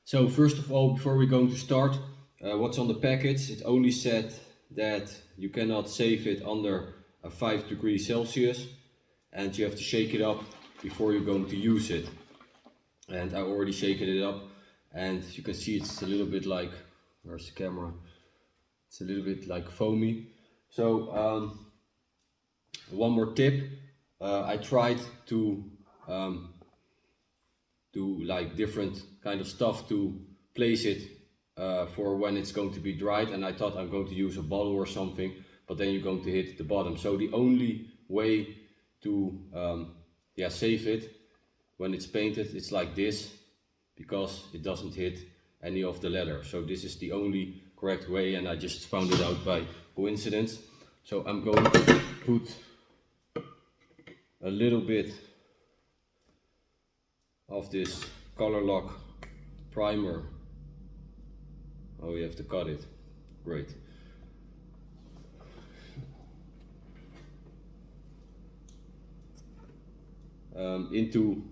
So first of all, before we're going to start, what's on the package? It only said that you cannot save it under 5 degrees Celsius, and you have to shake it up before you're going to use it. And I already shaken it up, and you can see it's a little bit like, where's the camera? It's a little bit like foamy. So one more tip, I tried to do like different kind of stuff to place it for when it's going to be dried, and I thought I'm going to use a bottle or something, but then you're going to hit the bottom. So the only way to save it when it's painted, it's like this, because it doesn't hit any of the leather. So this is the only correct way, and I just found it out by coincidence. So I'm going to put a little bit of this COLOURLOCK primer. Oh, you have to cut it. Great. Into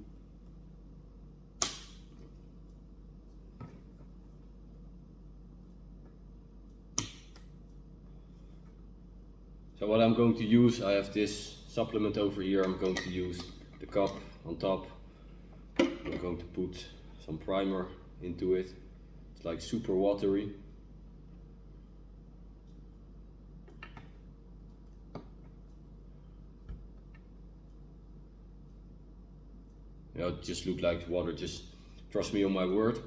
so what I'm going to use, I have this supplement over here. I'm going to use the cup on top. I'm going to put some primer into it. It's like super watery. You know, it just looked like water, just trust me on my word.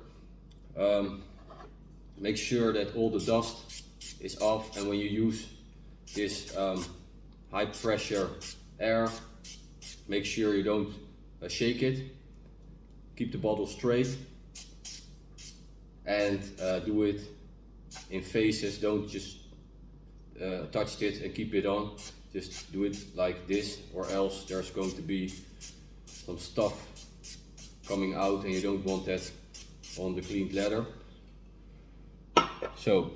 Make sure that all the dust is off, and when you use this high pressure air, make sure you don't shake it. Keep the bottle straight, and do it in phases. Don't just touch it and keep it on. just do it like this, or else there's going to be some stuff coming out and you don't want that on the cleaned leather. So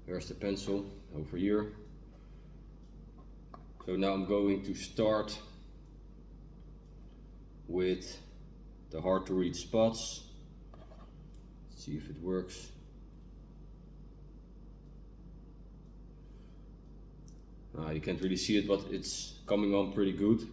here's the pencil over here. So now I'm going to start with the hard to read spots. Let's see if it works. You can't really see it, but it's coming on pretty good.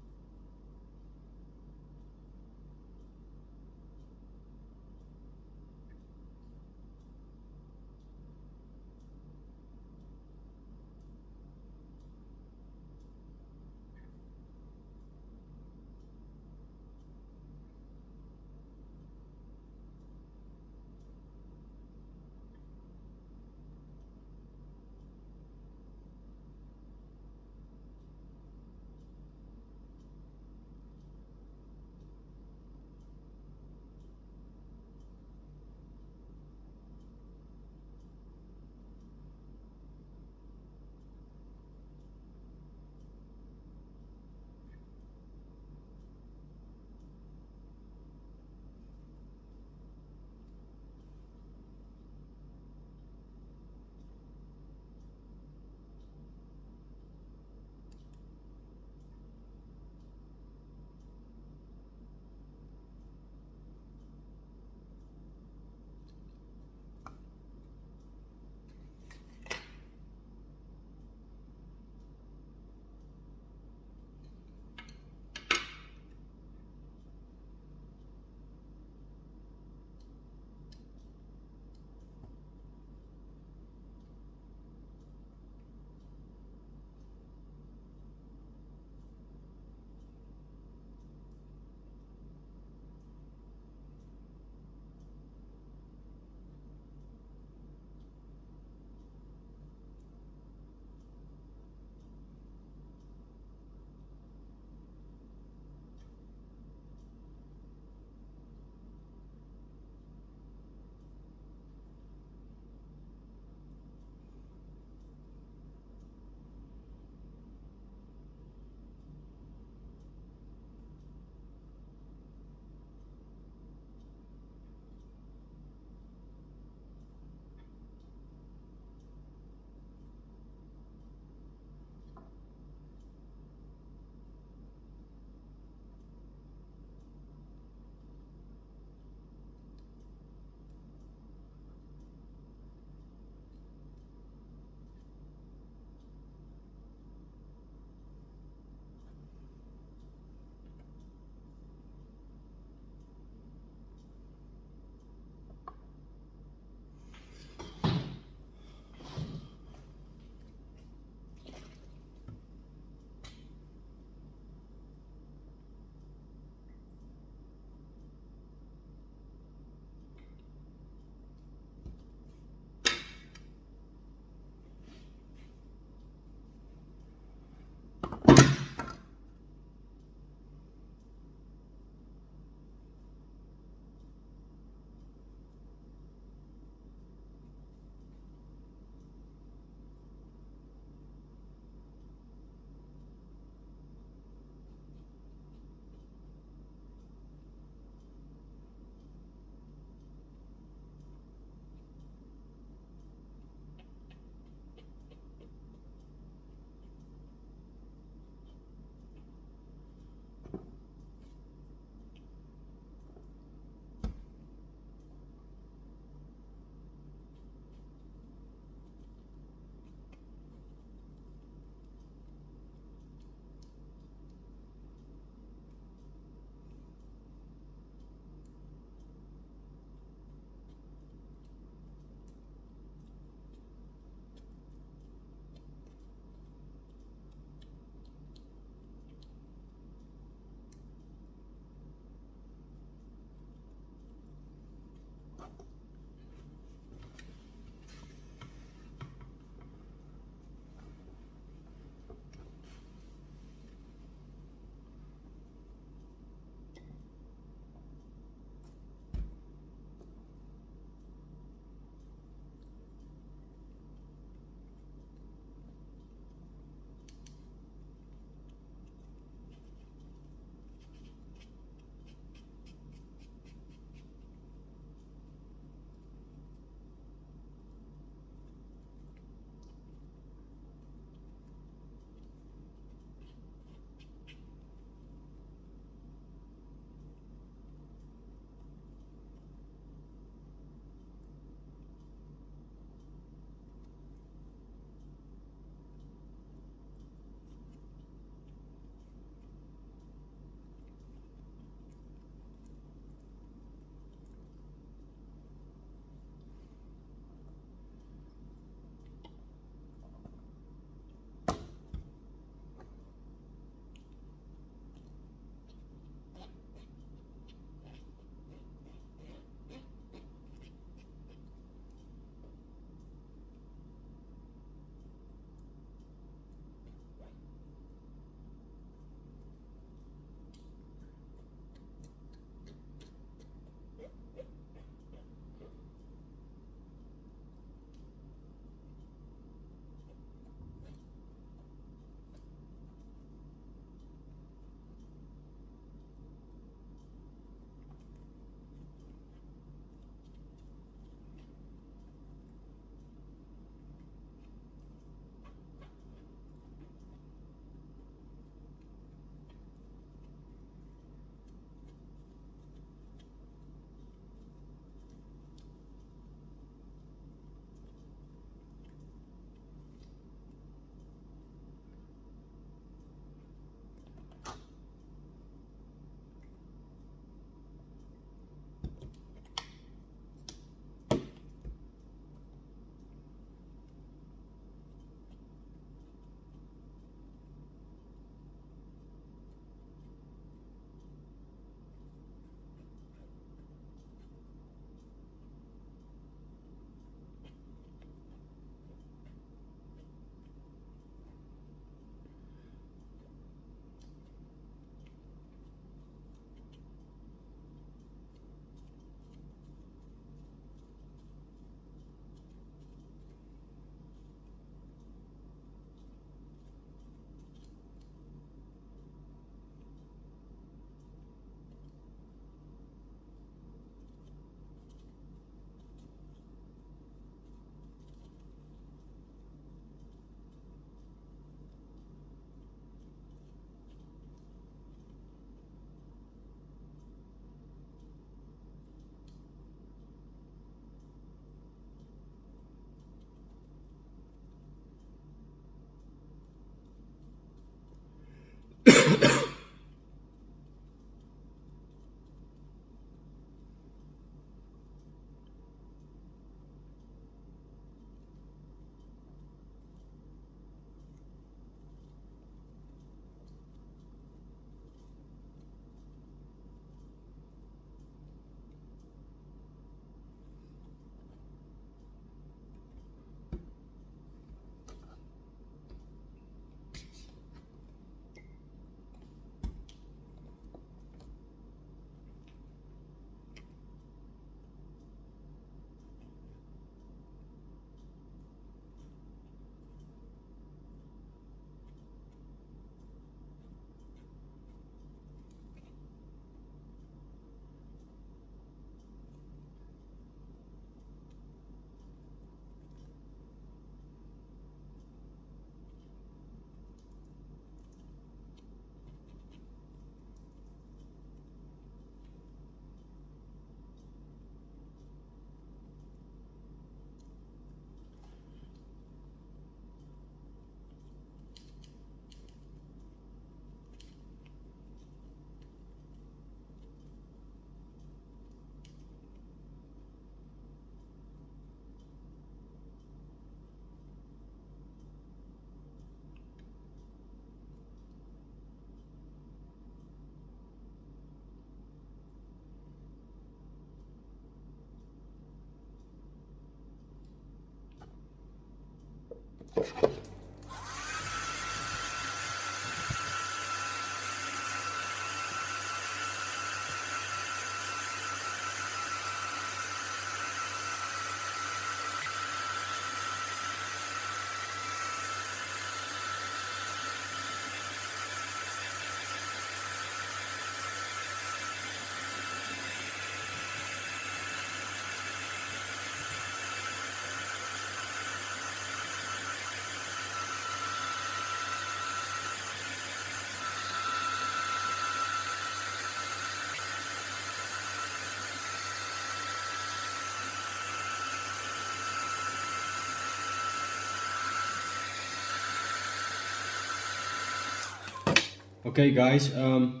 Okay guys, the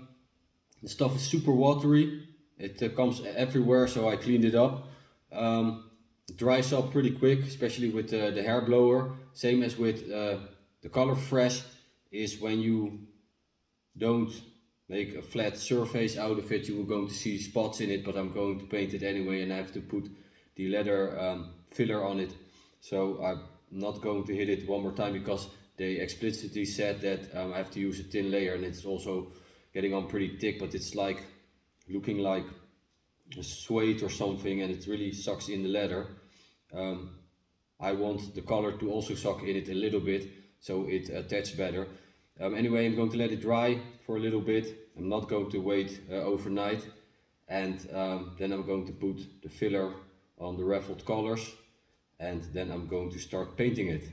stuff is super watery. It comes everywhere, so I cleaned it up. It dries up pretty quick, especially with the hair blower. Same as with the color fresh is when you don't make a flat surface out of it, you are going to see spots in it, but I'm going to paint it anyway and I have to put the leather filler on it. So I'm not going to hit it one more time because they explicitly said that I have to use a thin layer, and it's also getting on pretty thick, but it's like looking like a suede or something, and it really sucks in the leather. I want the color to also suck in it a little bit so it attaches better. Anyway, I'm going to let it dry for a little bit. I'm not going to wait overnight, and then I'm going to put the filler on the raffled colors, and then I'm going to start painting it.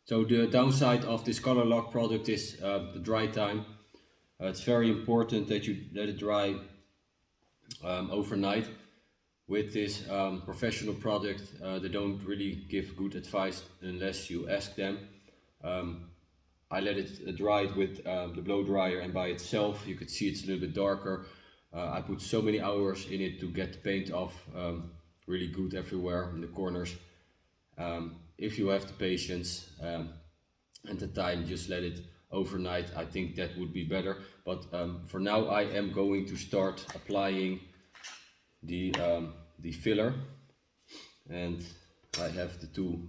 So the downside of this COLOURLOCK product is the dry time. It's very important that you let it dry overnight. With this professional product, they don't really give good advice unless you ask them. I let it dry with the blow dryer, and by itself you could see it's a little bit darker. I put so many hours in it to get the paint off really good everywhere in the corners. If you have the patience and the time, just let it overnight. I think that would be better, but for now I am going to start applying the filler, and I have the two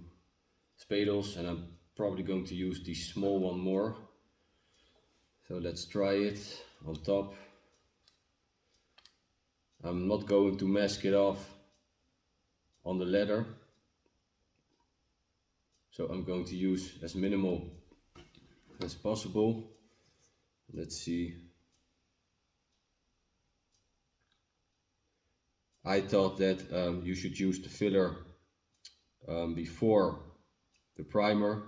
spatulas, and I'm probably going to use the small one more. So let's try it on top. I'm not going to mask it off on the leather, so I'm going to use as minimal as possible. Let's see. I thought that you should use the filler before the primer,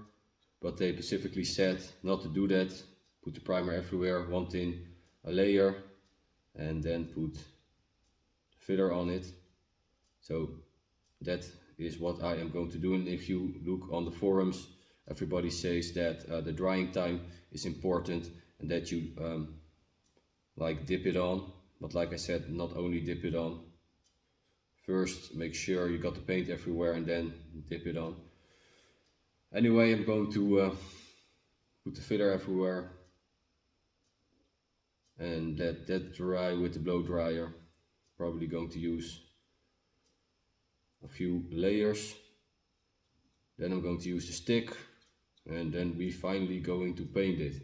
but they specifically said not to do that. Put the primer everywhere, one thin a layer, and then put filler on it. So that is what I am going to do. And if you look on the forums, everybody says that the drying time is important and that you like dip it on. But like I said, not only dip it on. First make sure you got the paint everywhere and then dip it on. Anyway, I'm going to put the filler everywhere and let that dry with the blow dryer. Probably going to use a few layers. Then I'm going to use the stick, and then we finally going to paint it.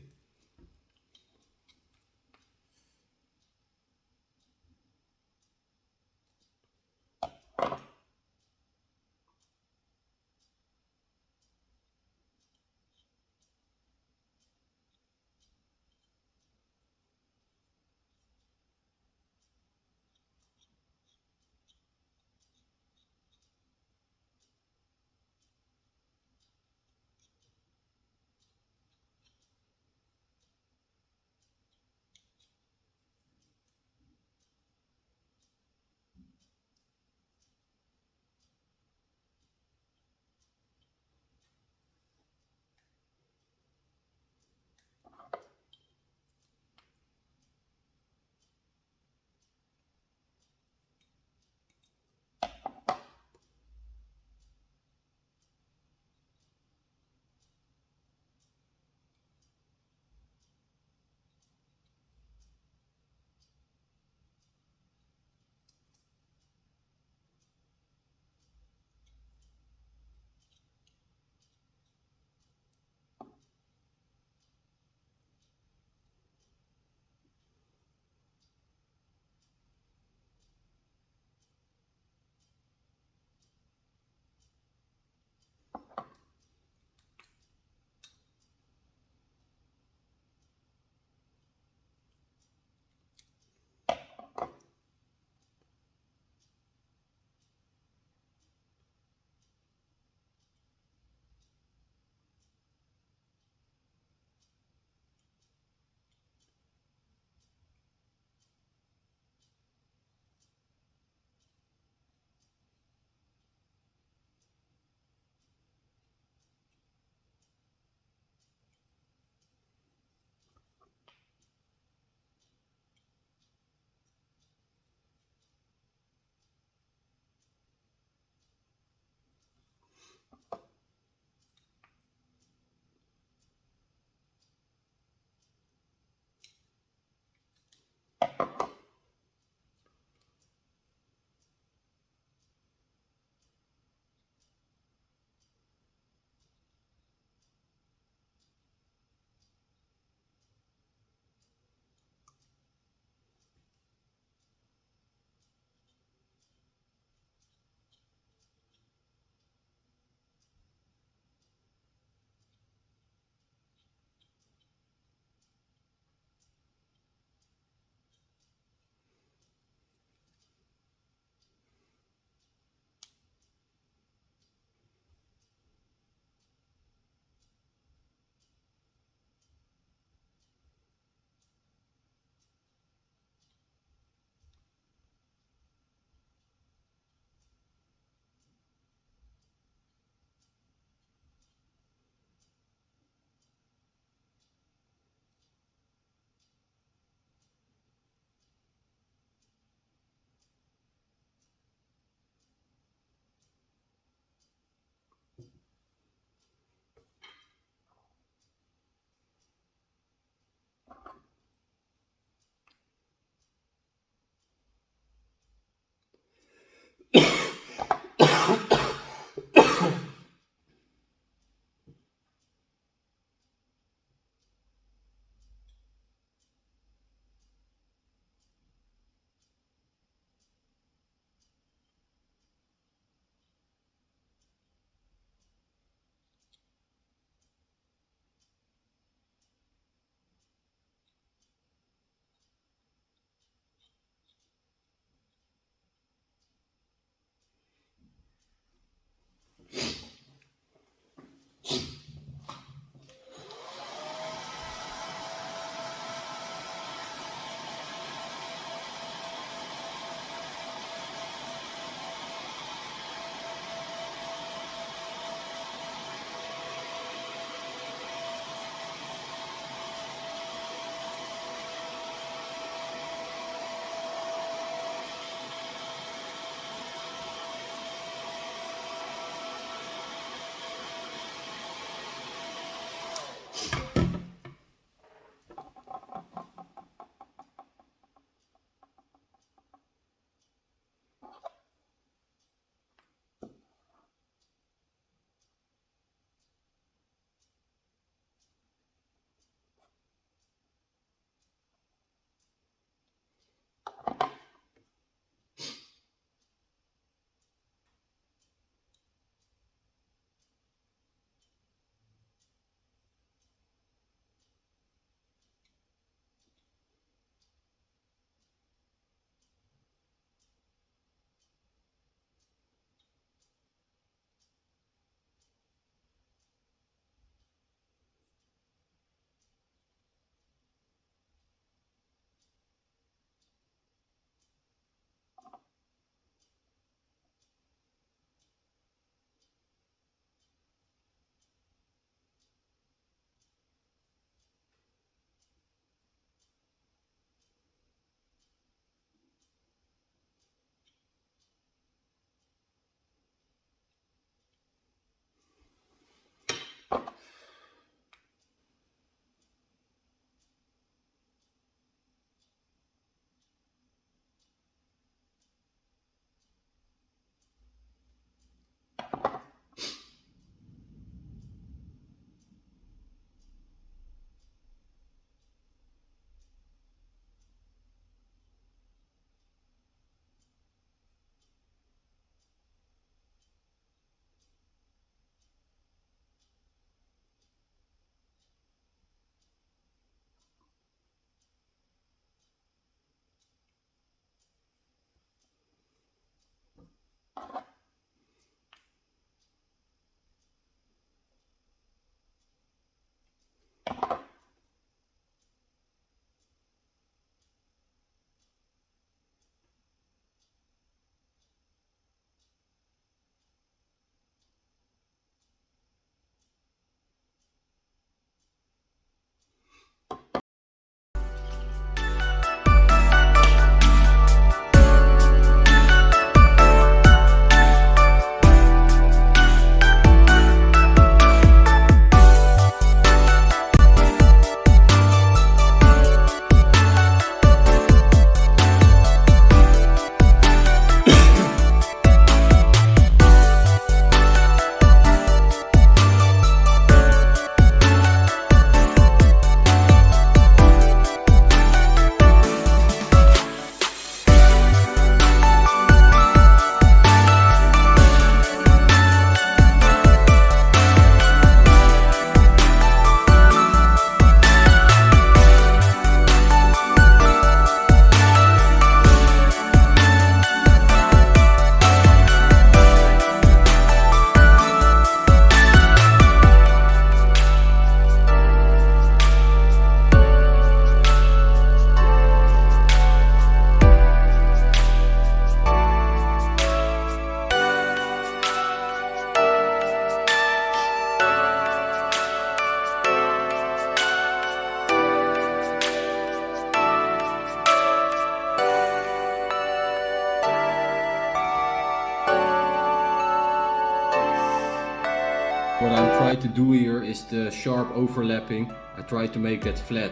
What I'm trying to do here is the sharp overlapping. I try to make that flat.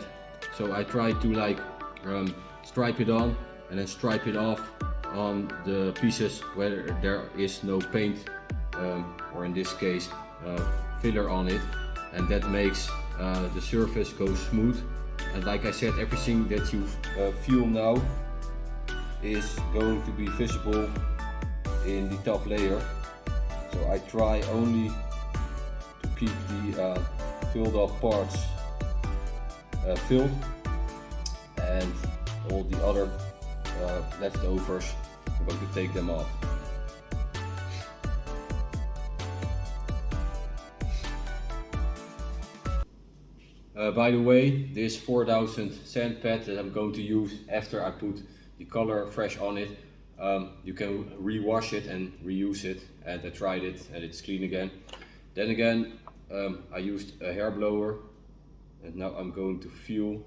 So I try to like stripe it on and then stripe it off on the pieces where there is no paint or in this case filler on it, and that makes the surface go smooth. And like I said, everything that you feel now is going to be visible in the top layer. So I try only to keep the filled up parts filled, and all the other leftovers, I'm going to take them off. By the way, this 4000 sand pad that I'm going to use after I put the color fresh on it, you can rewash it and reuse it, and I tried it and it's clean again. Then again, I used a hair blower, and now I'm going to feel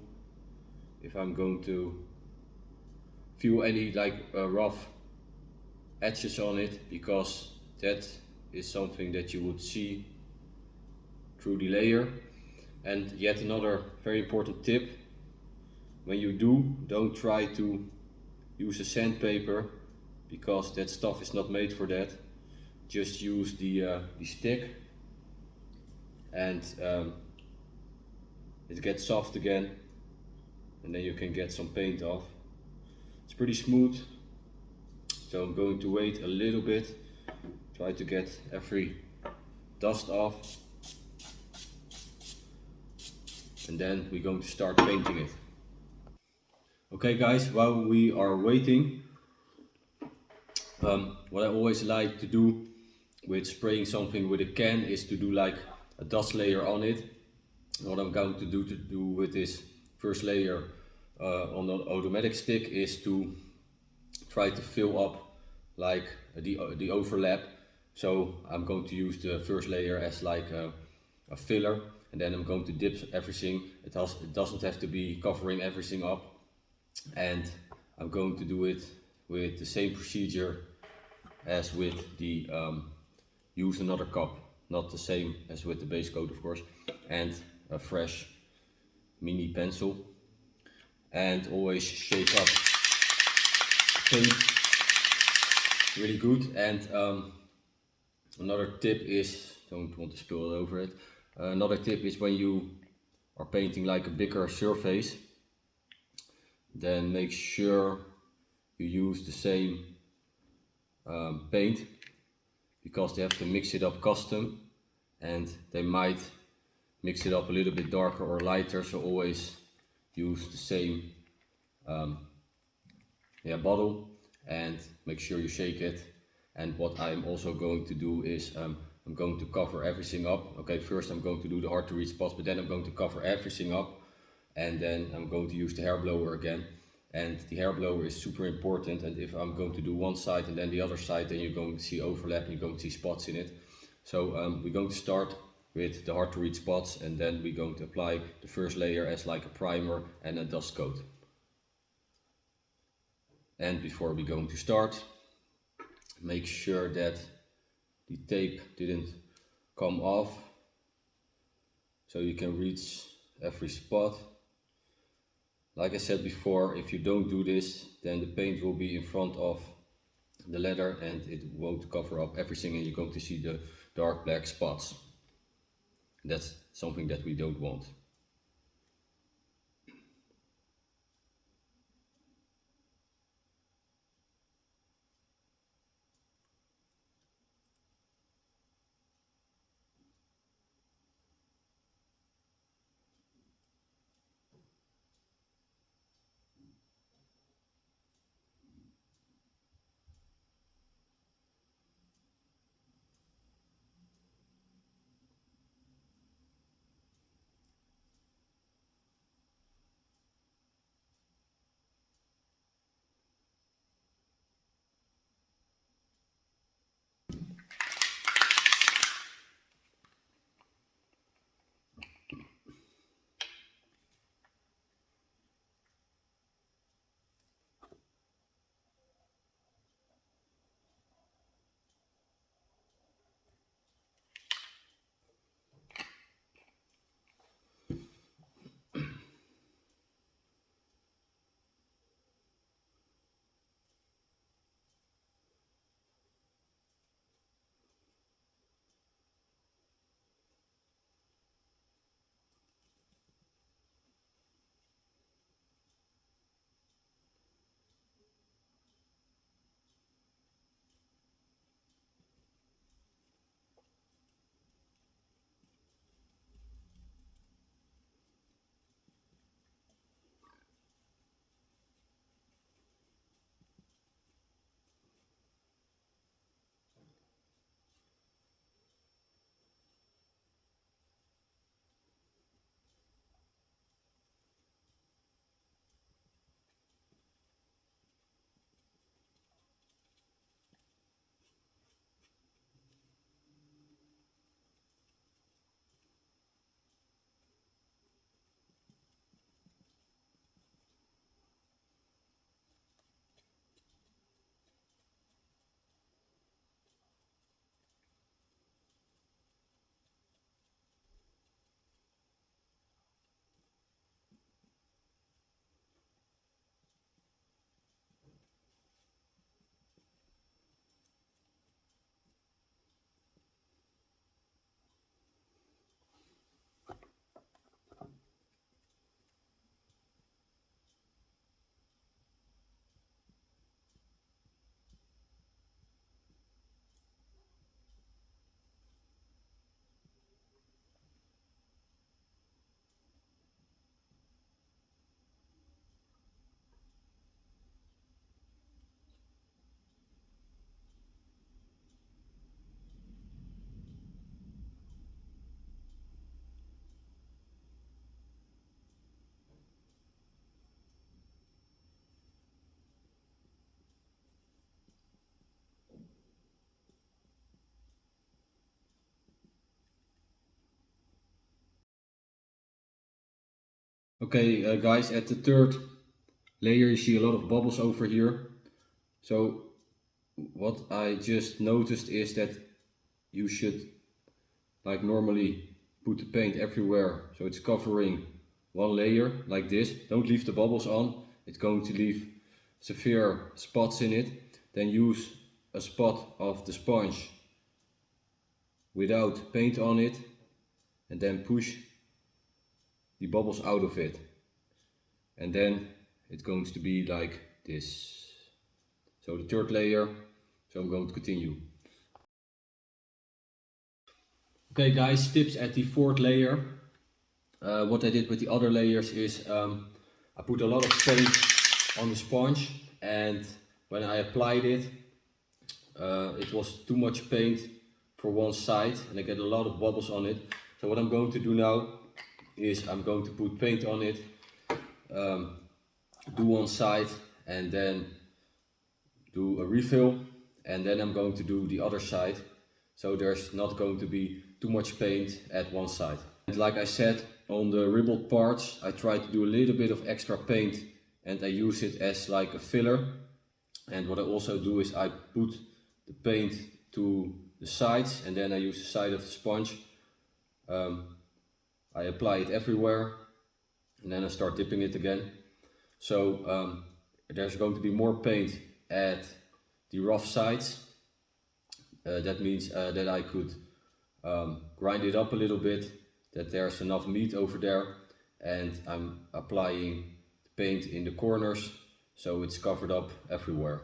if I'm going to feel any rough edges on it, because that is something that you would see through the layer. And yet another very important tip: when you don't try to use a sandpaper, because that stuff is not made for that. Just use the stick, and it gets soft again, and then you can get some paint off. It's pretty smooth, so I'm going to wait a little bit, try to get every dust off, and then we're going to start painting it. Okay guys, while we are waiting, what I always like to do with spraying something with a can is to do like a dust layer on it. What I'm going to do with this first layer on the automatic stick is to try to fill up like the overlap. So I'm going to use the first layer as like a filler, and then I'm going to dip everything. It doesn't have to be covering everything up, and I'm going to do it with the same procedure as with the use another cup, not the same as with the base coat of course, and a fresh mini pencil, and always shake up paint really good. And another tip is, don't want to spill it over it, another tip is when you are painting like a bigger surface, then make sure you use the same paint, because they have to mix it up custom and they might mix it up a little bit darker or lighter, so always use the same bottle, and make sure you shake it. And what I'm also going to do is I'm going to cover everything up. Okay, first I'm going to do the hard to reach spots, but then I'm going to cover everything up, and then I'm going to use the hair blower again. And the hair blower is super important, and if I'm going to do one side and then the other side, then you're going to see overlap and you're going to see spots in it. So we're going to start with the hard to reach spots, and then we're going to apply the first layer as like a primer and a dust coat. And before we're going to start, make sure that the tape didn't come off, so you can reach every spot. Like I said before, if you don't do this, then the paint will be in front of the leather and it won't cover up everything, and you're going to see the dark black spots. That's something that we don't want. Okay, guys, at the third layer you see a lot of bubbles over here. So what I just noticed is that you should, like normally, put the paint everywhere so it's covering one layer like this. Don't leave the bubbles on, it's going to leave severe spots in it. Then use a spot of the sponge without paint on it and then push the bubbles out of it. And then it's going to be like this. So the third layer, so I'm going to continue. Okay guys, tips at the fourth layer. What I did with the other layers is I put a lot of paint on the sponge, and when I applied it, it was too much paint for one side and I get a lot of bubbles on it. So what I'm going to do now is I'm going to put paint on it, do one side and then do a refill, and then I'm going to do the other side, so there's not going to be too much paint at one side. And like I said, on the ribbled parts I try to do a little bit of extra paint and I use it as like a filler. And what I also do is I put the paint to the sides and then I use the side of the sponge. I apply it everywhere and then I start dipping it again. So there's going to be more paint at the rough sides. That means that I could grind it up a little bit, that there's enough meat over there, and I'm applying paint in the corners so it's covered up everywhere.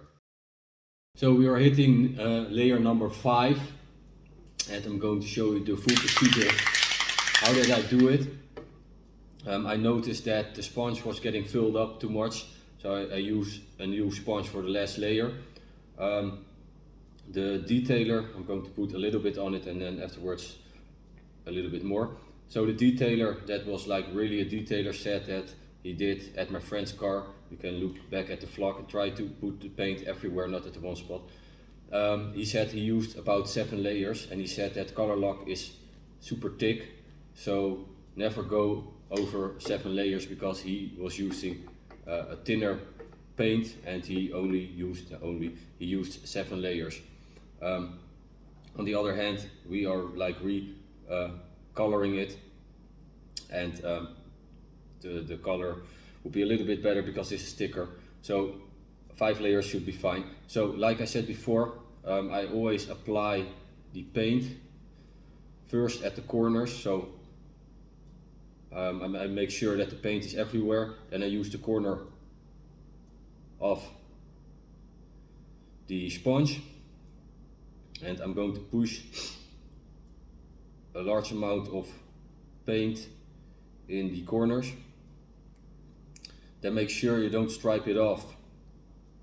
So we are hitting layer number 5 and I'm going to show you the full procedure. How did I do it? I noticed that the sponge was getting filled up too much, so I use a new sponge for the last layer. The detailer, I'm going to put a little bit on it and then afterwards a little bit more. So the detailer, that was like really a detailer set that he did at my friend's car. You can look back at the vlog and try to put the paint everywhere, not at the one spot. He said he used about 7 layers and he said that COLOURLOCK is super thick, so never go over 7 layers because he was using a thinner paint and he used 7 layers. On the other hand, we are like coloring it, and the color will be a little bit better because this is thicker. So 5 layers should be fine. So like I said before, I always apply the paint first at the corners. So I make sure that the paint is everywhere. Then I use the corner of the sponge and I'm going to push a large amount of paint in the corners. Then make sure you don't stripe it off,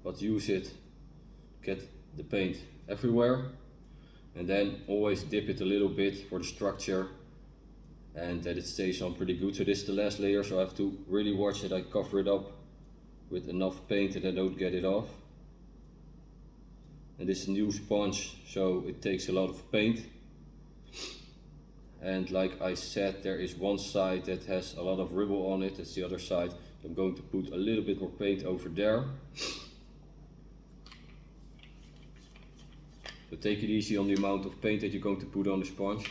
but use it, get the paint everywhere, and then always dip it a little bit for the structure and that it stays on pretty good. So this is the last layer, so I have to really watch that I cover it up with enough paint and I don't get it off. And this is a new sponge, so it takes a lot of paint. And like I said, there is one side that has a lot of ribble on it, that's the other side. I'm going to put a little bit more paint over there. So take it easy on the amount of paint that you're going to put on the sponge.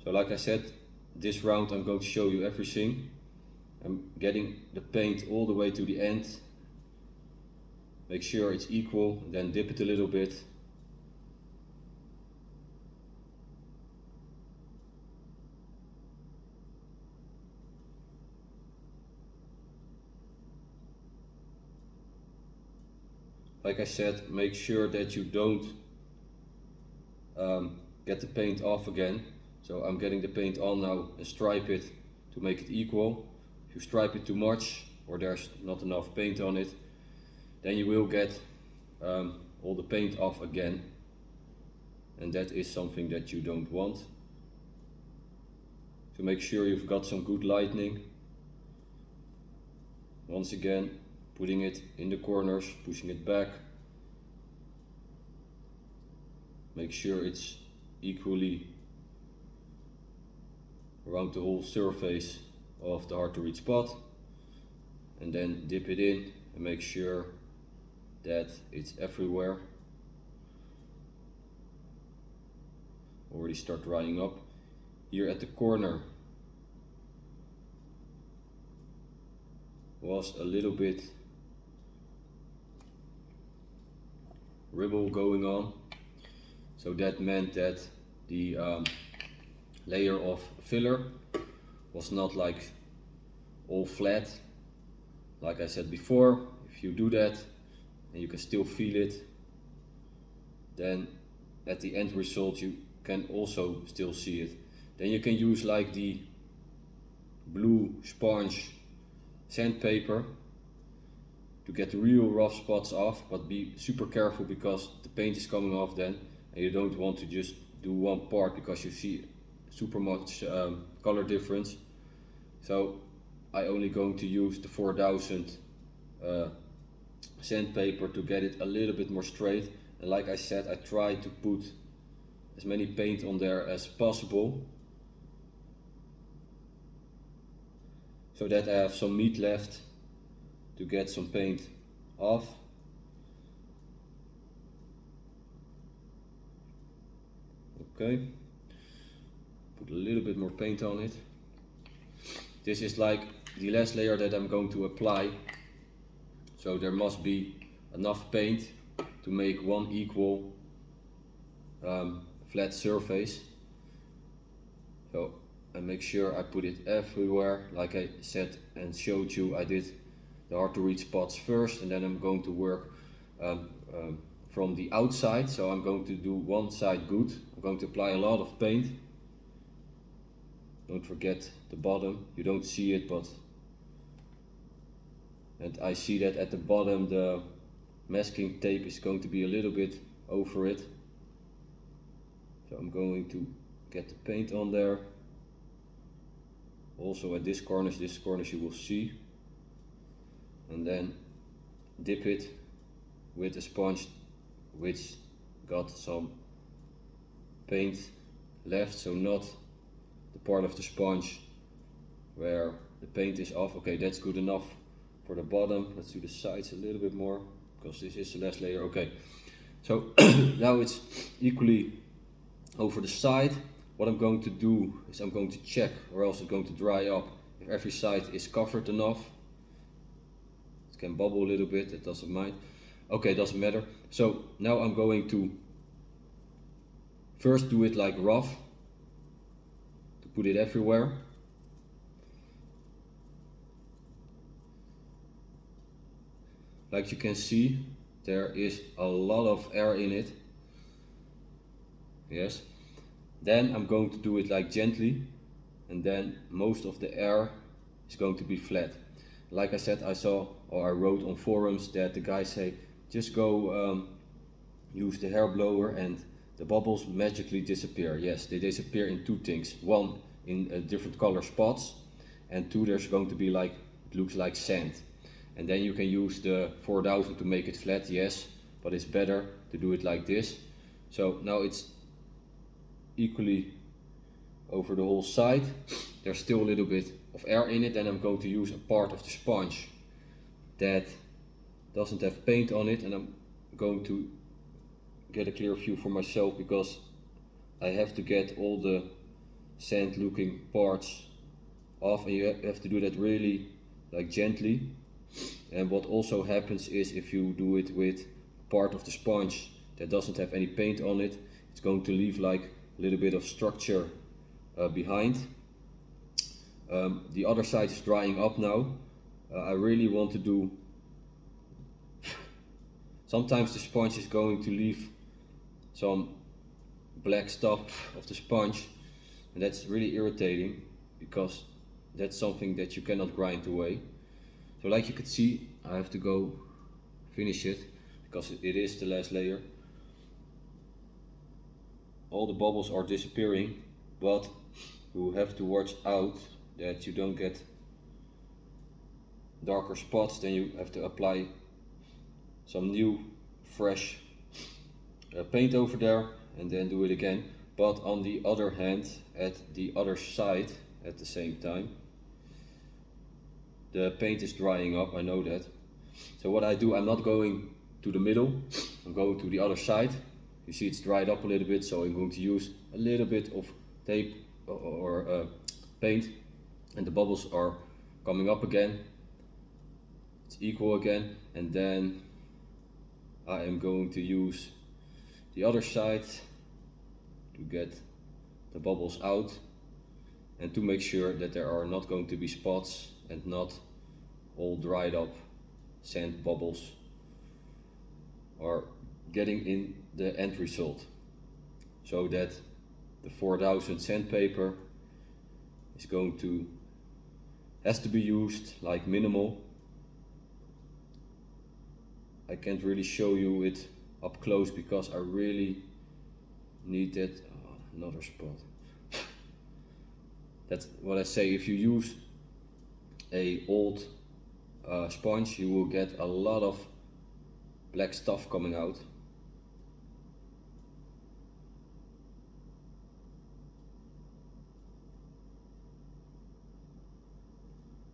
So like I said, this round I'm going to show you everything. I'm getting the paint all the way to the end. Make sure it's equal, then dip it a little bit. Like I said, make sure that you don't get the paint off again. So I'm getting the paint on now and stripe it to make it equal. If you stripe it too much or there's not enough paint on it, then you will get all the paint off again, and that is something that you don't want. So make sure you've got some good lighting. Once again, putting it in the corners, pushing it back. Make sure it's equally around the whole surface of the hard to read spot, and then dip it in and make sure that it's everywhere. Already start drying up. Here at the corner was a little bit ribble going on, so that meant that the layer of filler was not like all flat. Like I said before, if you do that and you can still feel it, then at the end result you can also still see it. Then you can use like the blue sponge sandpaper to get the real rough spots off, but be super careful because the paint is coming off then, and you don't want to just do one part because you see super much color difference. So I only going to use the 4000 sandpaper to get it a little bit more straight. And like I said, I try to put as many paint on there as possible, so that I have some meat left to get some paint off. Okay, put a little bit more paint on it. This is like the last layer that I'm going to apply, so there must be enough paint to make one equal flat surface. So I make sure I put it everywhere. Like I said and showed you, I did the hard to read spots first, and then I'm going to work from the outside. So I'm going to do one side good. I'm going to apply a lot of paint. Don't forget the bottom, you don't see it, but and I see that at the bottom the masking tape is going to be a little bit over it. So I'm going to get the paint on there. Also at this corners you will see. And then dip it with a sponge which got some paint left, so not the part of the sponge where the paint is off. Okay, that's good enough for the bottom. Let's do the sides a little bit more because this is the last layer. Okay, so now it's equally over the side. What I'm going to do is I'm going to check, or else it's going to dry up, if every side is covered enough. It can bubble a little bit, it doesn't mind. Okay, it doesn't matter. So now I'm going to first do it like rough, to put it everywhere. Like you can see, there is a lot of air in it. Yes. Then I'm going to do it like gently, and then most of the air is going to be flat. Like I said, I saw, or I wrote on forums that the guys say just go use the hair blower and the bubbles magically disappear. Yes, they disappear in two things. One, in different color spots, and two, there's going to be like, it looks like sand. And then you can use the 4000 to make it flat, yes, but it's better to do it like this. So now it's equally over the whole side. There's still a little bit of air in it, and I'm going to use a part of the sponge that doesn't have paint on it, and I'm going to get a clear view for myself because I have to get all the sand looking parts off, and you have to do that really like gently. And what also happens is if you do it with part of the sponge that doesn't have any paint on it, it's going to leave like a little bit of structure behind. The other side is drying up now. I really want to do, sometimes the sponge is going to leave some black stuff of the sponge, and that's really irritating because that's something that you cannot grind away. So like you can see, I have to go finish it because it is the last layer. All the bubbles are disappearing, but you have to watch out that you don't get darker spots. Then you have to apply some new fresh paint over there and then do it again. But on the other hand, at the other side, at the same time. The paint is drying up, I know that. So what I do, I'm not going to the middle, I'm going to the other side. You see it's dried up a little bit, so I'm going to use a little bit of tape or paint, and the bubbles are coming up again. It's equal again, and then I am going to use the other side to get the bubbles out and to make sure that there are not going to be spots and not all dried up sand bubbles are getting in the end result, so that the 4000 sandpaper is has to be used like minimal. I can't really show you it up close because I really need it. Oh, another spot. That's what I say, if you use a old sponge, you will get a lot of black stuff coming out.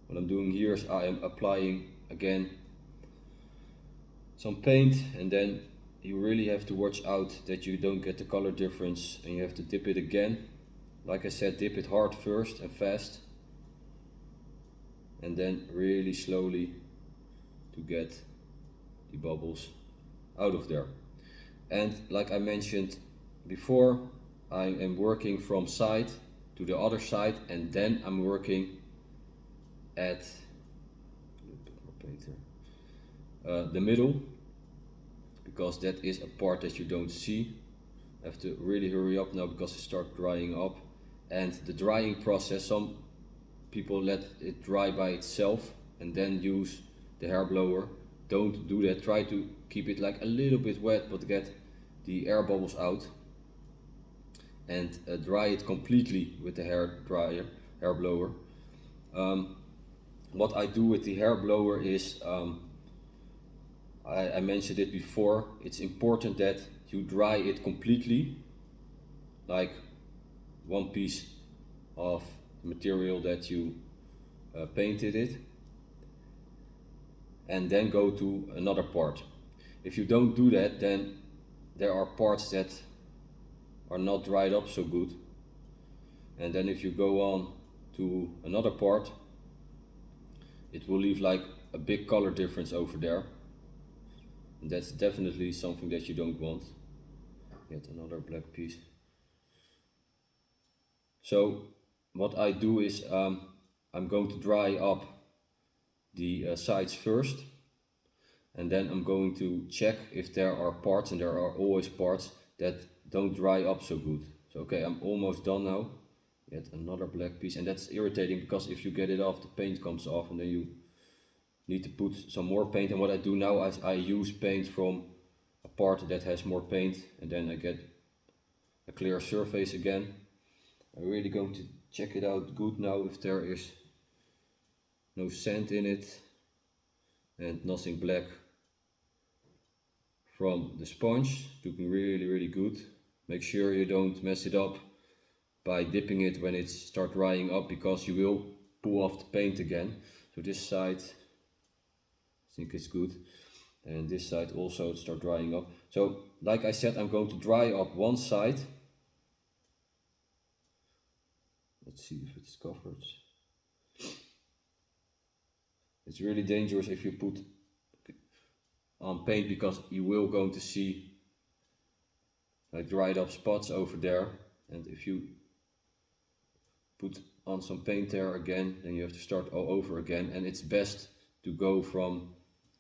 What I'm doing here is I am applying again some paint, and then you really have to watch out that you don't get the color difference, and you have to dip it again. Like I said, dip it hard first and fast, and then really slowly to get the bubbles out of there. And like I mentioned before, I am working from side to the other side, and then I'm working at the middle, because that is a part that you don't see. I have to really hurry up now because it starts drying up. And the drying process, some people let it dry by itself and then use the hair blower. Don't do that. Try to keep it like a little bit wet, but get the air bubbles out, and dry it completely with the hair blower. What I do with the hair blower is, I mentioned it before, it's important that you dry it completely, like one piece of material that you painted it, and then go to another part. If you don't do that, then there are parts that are not dried up so good, and then if you go on to another part, it will leave like a big color difference over there, and that's definitely something that you don't want. Yet another black piece. So what I do is, I'm going to dry up the sides first, and then I'm going to check if there are parts, and there are always parts that don't dry up so good. So okay, I'm almost done now. Yet another black piece, and that's irritating because if you get it off, the paint comes off, and then you need to put some more paint. And what I do now is I use paint from a part that has more paint, and then I get a clear surface again. I'm really going to check it out good now if there is no sand in it and nothing black from the sponge. Looking really good. Make sure you don't mess it up by dipping it when it starts drying up, because you will pull off the paint again. So this side, I think it's good, and this side also start drying up. So like I said, I'm going to dry up one side. Let's see if it's covered. It's really dangerous if you put on paint, because you will going to see like dried up spots over there, and if you put on some paint there again, then you have to start all over again. And it's best to go from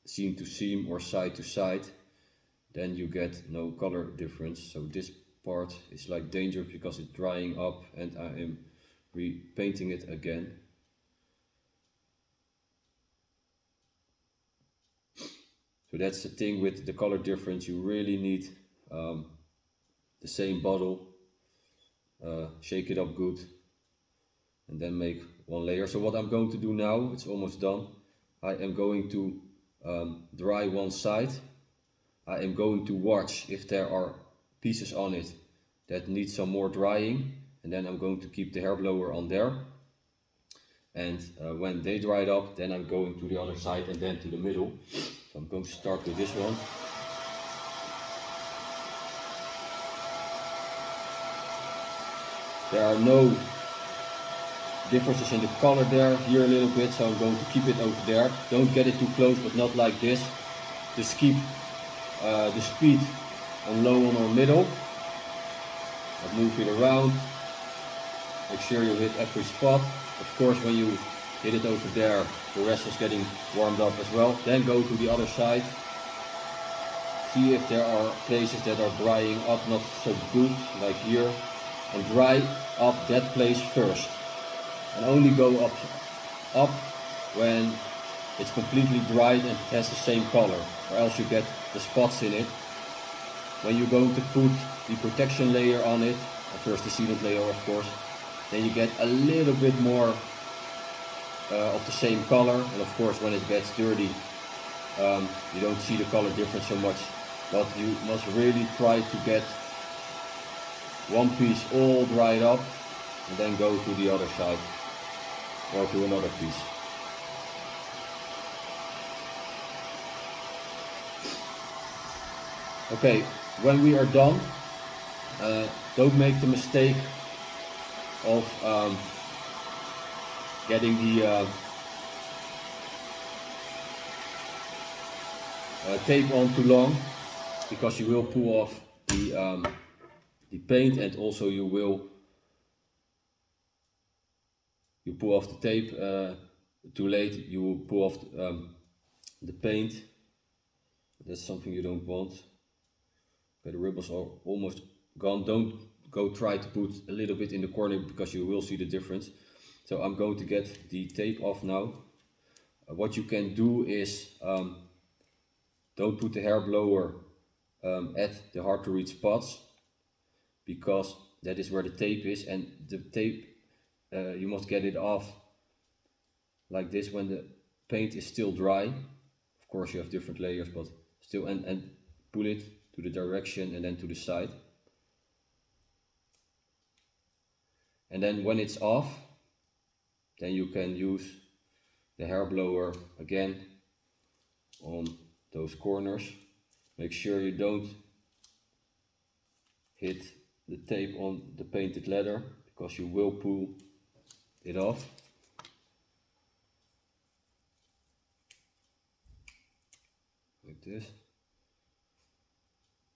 seam to seam or side to side, then you get no color difference. So this part is like dangerous because it's drying up, and I am repainting it again. So that's the thing with the color difference, you really need the same bottle, shake it up good, and then make one layer. So what I'm going to do now, it's almost done, I am going to dry one side. I am going to watch if there are pieces on it that need some more drying, and then I'm going to keep the hair blower on there. And when they dried up, then I'm going to the other side and then to the middle. So I'm going to start with this one. There are no differences in the color there, here a little bit, so I'm going to keep it over there. Don't get it too close, but not like this. Just keep the speed on low on or middle. I'll move it around. Make sure you hit every spot. Of course, when you hit it over there, the rest is getting warmed up as well. Then go to the other side. See if there are places that are drying up not so good, like here. And dry up that place first. And only go up when it's completely dried and it has the same color, or else you get the spots in it. When you're going to put the protection layer on it, first the sealant layer of course, then you get a little bit more of the same color. And of course when it gets dirty, you don't see the color difference so much. But you must really try to get one piece all dried up and then go to the other side or to another piece. Okay, when we are done, don't make the mistake of getting the tape on too long, because you will pull off the paint, and also you pull off the tape too late. You will pull off the paint. That's something you don't want. Okay, the ribbons are almost gone. Don't go try to put a little bit in the corner, because you will see the difference. So I'm going to get the tape off now. What you can do is don't put the hair blower at the hard to reach spots, because that is where the tape is, and the tape you must get it off like this when the paint is still dry. Of course you have different layers, but still, and pull it to the direction and then to the side. And then when it's off, then you can use the hair blower again on those corners. Make sure you don't hit the tape on the painted leather, because you will pull it off. Like this.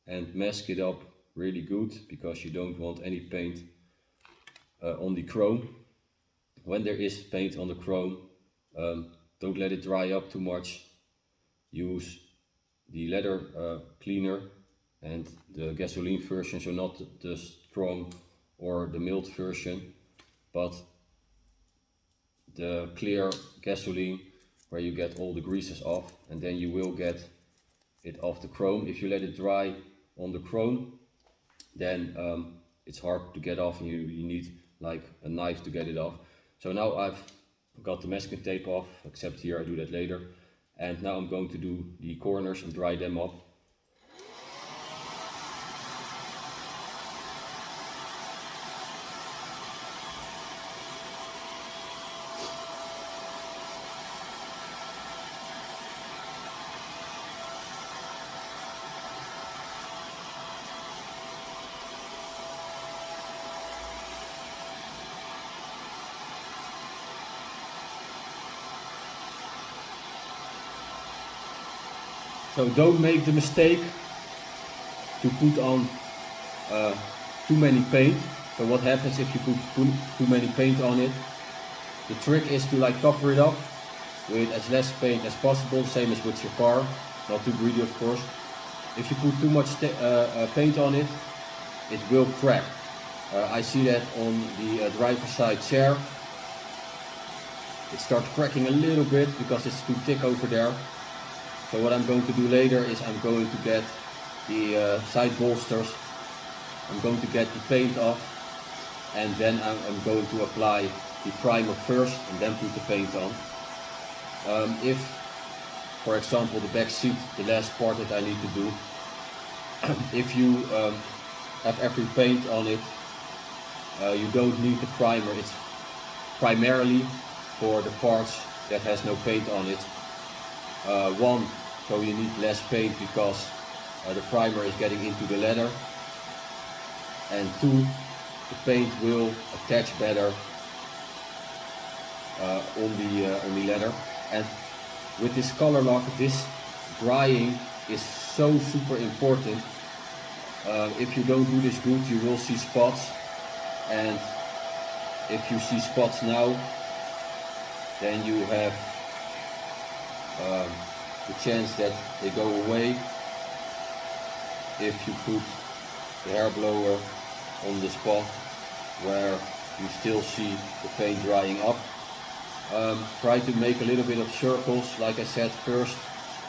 And mask it up really good, because you don't want any paint on the chrome. When there is paint on the chrome, don't let it dry up too much. Use the leather cleaner and the gasoline version, so not the strong or the mild version, but the clear gasoline, where you get all the greases off, and then you will get it off the chrome. If you let it dry on the chrome, then it's hard to get off, and you need like a knife to get it off. So now I've got the masking tape off, except here I do that later. And now I'm going to do the corners and dry them up. So don't make the mistake to put on too many paint. So what happens if you put too many paint on it? The trick is to like cover it up with as less paint as possible, same as with your car. Not too greedy of course. If you put too much paint on it, it will crack. I see that on the driver's side chair. It starts cracking a little bit because it's too thick over there. So what I'm going to do later is I'm going to get the side bolsters. I'm going to get the paint off, and then I'm going to apply the primer first and then put the paint on. If, for example, the back seat, the last part that I need to do, if you have every paint on it, you don't need the primer. It's primarily for the parts that has no paint on it. One, so you need less paint because the primer is getting into the leather, and two, the paint will attach better on the leather. And with this color lock, this drying is so super important. If you don't do this good, you will see spots, and if you see spots now, then you have the chance that they go away if you put the hair blower on the spot where you still see the paint drying up. Try to make a little bit of circles, like I said, first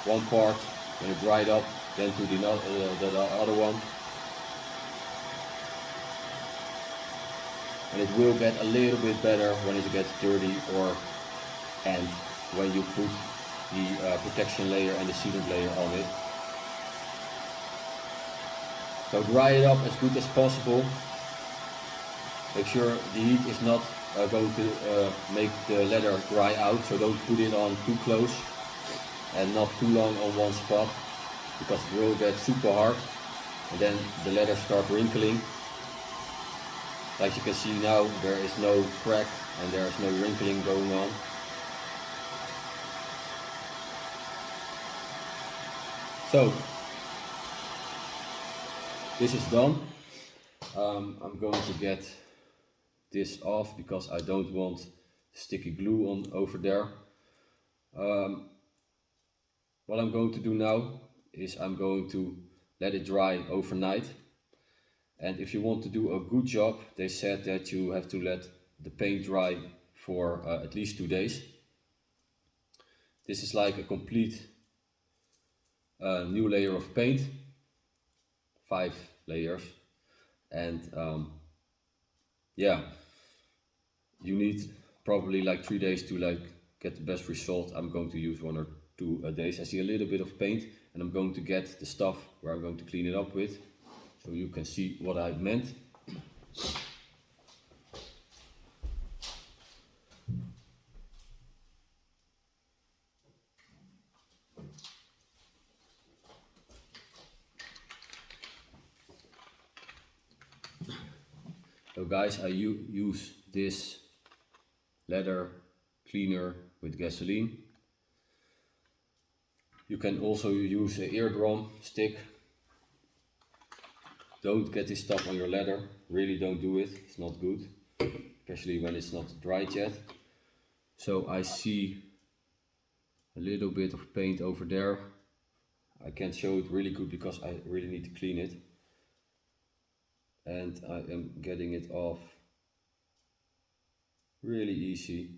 one part, when it dried up, then to the other one. And it will get a little bit better when it gets dirty, and when you put the protection layer and the sealant layer on it. So dry it up as good as possible. Make sure the heat is not going to make the leather dry out, so don't put it on too close and not too long on one spot, because it will get super hard and then the leather starts wrinkling. Like you can see now, there is no crack and there is no wrinkling going on. So this is done. I'm going to get this off because I don't want sticky glue on over there. What I'm going to do now is I'm going to let it dry overnight. And if you want to do a good job, they said that you have to let the paint dry for at least 2 days. This is like a complete new layer of paint, 5 layers, and yeah, you need probably like 3 days to get the best result. I'm going to use 1 or 2 days. I see a little bit of paint, and I'm going to get the stuff where I'm going to clean it up with, so you can see what I meant. So guys, I use this leather cleaner with gasoline. You can also use an eardrum stick. Don't get this stuff on your leather, really don't do it, it's not good, especially when it's not dried yet. So I see a little bit of paint over there. I can't show it really good because I really need to clean it. And I am getting it off really easy.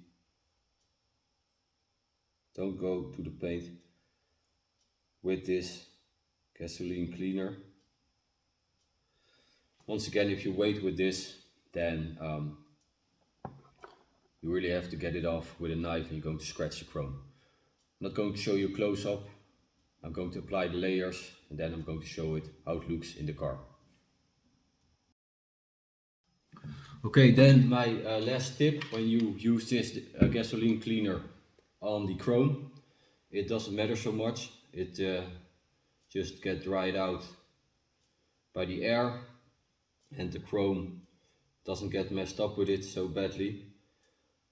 Don't go to the paint with this gasoline cleaner. Once again, if you wait with this, then you really have to get it off with a knife and you're going to scratch the chrome. I'm not going to show you close up. I'm going to apply the layers and then I'm going to show it how it looks in the car. Okay, then my last tip: when you use this gasoline cleaner on the chrome, it doesn't matter so much. It just gets dried out by the air, and the chrome doesn't get messed up with it so badly.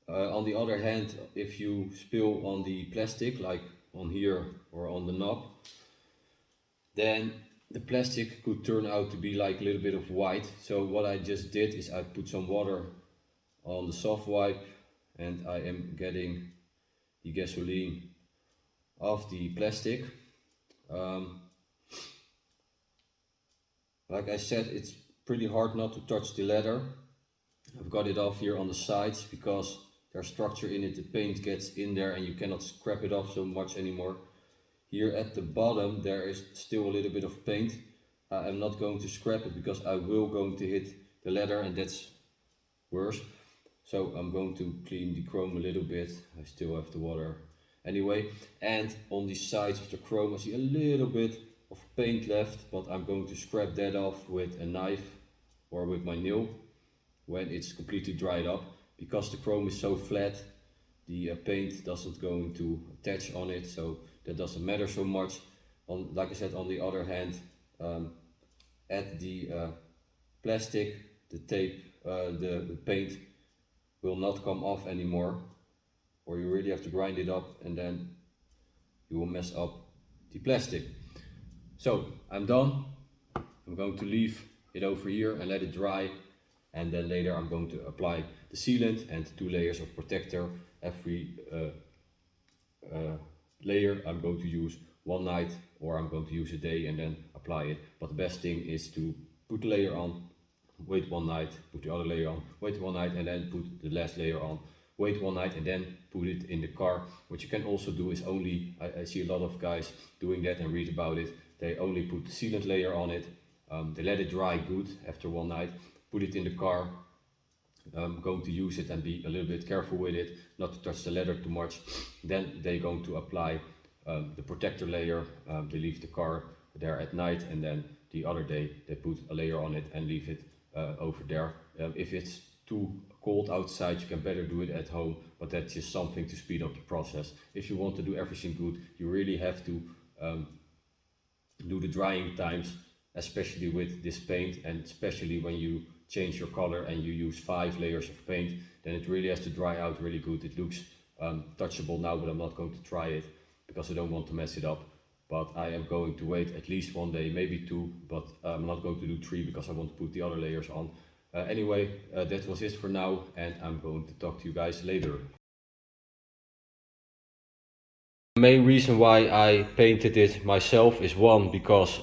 On the other hand, if you spill on the plastic, like on here or on the knob, then the plastic could turn out to be like a little bit of white. So what I just did is I put some water on the soft wipe and I am getting the gasoline off the plastic. Like I said, it's pretty hard not to touch the leather. I've got it off here on the sides because there's structure in it, the paint gets in there and you cannot scrap it off so much anymore. Here at the bottom there is still a little bit of paint. I'm not going to scrap it because I will going to hit the leather and that's worse. So I'm going to clean the chrome a little bit. I still have the water anyway. And on the sides of the chrome I see a little bit of paint left, but I'm going to scrap that off with a knife or with my nail when it's completely dried up, because the chrome is so flat the paint doesn't going to attach on it, so that doesn't matter so much. Like I said, on the other hand, add the plastic, the tape, the paint will not come off anymore, or you really have to grind it up, and then you will mess up the plastic. So I'm done. I'm going to leave it over here and let it dry, and then later I'm going to apply the sealant and 2 layers of protector. Every layer I'm going to use one night, or I'm going to use a day and then apply it. But the best thing is to put the layer on, wait one night, put the other layer on, wait one night, and then put the last layer on, wait one night, and then put it in the car. What you can also do is I see a lot of guys doing that and read about it. They only put the sealant layer on it, they let it dry good after one night, put it in the car. Going to use it and be a little bit careful with it, not to touch the leather too much. Then they're going to apply the protector layer. They leave the car there at night, and then the other day they put a layer on it and leave it over there. If it's too cold outside, you can better do it at home, but that's just something to speed up the process. If you want to do everything good, you really have to do the drying times, especially with this paint, and especially when you change your color and you use 5 layers of paint, then it really has to dry out really good. It looks touchable now, but I'm not going to try it because I don't want to mess it up. But I am going to wait at least 1 day, maybe 2, but I'm not going to do 3 because I want to put the other layers on. Anyway, that was it for now, and I'm going to talk to you guys later. The main reason why I painted it myself is, one, because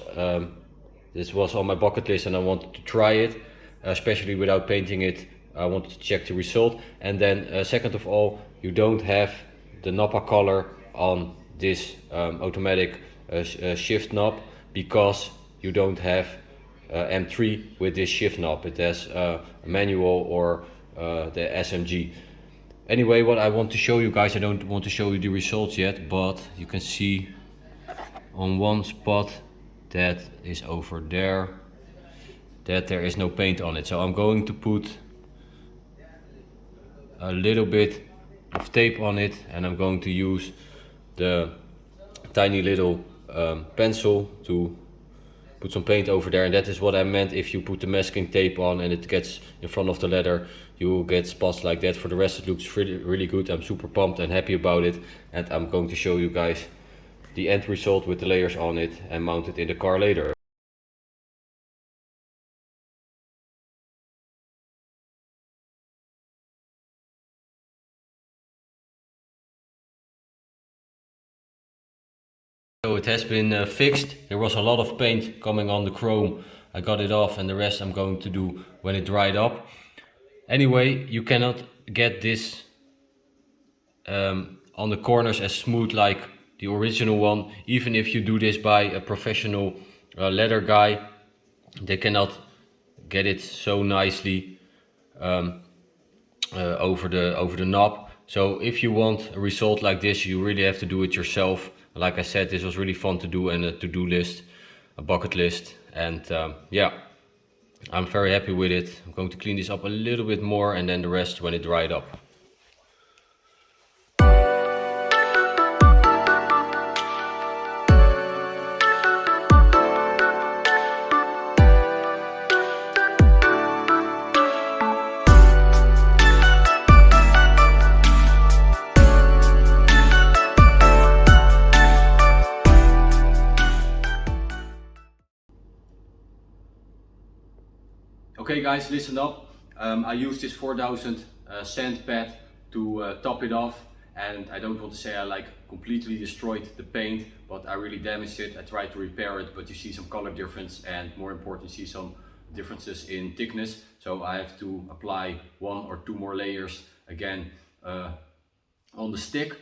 this was on my bucket list and I wanted to try it, especially without painting it. I wanted to check the result. And then second of all, you don't have the Napa color on this automatic shift knob, because you don't have M3 with this shift knob. It has a manual or the SMG. Anyway, what I want to show you guys, I don't want to show you the results yet, but you can see on one spot that is over there that there is no paint on it. So I'm going to put a little bit of tape on it, and I'm going to use the tiny little pencil to put some paint over there. And that is what I meant. If you put the masking tape on and it gets in front of the leather, you will get spots like that. For the rest, it looks really good. I'm super pumped and happy about it, and I'm going to show you guys the end result with the layers on it and mount it in the car later. So it has been fixed. There was a lot of paint coming on the chrome. I got it off, and the rest I'm going to do when it dried up. Anyway, you cannot get this on the corners as smooth like the original one. Even if you do this by a professional leather guy, they cannot get it so nicely over the knob. So if you want a result like this, you really have to do it yourself. Like I said, this was really fun to do, and a to-do list, a bucket list, and yeah, I'm very happy with it. I'm going to clean this up a little bit more, and then the rest when it dried up. Okay guys, listen up. I used this 4000 sand pad to top it off, and I don't want to say I like completely destroyed the paint, but I really damaged it. I tried to repair it, but you see some color difference, and more important, you see some differences in thickness. So I have to apply 1 or 2 more layers again on the stick,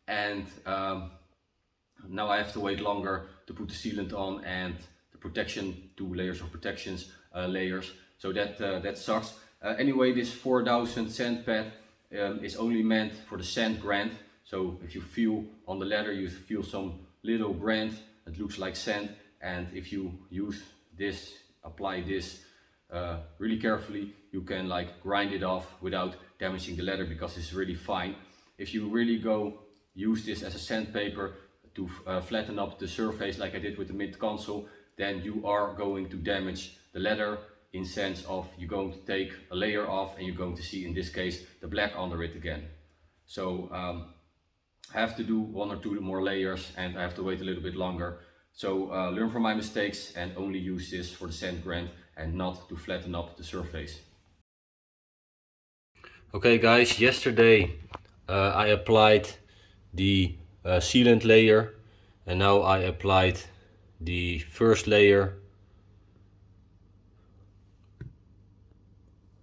and now I have to wait longer to put the sealant on and the protection, 2 layers of protections layers. So that sucks. Anyway, this 4000 sand pad is only meant for the sand grant. So if you feel on the leather, you feel some little grant that looks like sand. And if you use this, apply this really carefully, you can like grind it off without damaging the leather, because it's really fine. If you really go use this as a sandpaper to flatten up the surface like I did with the mid console, then you are going to damage the leather, in sense of you're going to take a layer off and you're going to see, in this case, the black under it again. So I have to do 1 or 2 more layers and I have to wait a little bit longer. So learn from my mistakes and only use this for the sand grind and not to flatten up the surface. Okay guys, yesterday I applied the sealant layer, and now I applied the first layer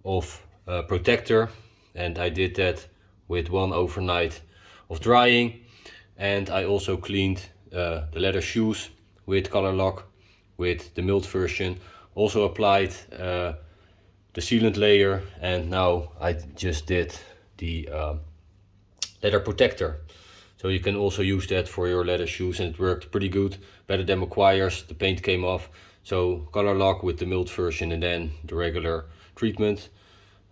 of protector, and I did that with 1 overnight of drying. And I also cleaned the leather shoes with COLOURLOCK with the milled version, also applied the sealant layer, and now I just did the leather protector. So you can also use that for your leather shoes, and it worked pretty good, better than McQuire's. The paint came off. So COLOURLOCK with the milled version and then the regular treatment,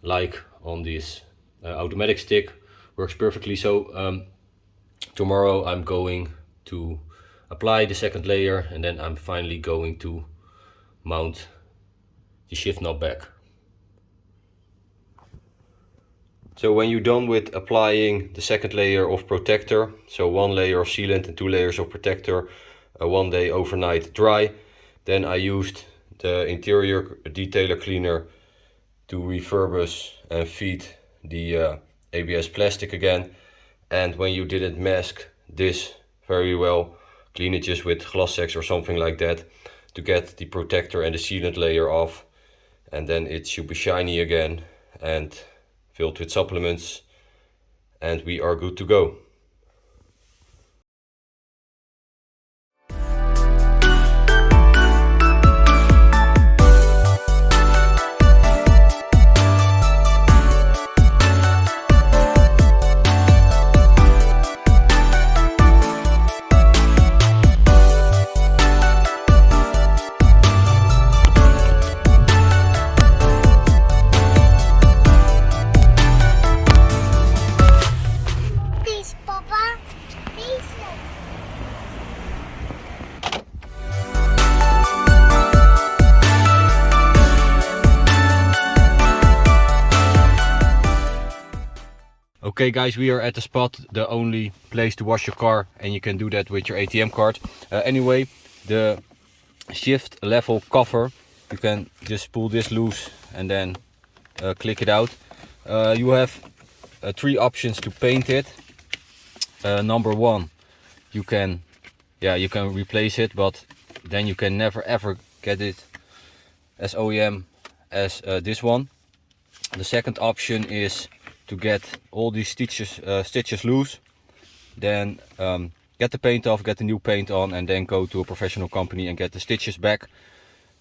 like on this automatic stick, works perfectly. So tomorrow I'm going to apply the second layer, and then I'm finally going to mount the shift knob back. So when you're done with applying the second layer of protector, so 1 layer of sealant and 2 layers of protector, 1 day overnight dry, then I used the interior detailer cleaner to refurbish and feed the ABS plastic again. And when you didn't mask this very well, clean it just with Gloss Sex or something like that to get the protector and the sealant layer off, and then it should be shiny again and filled with supplements, and we are good to go. Okay guys, we are at the spot, the only place to wash your car, and you can do that with your ATM card. Anyway, the shift level cover, you can just pull this loose and then click it out. You have 3 options to paint it. Number 1, you can replace it, but then you can never ever get it as OEM as this one. The second option is to get all these stitches loose, then get the paint off, get the new paint on, and then go to a professional company and get the stitches back.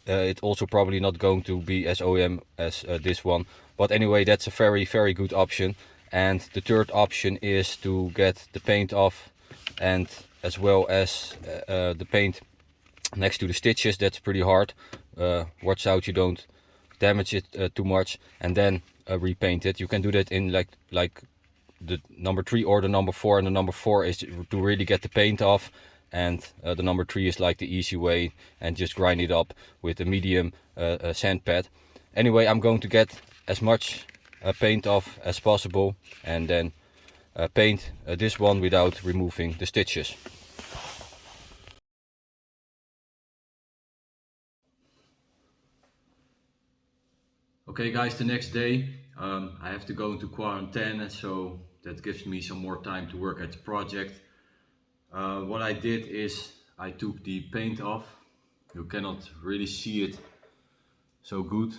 It's also probably not going to be as OEM as this one, but anyway, that's a very good option. And the third option is to get the paint off, and as well as the paint next to the stitches. That's pretty hard. Watch out you don't damage it too much, and then repaint it. You can do that in like the number 3 or the number 4, and the number 4 is to really get the paint off, and the number 3 is like the easy way, and just grind it up with a medium sand pad. Anyway, I'm going to get as much paint off as possible, and then paint this one without removing the stitches. Okay guys, the next day I have to go into quarantine, so that gives me some more time to work at the project. What I did is I took the paint off. You cannot really see it so good,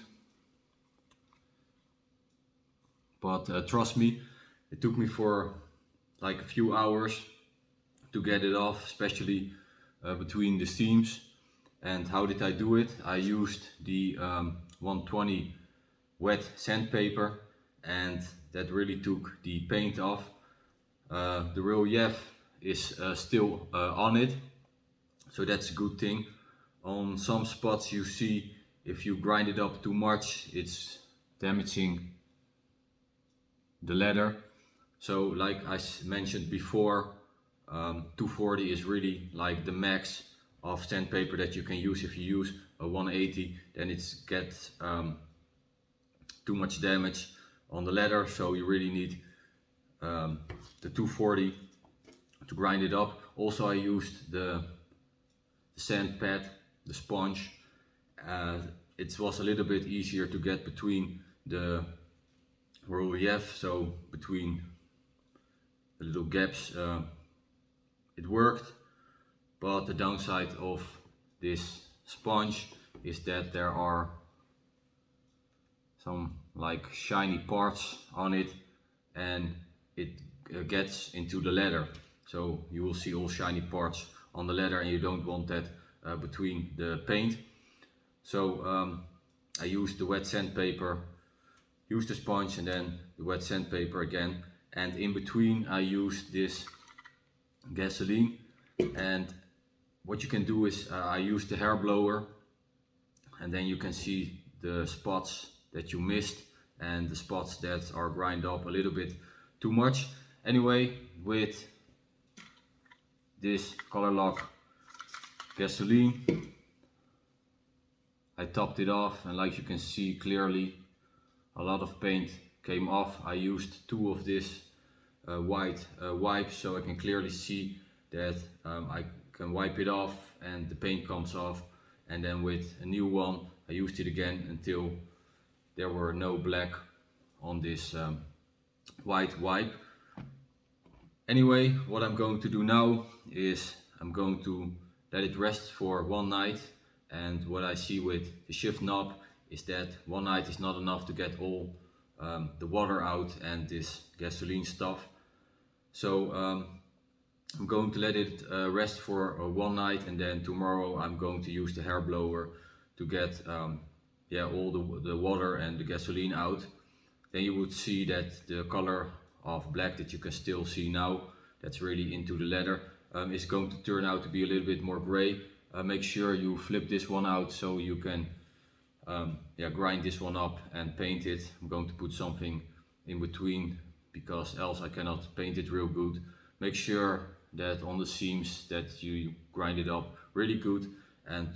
but trust me, it took me for like a few hours to get it off, especially between the seams. And how did I do it? I used the 120 wet sandpaper, and that really took the paint off. The relief is still on it, so that's a good thing. On some spots you see, if you grind it up too much, it's damaging the leather. So like I mentioned before, 240 is really like the max of sandpaper that you can use. If you use a 180, then it gets too much damage on the leather, so you really need the 240 to grind it up. Also I used the sand pad, the sponge. It was a little bit easier to get between the relief, so between the little gaps it worked. But the downside of this sponge is that there are some like shiny parts on it, and it gets into the leather, so you will see all shiny parts on the leather, and you don't want that between the paint. So I used the wet sandpaper, used the sponge, and then the wet sandpaper again, and in between I used this gasoline. And what you can do is I use the hair blower, and then you can see the spots that you missed and the spots that are grind up a little bit too much. Anyway, with this COLOURLOCK gasoline, I topped it off, and like you can see clearly, a lot of paint came off. I used 2 of this white wipes, so I can clearly see that I can wipe it off and the paint comes off. And then with a new one, I used it again until there were no black on this white wipe. Anyway, what I'm going to do now is I'm going to let it rest for 1 night. And what I see with the shift knob is that 1 night is not enough to get all the water out and this gasoline stuff. So I'm going to let it rest for 1 night, and then tomorrow I'm going to use the hair blower to get all the water and the gasoline out. Then you would see that the color of black that you can still see now, that's really into the leather, is going to turn out to be a little bit more gray. Make sure you flip this one out so you can grind this one up and paint it. I'm going to put something in between because else I cannot paint it real good. Make sure that on the seams that you grind it up really good, and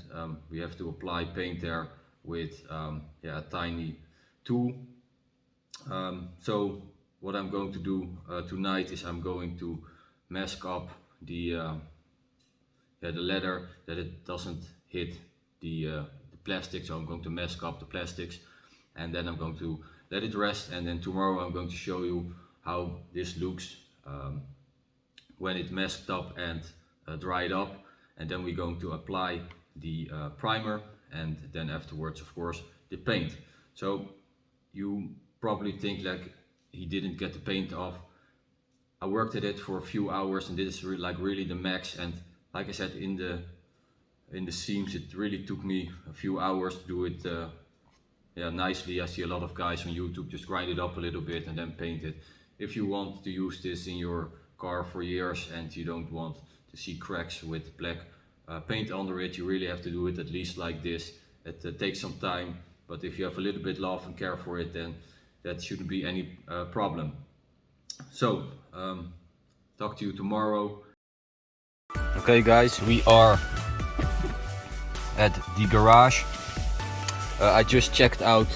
we have to apply paint there with a tiny tool. So what I'm going to do tonight is I'm going to mask up the leather, that it doesn't hit the plastic. So I'm going to mask up the plastics, and then I'm going to let it rest, and then tomorrow I'm going to show you how this looks when it masked up and dried up. And then we're going to apply the primer, and then afterwards of course the paint. So you probably think like he didn't get the paint off. I worked at it for a few hours, and this is really the max. And like I said, in the seams it really took me a few hours to do it nicely. I see a lot of guys on YouTube just grind it up a little bit and then paint it. If you want to use this in your car for years and you don't want to see cracks with black paint under it, you really have to do it at least like this. It takes some time, but if you have a little bit love and care for it, then that shouldn't be any problem. So talk to you tomorrow. Okay guys, we are at the garage. I just checked out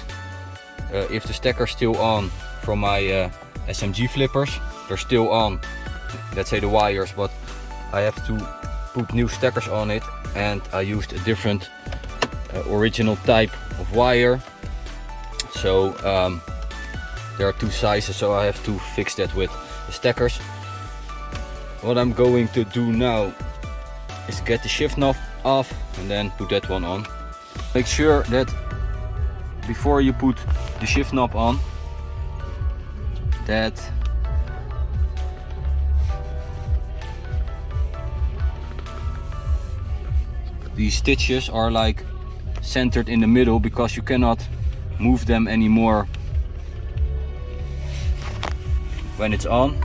if the stacker's still on from my SMG flippers. They're still on, let's say the wires, but I have to put new stackers on it, and I used a different original type of wire. So there are 2 sizes, so I have to fix that with the stackers. What I'm going to do now is get the shift knob off and then put that one on. Make sure that before you put the shift knob on, that these stitches are like centered in the middle, because you cannot move them anymore when it's on.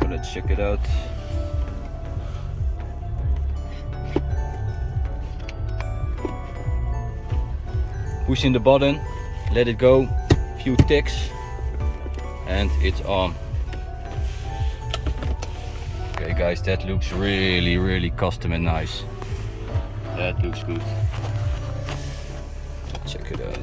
So let's check it out. Push in the button, let it go, few ticks, and it's on. guys, that looks really custom and nice. That looks good. Check it out.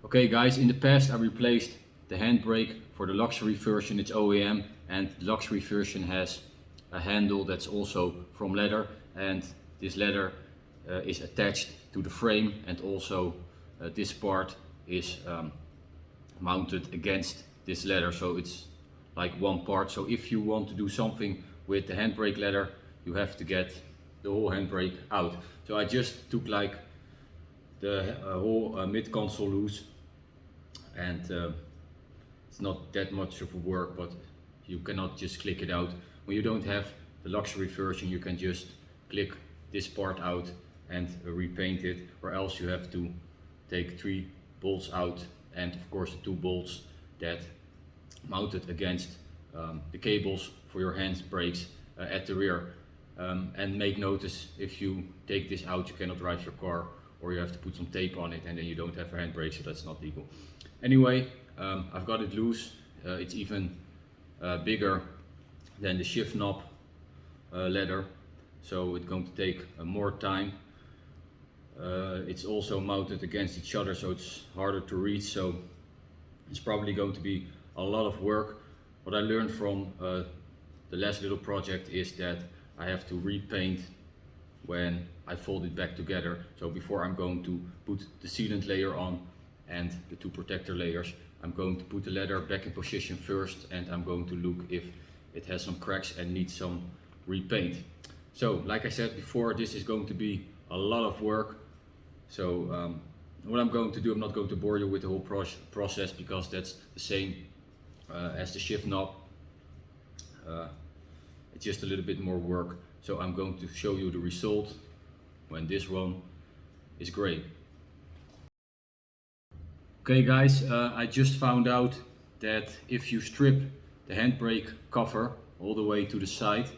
Okay guys, in the past I replaced the handbrake for the luxury version, it's OEM, and the luxury version has a handle that's also from leather, and this leather is attached to the frame, and also this part is mounted against this leather, so it's like one part. So if you want to do something with the handbrake leather, you have to get the whole handbrake out. So I just took like the whole mid console loose, and it's not that much of a work, but you cannot just click it out. When you don't have the luxury version, you can just click this part out and repaint it, or else you have to take 3 bolts out, and of course the 2 bolts that mounted against the cables for your handbrakes at the rear. And make notice, if you take this out, you cannot drive your car, or you have to put some tape on it, and then you don't have a handbrake, so that's not legal. Anyway, I've got it loose. It's even bigger than the shift knob leather, so it's going to take more time. It's also mounted against each other, so it's harder to reach, so it's probably going to be a lot of work. What I learned from the last little project is that I have to repaint when I fold it back together. So before I'm going to put the sealant layer on and the 2 protector layers, I'm going to put the leather back in position first, and I'm going to look if it has some cracks and needs some repaint. So like I said before, this is going to be a lot of work. So what I'm going to do, I'm not going to bore you with the whole process, because that's the same as the shift knob. It's just a little bit more work. So I'm going to show you the result when this one is grey. Okay guys, I just found out that if you strip the handbrake cover all the way to the side,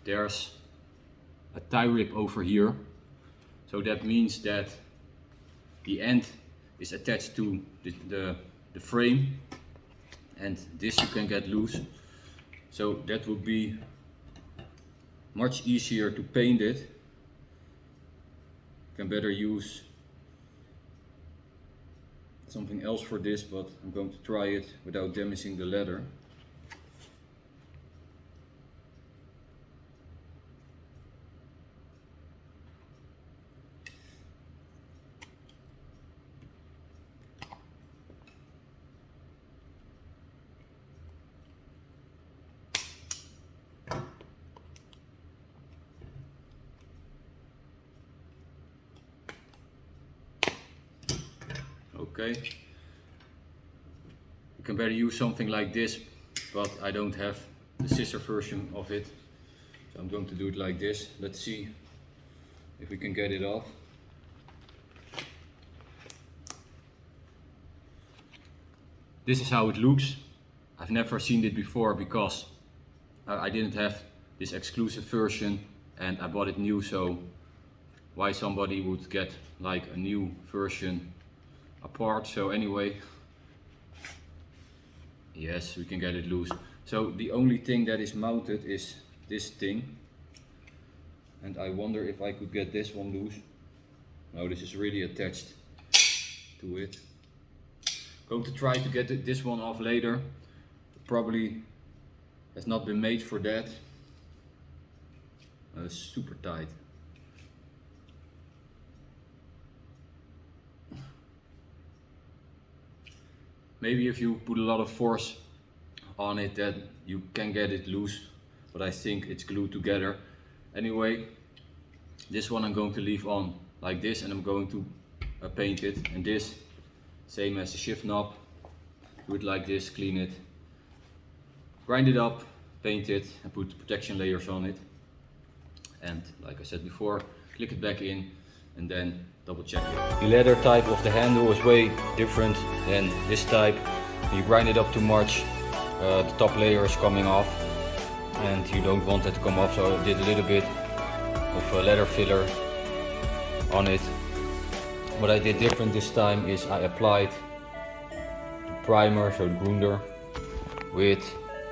there's a tie rip over here. So that means that the end is attached to the frame, and this you can get loose. So that would be much easier to paint it. You can better use something else for this, but I'm going to try it without damaging the leather. Okay, you can better use something like this, but I don't have the scissor version of it, so I'm going to do it like this. Let's see if we can get it off. This is how it looks. I've never seen it before, because I didn't have this exclusive version and I bought it new, so why somebody would get like a new version apart. So anyway, yes, we can get it loose. So the only thing that is mounted is this thing, and I wonder if I could get this one loose. No, this is really attached to it. Going to try to get this one off later. Probably has not been made for that. It's super tight. Maybe if you put a lot of force on it, that you can get it loose, but I think it's glued together. Anyway, this one I'm going to leave on like this, and I'm going to paint it. And this, same as the shift knob, do it like this, clean it, grind it up, paint it, and put protection layers on it. And like I said before, click it back in and then double check it. The leather type of the handle is way different than this type. When you grind it up too much, the top layer is coming off and you don't want that to come off, so I did a little bit of a leather filler on it. What I did different this time is I applied the primer, so the Grunder, with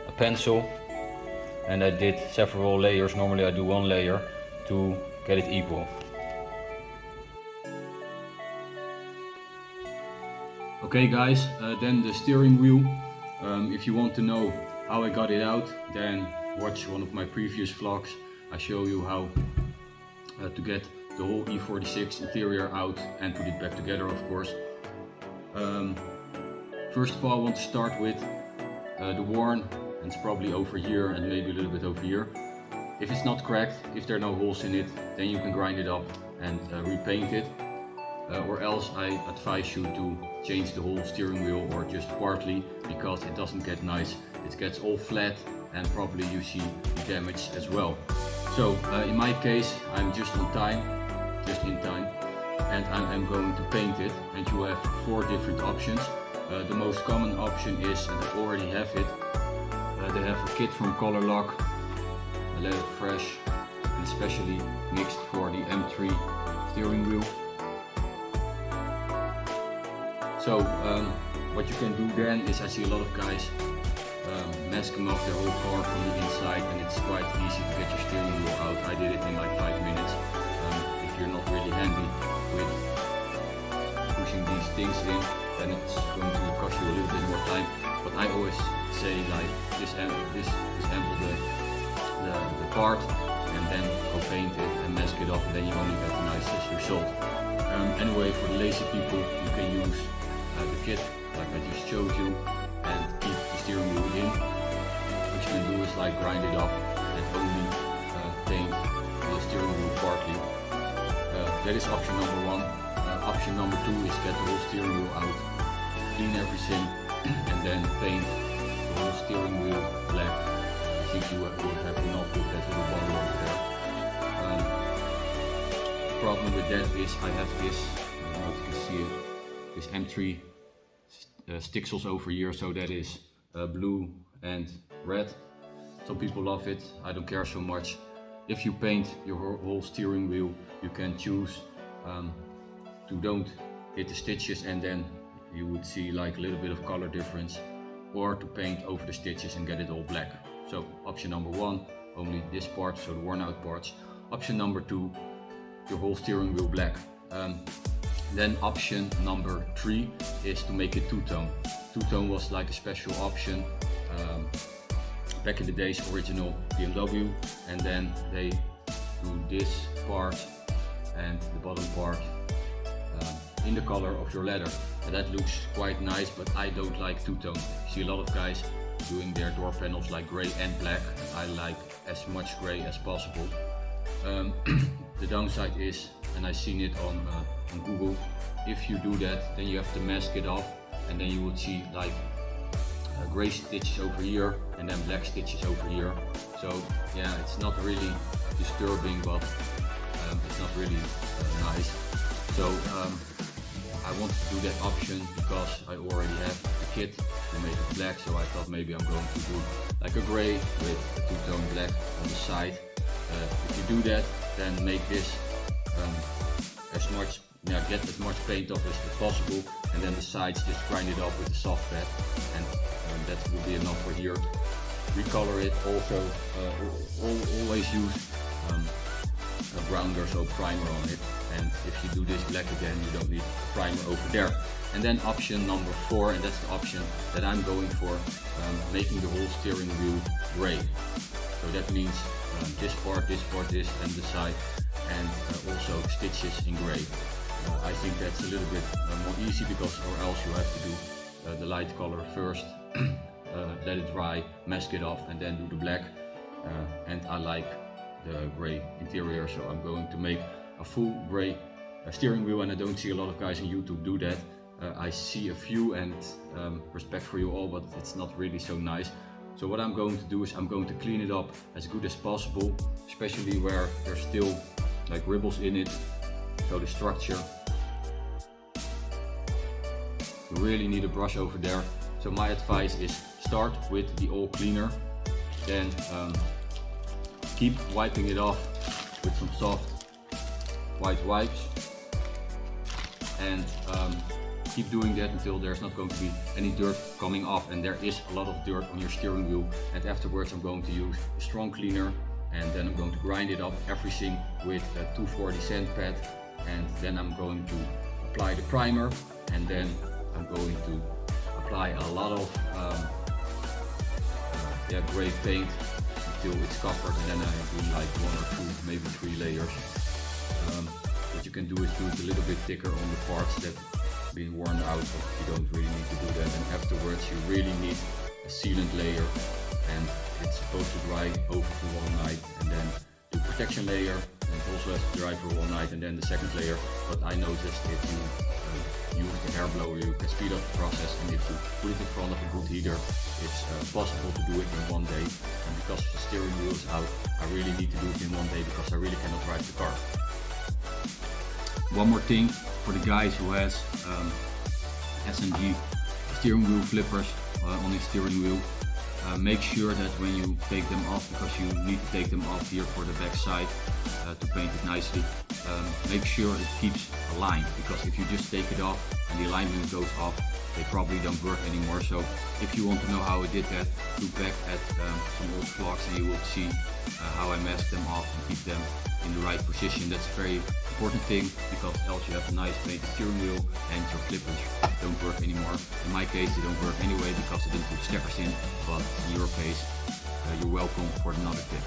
a pencil, and I did several layers. Normally I do one layer to get it equal. Okay guys, then the steering wheel. If you want to know how I got it out, then watch one of my previous vlogs. I show you how to get the whole E46 interior out and put it back together, of course. First of all, I want to start with the worn, and it's probably over here and maybe a little bit over here. If it's not cracked, if there are no holes in it, then you can grind it up and repaint it. Or else I advise you to change the whole steering wheel, or just partly, because it doesn't get nice. It gets all flat and probably you see the damage as well. So in my case, I'm just in time, and I'm going to paint it. And you have 4 different options. The most common option is, and I already have it, they have a kit from COLOURLOCK, a leather fresh, and especially mixed for the M3 steering wheel. So what you can do then is, I see a lot of guys masking off the whole car from the inside, and it's quite easy to get your steering wheel out. I did it in like 5 minutes. If you're not really handy with pushing these things in, then it's going to cost you a little bit more time. But I always say, like, disassemble the part and then go paint it and mask it off, and then you only get the nicest result. Anyway, for the lazy people, you can use the kit like I just showed you and keep the steering wheel in. What you can do is like grind it up and only paint the steering wheel partly. That is option number 1. Option number 2 is get the whole steering wheel out, clean everything, and then paint the whole steering wheel black. I think you will have enough with that little bottle over there. The problem with that is I have this, I don't know if you can see it, this M3 sticksels over here, so that is blue and red. Some people love it, I don't care so much. If you paint your whole steering wheel, you can choose to don't hit the stitches, and then you would see like a little bit of color difference, or to paint over the stitches and get it all black. So option number 1, only this part, so the worn out parts. Option number 2, your whole steering wheel black. Then option number 3 is to make it two-tone. Two-tone was like a special option back in the days, original BMW, and then they do this part and the bottom part in the color of your leather, and that looks quite nice, but I don't like two-tone. You see a lot of guys doing their door panels like gray and black. I like as much gray as possible. The downside is, and I've seen it on Google, if you do that, then you have to mask it off, and then you will see like gray stitches over here and then black stitches over here. So yeah, it's not really disturbing, but it's not really nice. So I wanted to do that option because I already have the kit to make it black, so I thought maybe I'm going to do like a gray with a two-tone black on the side. If you do that, then make this get as much paint off as possible, and then the sides just grind it up with the soft pad, and that will be enough for here. Recolor it also, always use grounder, so primer on it. And if you do this black again, you don't need a primer over there. And then option number 4, and that's the option that I'm going for, making the whole steering wheel gray. So that means this part, this, and the side, and also stitches in gray. I think that's a little bit more easy, because or else you have to do the light color first, let it dry, mask it off, and then do the black. And I like the gray interior, so I'm going to make a full gray steering wheel, and I don't see a lot of guys on YouTube do that. I see a few, and respect for you all, but it's not really so nice. So what I'm going to do is I'm going to clean it up as good as possible, especially where there's still like ripples in it. So the structure, you really need a brush over there. So my advice is start with the all cleaner, then keep wiping it off with some soft white wipes, and keep doing that until there's not going to be any dirt coming off, and there is a lot of dirt on your steering wheel. And afterwards I'm going to use a strong cleaner, and then I'm going to grind it up everything with a 240 sandpad, and then I'm going to apply the primer, and then I'm going to apply a lot of gray paint until it's covered, and then I do like 1 or 2, maybe 3 layers. What you can do is do it a little bit thicker on the parts that been worn out, but you don't really need to do that. And afterwards you really need a sealant layer, and it's supposed to dry over for 1 night, and then do protection layer, and it also has to dry for 1 night, and then the second layer. But I noticed if you use the hair blower, you can speed up the process, and if you put it in front of a good heater, it's possible to do it in 1 day. And because the steering wheel is out, I really need to do it in 1 day, because I really cannot drive the car. One more thing for the guys who has SMG steering wheel flippers on his steering wheel, make sure that when you take them off, because you need to take them off here for the back side to paint it nicely, make sure it keeps aligned, because if you just take it off and the alignment goes off, they probably don't work anymore. So if you want to know how I did that, look back at some old vlogs, and you will see how I mask them off and keep them in the right position. That's a very important thing, because else you have a nice painted steering wheel and your flippers don't work anymore. In my case they don't work anyway, because I didn't put steppers in, but in your case you're welcome for another tip.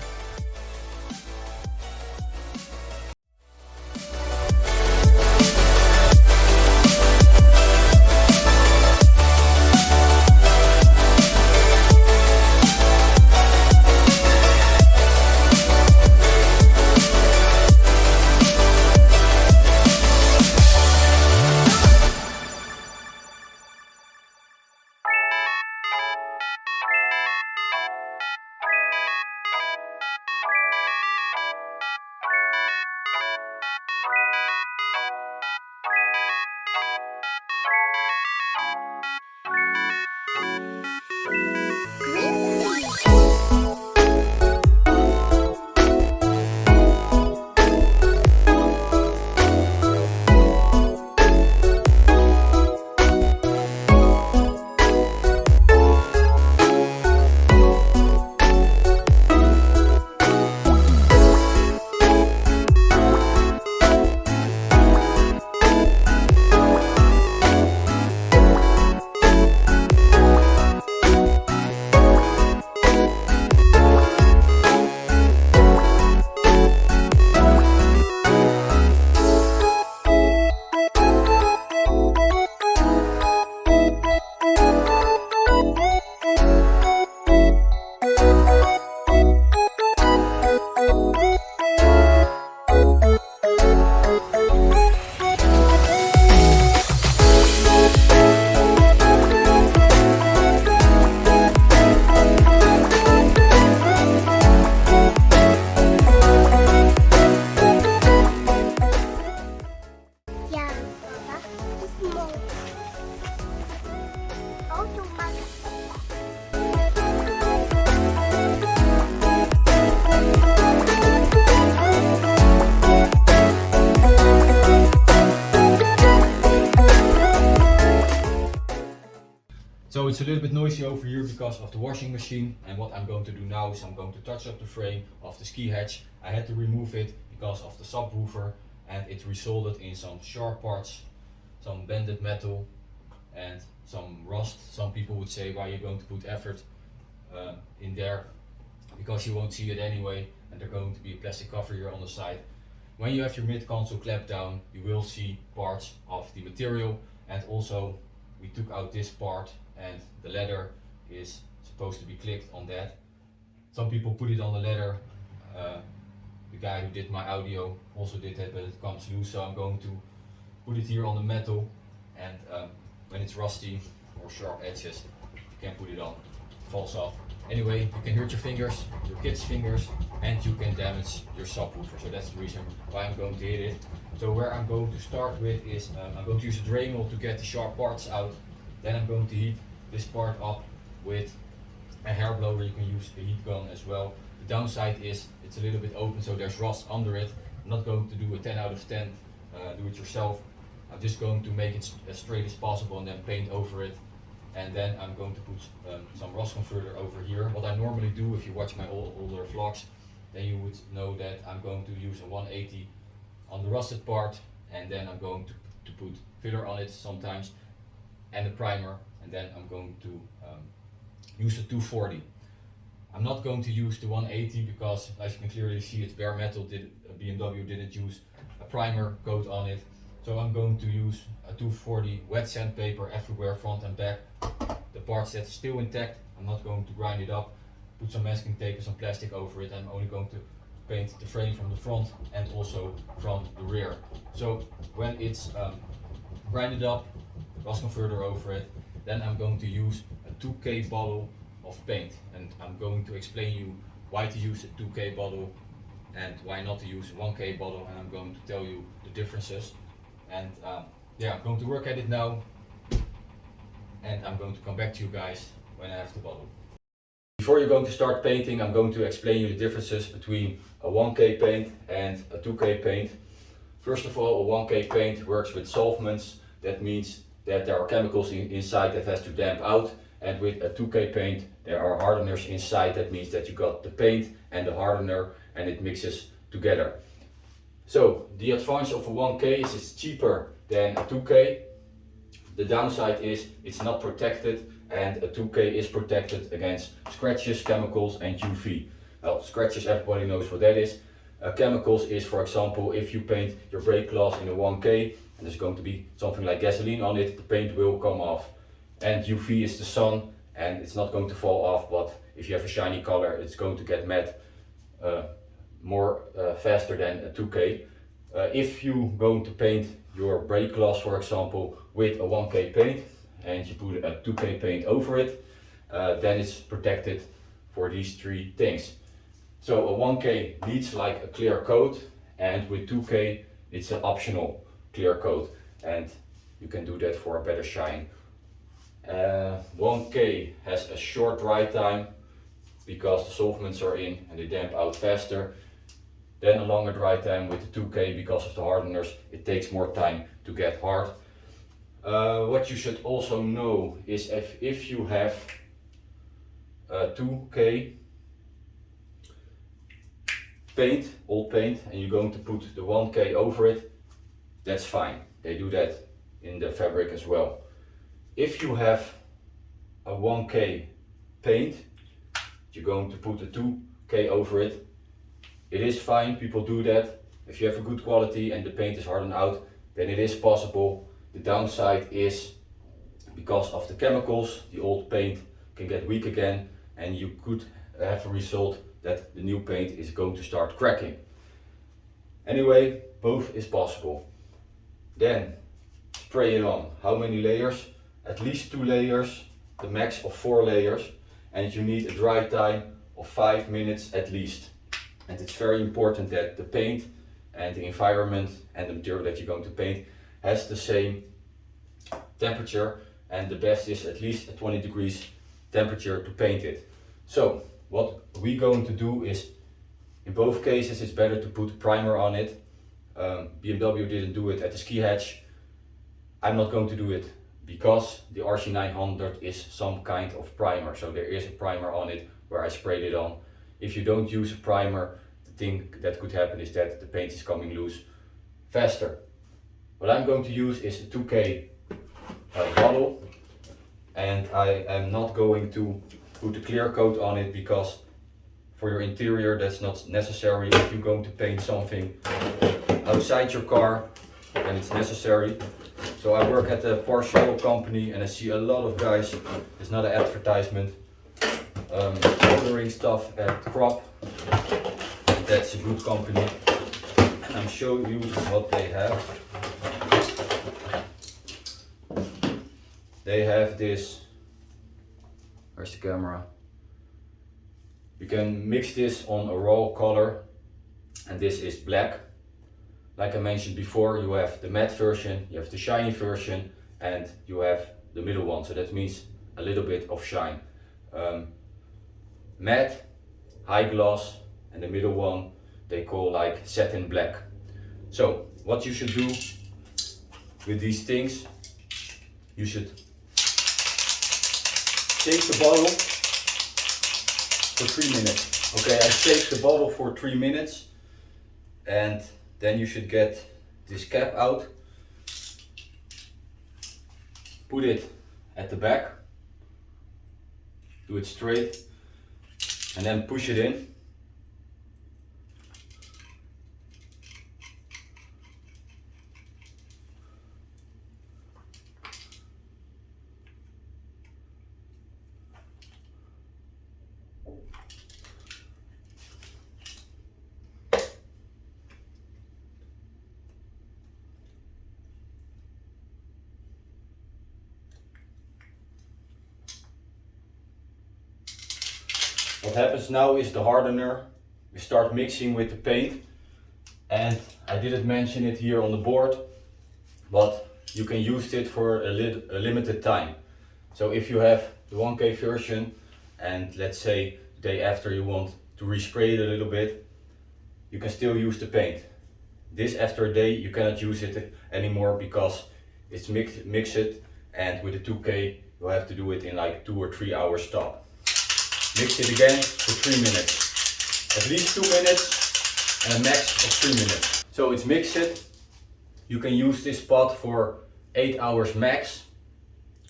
So it's a little bit noisy over here because of the washing machine, and what I'm going to do now is I'm going to touch up the frame of the ski hatch. I had to remove it because of the subwoofer, and it resulted in some sharp parts, some bended metal and some rust. Some people would say, why are you going to put effort in there, because you won't see it anyway, and there's going to be a plastic cover here on the side. When you have your mid console clamped down, you will see parts of the material, and also we took out this part and the leather is supposed to be clicked on that. Some people put it on the leather. The guy who did my audio also did that, but it comes loose, so I'm going to put it here on the metal, and when it's rusty or sharp edges, you can put it on, it falls off. Anyway, you can hurt your fingers, your kids' fingers, and you can damage your subwoofer, so that's the reason why I'm going to hit it. So where I'm going to start with is, I'm going to use a Dremel to get the sharp parts out. Then I'm going to heat this part up with a hair blower. You can use a heat gun as well. The downside is it's a little bit open, so there's rust under it. I'm not going to do a 10 out of 10 do it yourself. I'm just going to make it as straight as possible and then paint over it. And then I'm going to put some rust converter over here. What I normally do, if you watch my older vlogs, then you would know that I'm going to use a 180 on the rusted part, and then I'm going to put filler on it sometimes and a primer, and then I'm going to use the 240. I'm not going to use the 180 because, as you can clearly see, it's bare metal. BMW didn't use a primer coat on it. So I'm going to use a 240 wet sandpaper everywhere, front and back. The parts that's still intact, I'm not going to grind it up, put some masking tape and some plastic over it. I'm only going to paint the frame from the front and also from the rear. So when it's grinded up, rust converter over it, then I'm going to use a 2K bottle of paint, and I'm going to explain you why to use a 2K bottle and why not to use a 1K bottle, and I'm going to tell you the differences. And yeah, I'm going to work at it now, and I'm going to come back to you guys when I have the bottle. Before you're going to start painting, I'm going to explain you the differences between a 1K paint and a 2K paint. First of all, a 1K paint works with solvents. That means that there are chemicals inside that has to damp out, and with a 2K paint there are hardeners inside. That means that you got the paint and the hardener and it mixes together. So the advantage of a 1K is it's cheaper than a 2K. The downside is it's not protected, and a 2K is protected against scratches, chemicals and UV. Well, scratches, everybody knows what that is. Chemicals is, for example, if you paint your brake glass in a 1K and there's going to be something like gasoline on it, the paint will come off. And UV is the sun, and it's not going to fall off, but if you have a shiny color, it's going to get matte more faster than a 2K. If you're going to paint your brake glass, for example, with a 1K paint and you put a 2K paint over it, then it's protected for these three things. So a 1K needs like a clear coat, and with 2K it's an optional clear coat, and you can do that for a better shine. 1K has a short dry time because the solvents are in and they damp out faster. Then a longer dry time with the 2K because of the hardeners. It takes more time to get hard. What you should also know is if you have a 2K paint, old paint, and you're going to put the 1K over it, that's fine. They do that in the fabric as well. If you have a 1K paint, you're going to put a 2K over it. It is fine, people do that. If you have a good quality and the paint is hardened out, then it is possible. The downside is because of the chemicals, the old paint can get weak again, and you could have a result that the new paint is going to start cracking. Anyway, both is possible. Then spray it on. How many layers? At least 2 layers, the max of 4 layers, and you need a dry time of 5 minutes at least. And it's very important that the paint and the environment and the material that you're going to paint has the same temperature, and the best is at least a 20 degrees temperature to paint it. So what we're going to do is, in both cases it's better to put primer on it. BMW didn't do it at the ski hatch. I'm not going to do it because the RC900 is some kind of primer, so there is a primer on it where I sprayed it on. If you don't use a primer, the thing that could happen is that the paint is coming loose faster. What I'm going to use is a 2K bottle, and I am not going to put a clear coat on it because for your interior that's not necessary. If you're going to paint something outside your car, then it's necessary. So I work at a partial company and I see a lot of guys, it's not an advertisement, coloring stuff at Crop. That's a good company. And I'm showing you what they have. They have this, where's the camera? You can mix this on a raw color, and this is black. Like I mentioned before, you have the matte version, you have the shiny version, and you have the middle one. So that means a little bit of shine. Matte, high gloss, and the middle one they call like satin black. So what you should do with these things, you should shake the bottle for 3 minutes. Okay, I shake the bottle for 3 minutes, and then you should get this cap out, put it at the back, do it straight, and then push it in. What happens now is the hardener, we start mixing with the paint, and I didn't mention it here on the board, but you can use it for a limited time. So if you have the 1K version and let's say the day after you want to respray it a little bit, you can still use the paint. This after a day you cannot use it anymore because it's mixed, and with the 2K you have to do it in like 2 or 3 hours stop. Mix it again for 3 minutes. At least 2 minutes and a max of 3 minutes. So it's mixed. You can use this pot for 8 hours max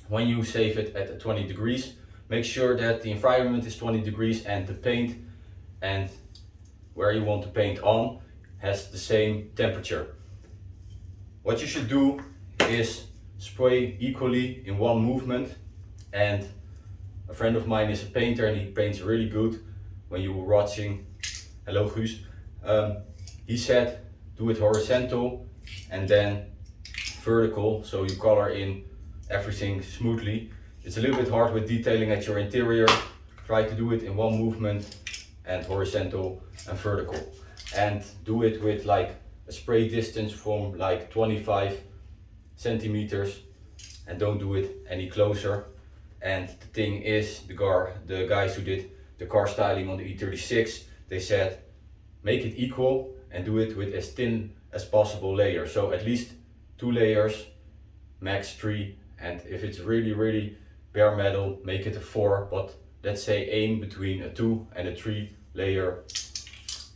when you save it at 20 degrees. Make sure that the environment is 20 degrees and the paint and where you want to paint on has the same temperature. What you should do is spray equally in one movement, and a friend of mine is a painter and he paints really good. When you were watching, hello Guus, he said do it horizontal and then vertical, so you color in everything smoothly. It's a little bit hard with detailing at your interior. Try to do it in one movement and horizontal and vertical, and do it with like a spray distance from like 25 centimeters, and don't do it any closer. And the thing is, the guys who did the car styling on the E36, they said make it equal and do it with as thin as possible layer. So at least 2 layers, max 3, and if it's really bare metal, make it a 4, but let's say aim between a 2 and a 3 layer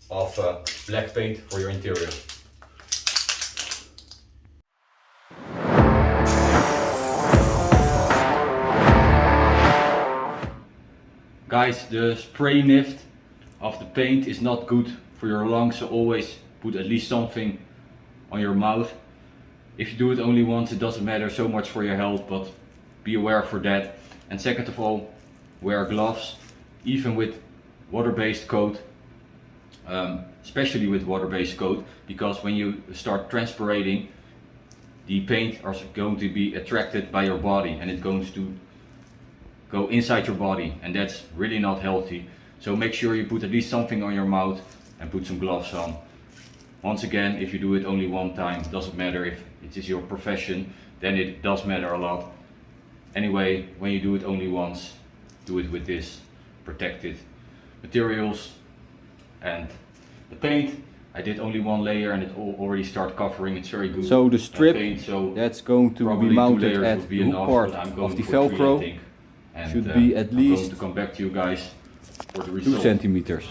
of black paint for your interior. Guys, the spray nift of the paint is not good for your lungs, so always put at least something on your mouth. If you do it only once, it doesn't matter so much for your health, but be aware for that. And second of all, wear gloves, even with water-based coat, especially with water-based coat, because when you start transpirating, the paint is going to be attracted by your body and it's going to go inside your body, and that's really not healthy. So make sure you put at least something on your mouth and put some gloves on. Once again, if you do it only one time, it doesn't matter. If it is your profession, then it does matter a lot. Anyway, when you do it only once, do it with this protected materials. And the paint, I did only 1 layer and it already started covering. It's very good. So the strip paint, so that's going to be mounted at the hook part of the Velcro should be at least to come back to you guys for the 2 result. centimeters.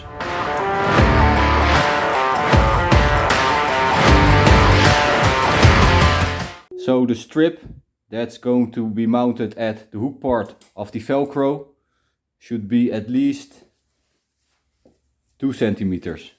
So the strip that's going to be mounted at the hook part of the Velcro should be at least 2 centimeters.